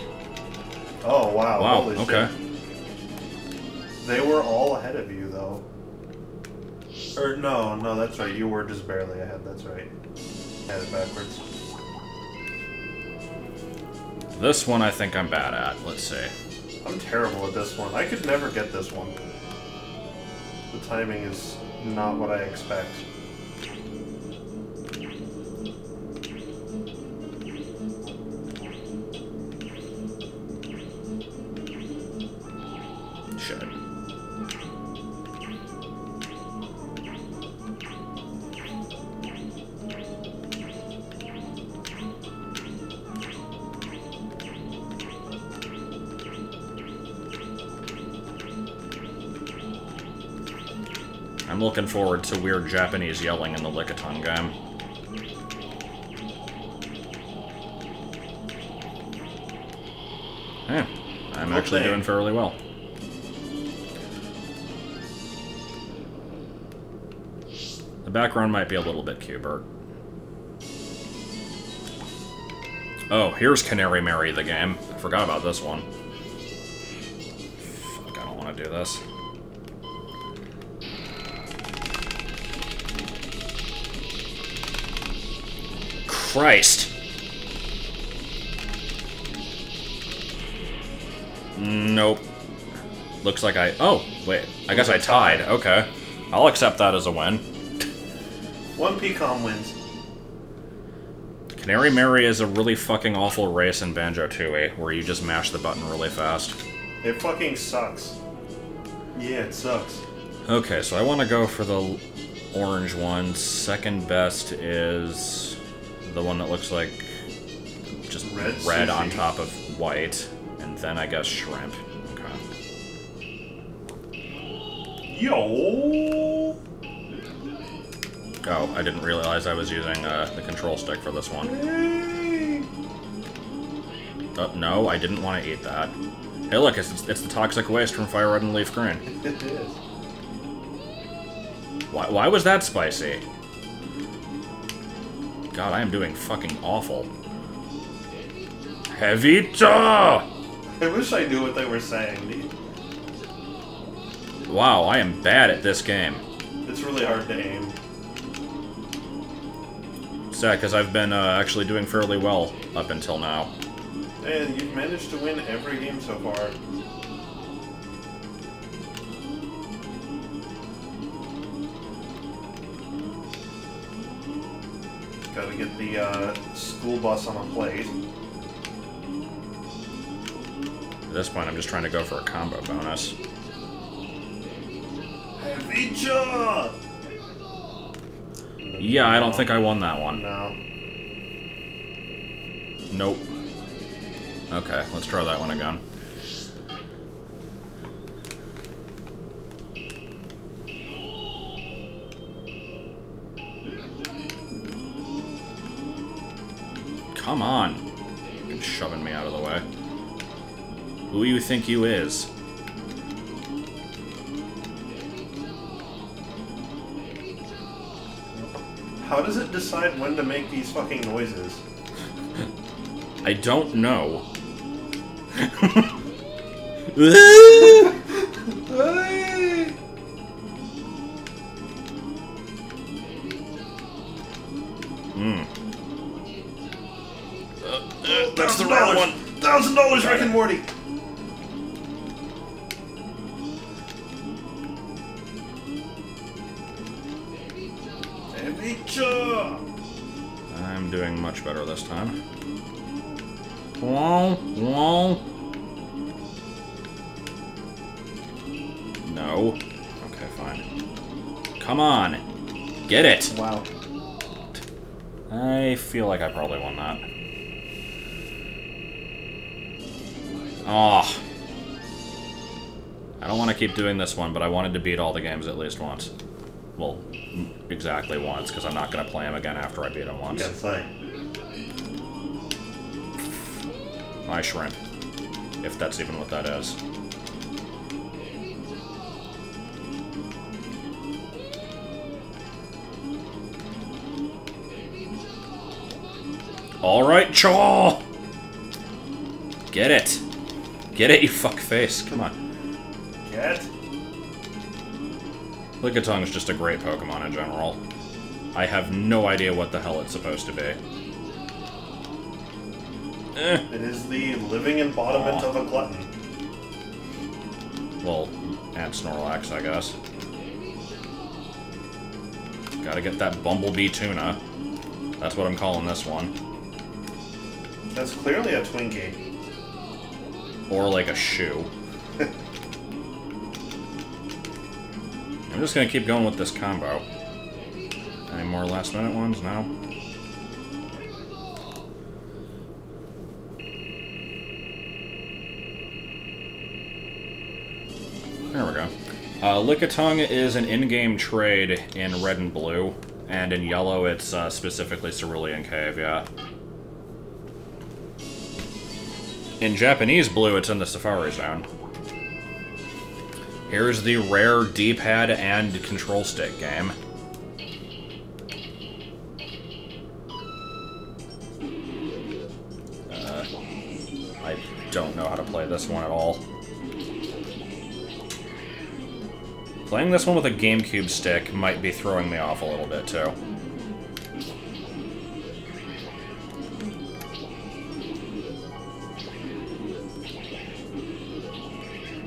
Oh, wow. Wow, Holy okay. shit. They were all ahead of you, though. Or, no, that's right. You were just barely ahead, that's right. I had it backwards. This one I think I'm bad at. Let's see. I'm terrible at this one. I could never get this one. The timing is not what I expect. Shit. I'm looking forward to weird Japanese yelling in the Lickitung game. Yeah, I'm actually doing fairly well. The background might be a little bit cuber. Oh, here's Canary Mary the game. I forgot about this one. Fuck, I don't want to do this. Christ. Nope. Looks like I... Oh, wait. I guess I tied. Okay. I'll accept that as a win. One PCOM wins. Canary Mary is a really fucking awful race in Banjo-Tooie, where you just mash the button really fast. It fucking sucks. Yeah, it sucks. Okay, so I want to go for the orange one. Second best is the one that looks like just red on top of white. And then I guess shrimp. Okay. Yo! Oh, I didn't realize I was using the control stick for this one. No, I didn't want to eat that. Hey, look, it's the toxic waste from Fire Red and Leaf Green. It is. Why was that spicy? God, I am doing fucking awful. Hevita! I wish I knew what they were saying. Wow, I am bad at this game. It's really hard to aim. Sad, because I've been actually doing fairly well up until now. And you've managed to win every game so far. Gotta get the school bus on a plate. At this point, I'm just trying to go for a combo bonus. Vicha! Yeah, I don't think I won that one. No. Nope. Okay, let's try that one again. Come on. You're shoving me out of the way. Who you think you is? How does it decide when to make these fucking noises? I don't know. That's the wrong one. $1,000, Rick and Morty. I'm doing much better this time. Whoa, whoa. No. Okay, fine. Come on. Get it. Wow. I feel like I probably won that. Oh. I don't want to keep doing this one, but I wanted to beat all the games at least once. Well, exactly once, because I'm not going to play them again after I beat them once. Yes, My shrimp. If that's even what that is. Alright, Chaw! Get it. Get it, you fuckface. Come on. Get. Lickitung is just a great Pokemon in general. I have no idea what the hell it's supposed to be. It is the living embodiment of a glutton. Well, and Snorlax, I guess. Gotta get that Bumblebee Tuna. That's what I'm calling this one. That's clearly a Twinkie. Or like a shoe. I'm just gonna keep going with this combo. Any more last minute ones? No? There we go. Lickitung is an in-game trade in Red and Blue, and in Yellow it's specifically Cerulean Cave, yeah. In Japanese Blue, it's in the Safari Zone. Here's the rare D-pad and control stick game. I don't know how to play this one at all. Playing this one with a GameCube stick might be throwing me off a little bit, too.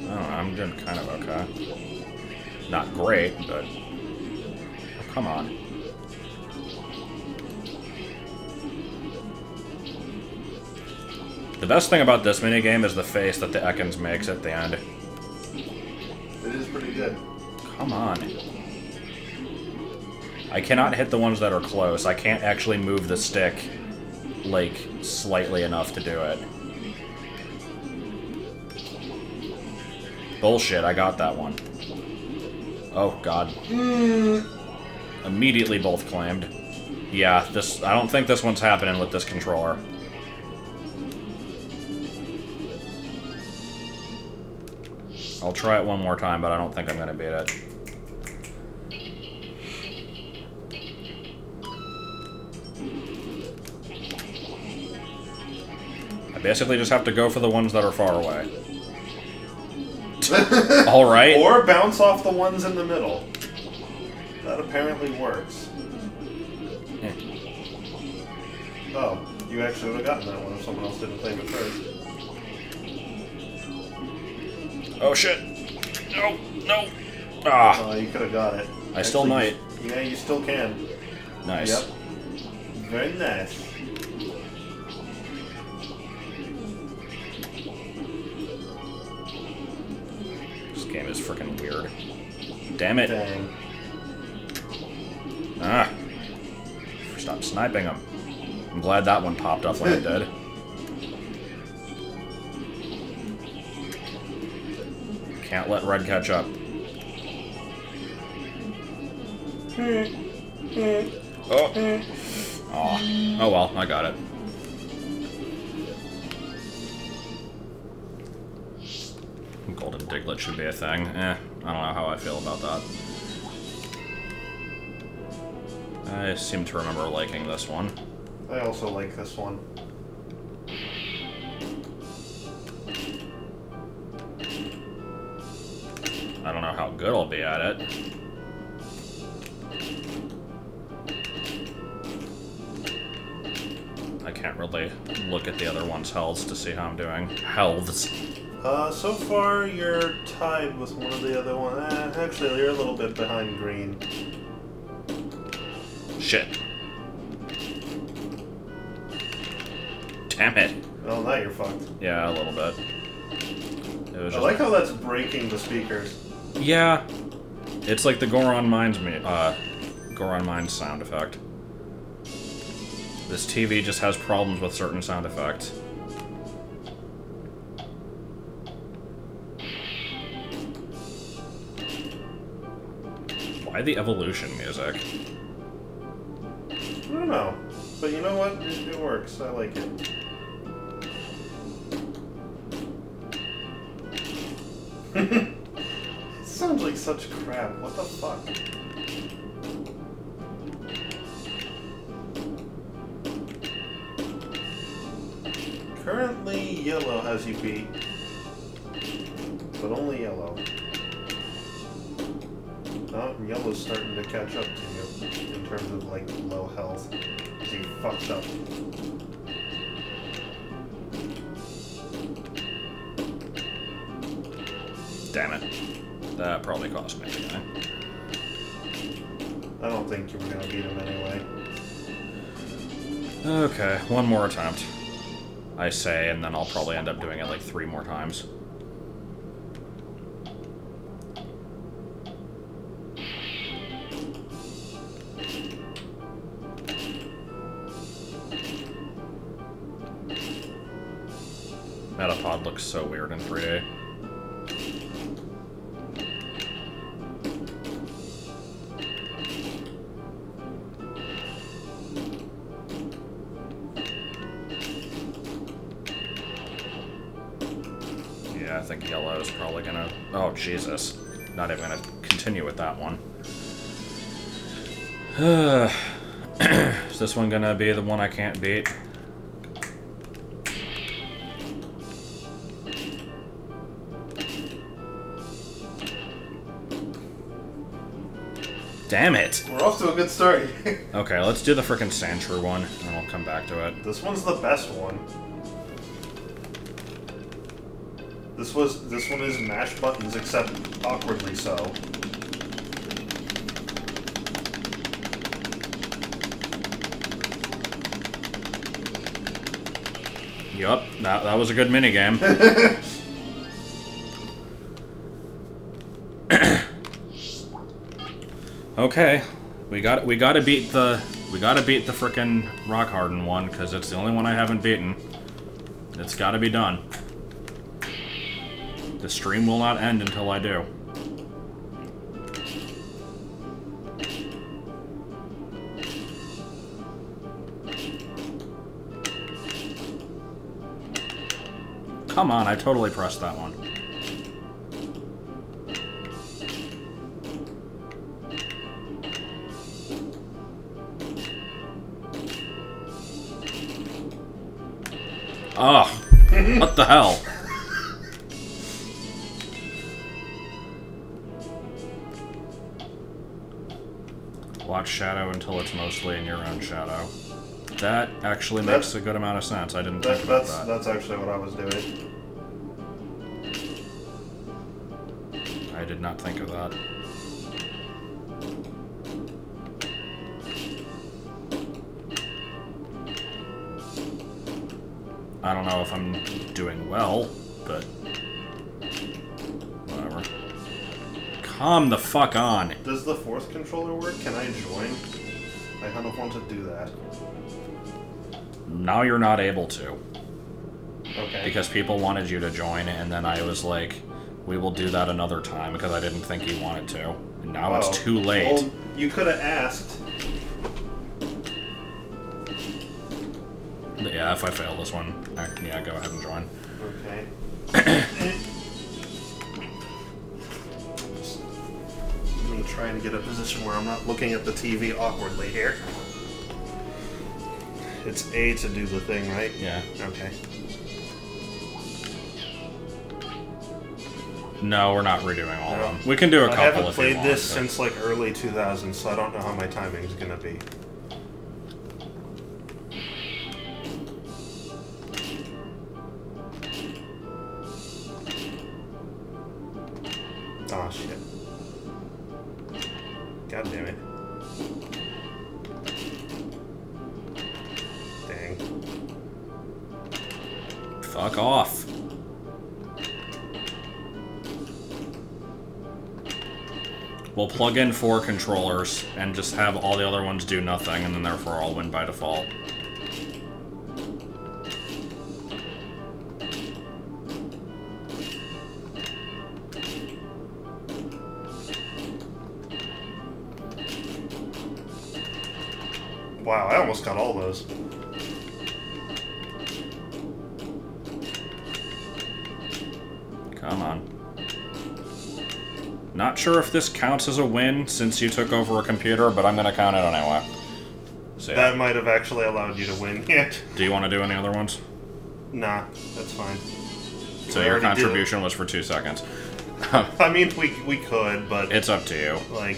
I'm doing kind of okay. Not great, but... Oh, come on. The best thing about this minigame is the face that the Ekans makes at the end. It is pretty good. Come on. I cannot hit the ones that are close. I can't actually move the stick, like, slightly enough to do it. Bullshit, I got that one. Oh, God. Immediately both claimed. Yeah, this... I don't think this one's happening with this controller. I'll try it one more time, but I don't think I'm gonna beat it. I basically just have to go for the ones that are far away. Alright. Or bounce off the ones in the middle. That apparently works. Oh, you actually would have gotten that one if someone else didn't claim it first. Oh shit! No! No! Ah! Oh, you could have got it. I still might. Yeah, you still can. Nice. Yep. Very nice. This game is freaking weird. Damn it. Dang. Ah. Stop sniping him. I'm glad that one popped up when it did. Can't let red catch up. Oh. Aw. Oh well, I got it. Golden Diglett should be a thing. I don't know how I feel about that. I seem to remember liking this one. I also like this one. I don't know how good I'll be at it. I can't really look at the other one's healths to see how I'm doing. Healths. So far you're tied with one of the other ones. Actually, you're a little bit behind green. Shit. Damn it. Oh, now you're fucked. Yeah, a little bit. It was I just... like how that's breaking the speakers. Yeah. It's like the Goron Mines sound effect. This TV just has problems with certain sound effects. Why the evolution music? I don't know. But you know what? It works. I like it. It sounds like such crap. What the fuck? Currently, yellow has you beat. But only yellow. Oh, yellow's starting to catch up to you in terms of, like, low health. He fucked up. Damn it. That probably cost me, didn't I? I don't think you were gonna beat him anyway. Okay, one more attempt. I say, and then I'll probably end up doing it like 3 more times. Metapod looks so weird in 3D. Yeah, I think yellow is probably gonna... Oh, Jesus. Not even gonna continue with that one. Is this one gonna be the one I can't beat? Damn it! We're off to a good start. Okay, let's do the frickin' Sandshrew one, and I'll come back to it. This one's the best one. This one is mash buttons, except awkwardly so. Yup, that was a good minigame. Okay, we gotta beat the frickin' Rock Harden one, because it's the only one I haven't beaten. It's gotta be done. The stream will not end until I do. come on, I totally pressed that one. Ugh. What the hell? Watch shadow until it's mostly in your own shadow. That actually makes a good amount of sense. I didn't think about that. That's actually what I was doing. I did not think of that. I don't know if I'm doing well, but whatever. Come the fuck on. Does the fourth controller work? Can I join? I kind of want to do that. Now you're not able to. Okay. Because people wanted you to join, and then I was like, we will do that another time, because I didn't think you wanted to. And now it's too late. Well, you could have asked. Yeah, if I fail this one, yeah, go ahead and join. Okay. Let me try and get a position where I'm not looking at the TV awkwardly here. It's A to do the thing, right? Yeah. Okay. No, we're not redoing all of them. We can do a couple if you want. I haven't played this since like early 2000s, so I don't know how my timing's gonna be. Oh shit. God damn it. Dang. Fuck off. We'll plug in 4 controllers and just have all the other ones do nothing, and then therefore I'll win by default. Wow, I almost got all those. Come on. Not sure if this counts as a win since you took over a computer, but I'm gonna count it anyway. So, yeah. That might have actually allowed you to win. Yeah. Do you want to do any other ones? Nah, that's fine. So your contribution was for 2 seconds. I mean, we could, but... It's up to you. Like...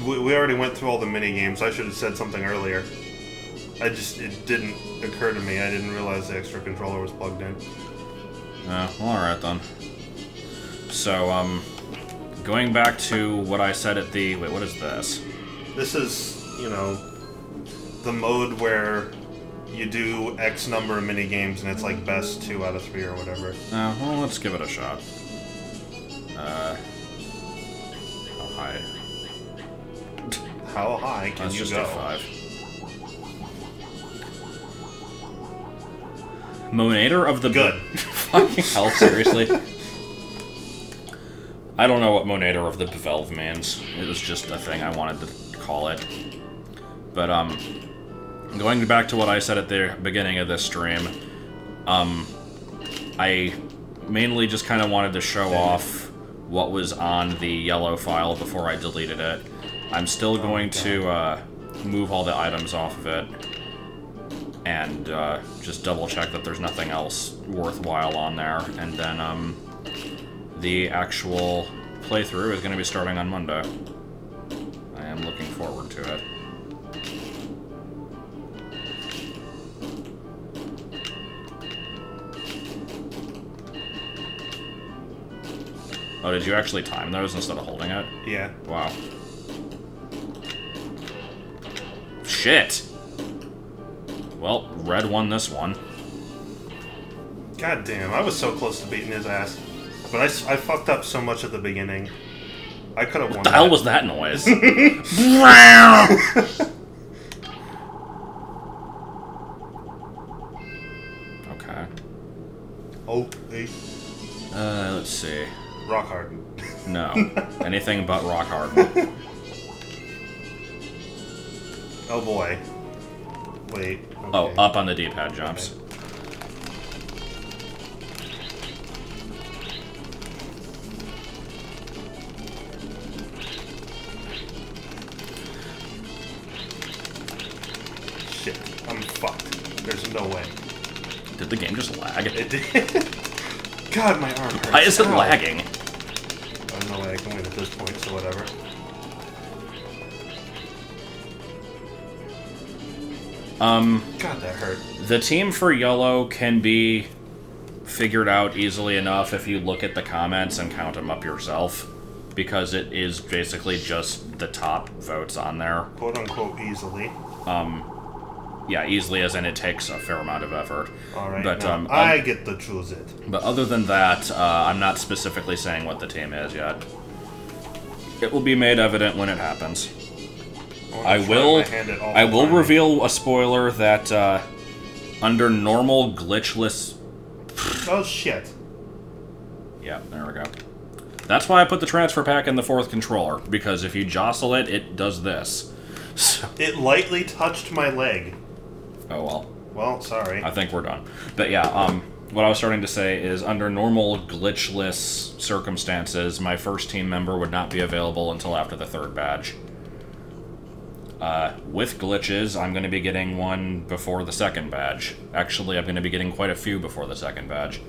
We already went through all the mini-games. I should have said something earlier. It didn't occur to me. I didn't realize the extra controller was plugged in. Well, alright then. So, going back to what I said at the... Wait, what is this? This is, you know, the mode where you do X number of mini-games and it's like best 2 out of 3 or whatever. Well, let's give it a shot. How high? How high can you go? Let's just do 5. Monator of the... Good. Fucking hell, seriously? I don't know what Monator of the Bevelve means. It was just a thing I wanted to call it. But, going back to what I said at the beginning of this stream, I mainly just kind of wanted to show off what was on the yellow file before I deleted it. I'm still going to move all the items off of it and just double check that there's nothing else worthwhile on there, and then the actual playthrough is going to be starting on Monday. I am looking forward to it. Oh, did you actually time those instead of holding it? Yeah. Wow. Shit! Well, Red won this one. God damn, I was so close to beating his ass. But I fucked up so much at the beginning. I could have won. What the hell was that noise? Okay. Oh, hey. Let's see. Rock hard. No. Anything but rock hard. Oh boy. Wait. Okay. Oh, up on the D-pad jumps. Okay. There's no way. Did the game just lag? It did. God, my arm hurts. Why is it Ow. lagging? There's no way I can win at this point, so whatever. God, that hurt. The team for yellow can be figured out easily enough if you look at the comments and count them up yourself, because it is basically just the top votes on there. Quote unquote easily. Yeah, easily as in it takes a fair amount of effort. Alright, but I get to choose it. But other than that, I'm not specifically saying what the team is yet. It will be made evident when it happens. I will reveal a spoiler that under normal glitchless. Oh shit! Yeah, there we go. That's why I put the transfer pack in the fourth controller, because if you jostle it, it does this. So. It lightly touched my leg. Oh well. Well, sorry. I think we're done. But yeah, what I was starting to say is under normal glitchless circumstances, my first team member would not be available until after the third badge. With glitches, I'm going to be getting one before the second badge. Actually, I'm going to be getting quite a few before the second badge.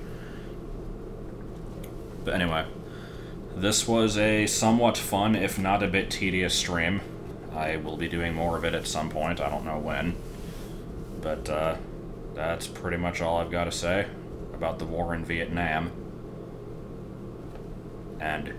But anyway, this was a somewhat fun, if not a bit tedious stream. I will be doing more of it at some point, I don't know when. But, that's pretty much all I've got to say about the war in Vietnam. And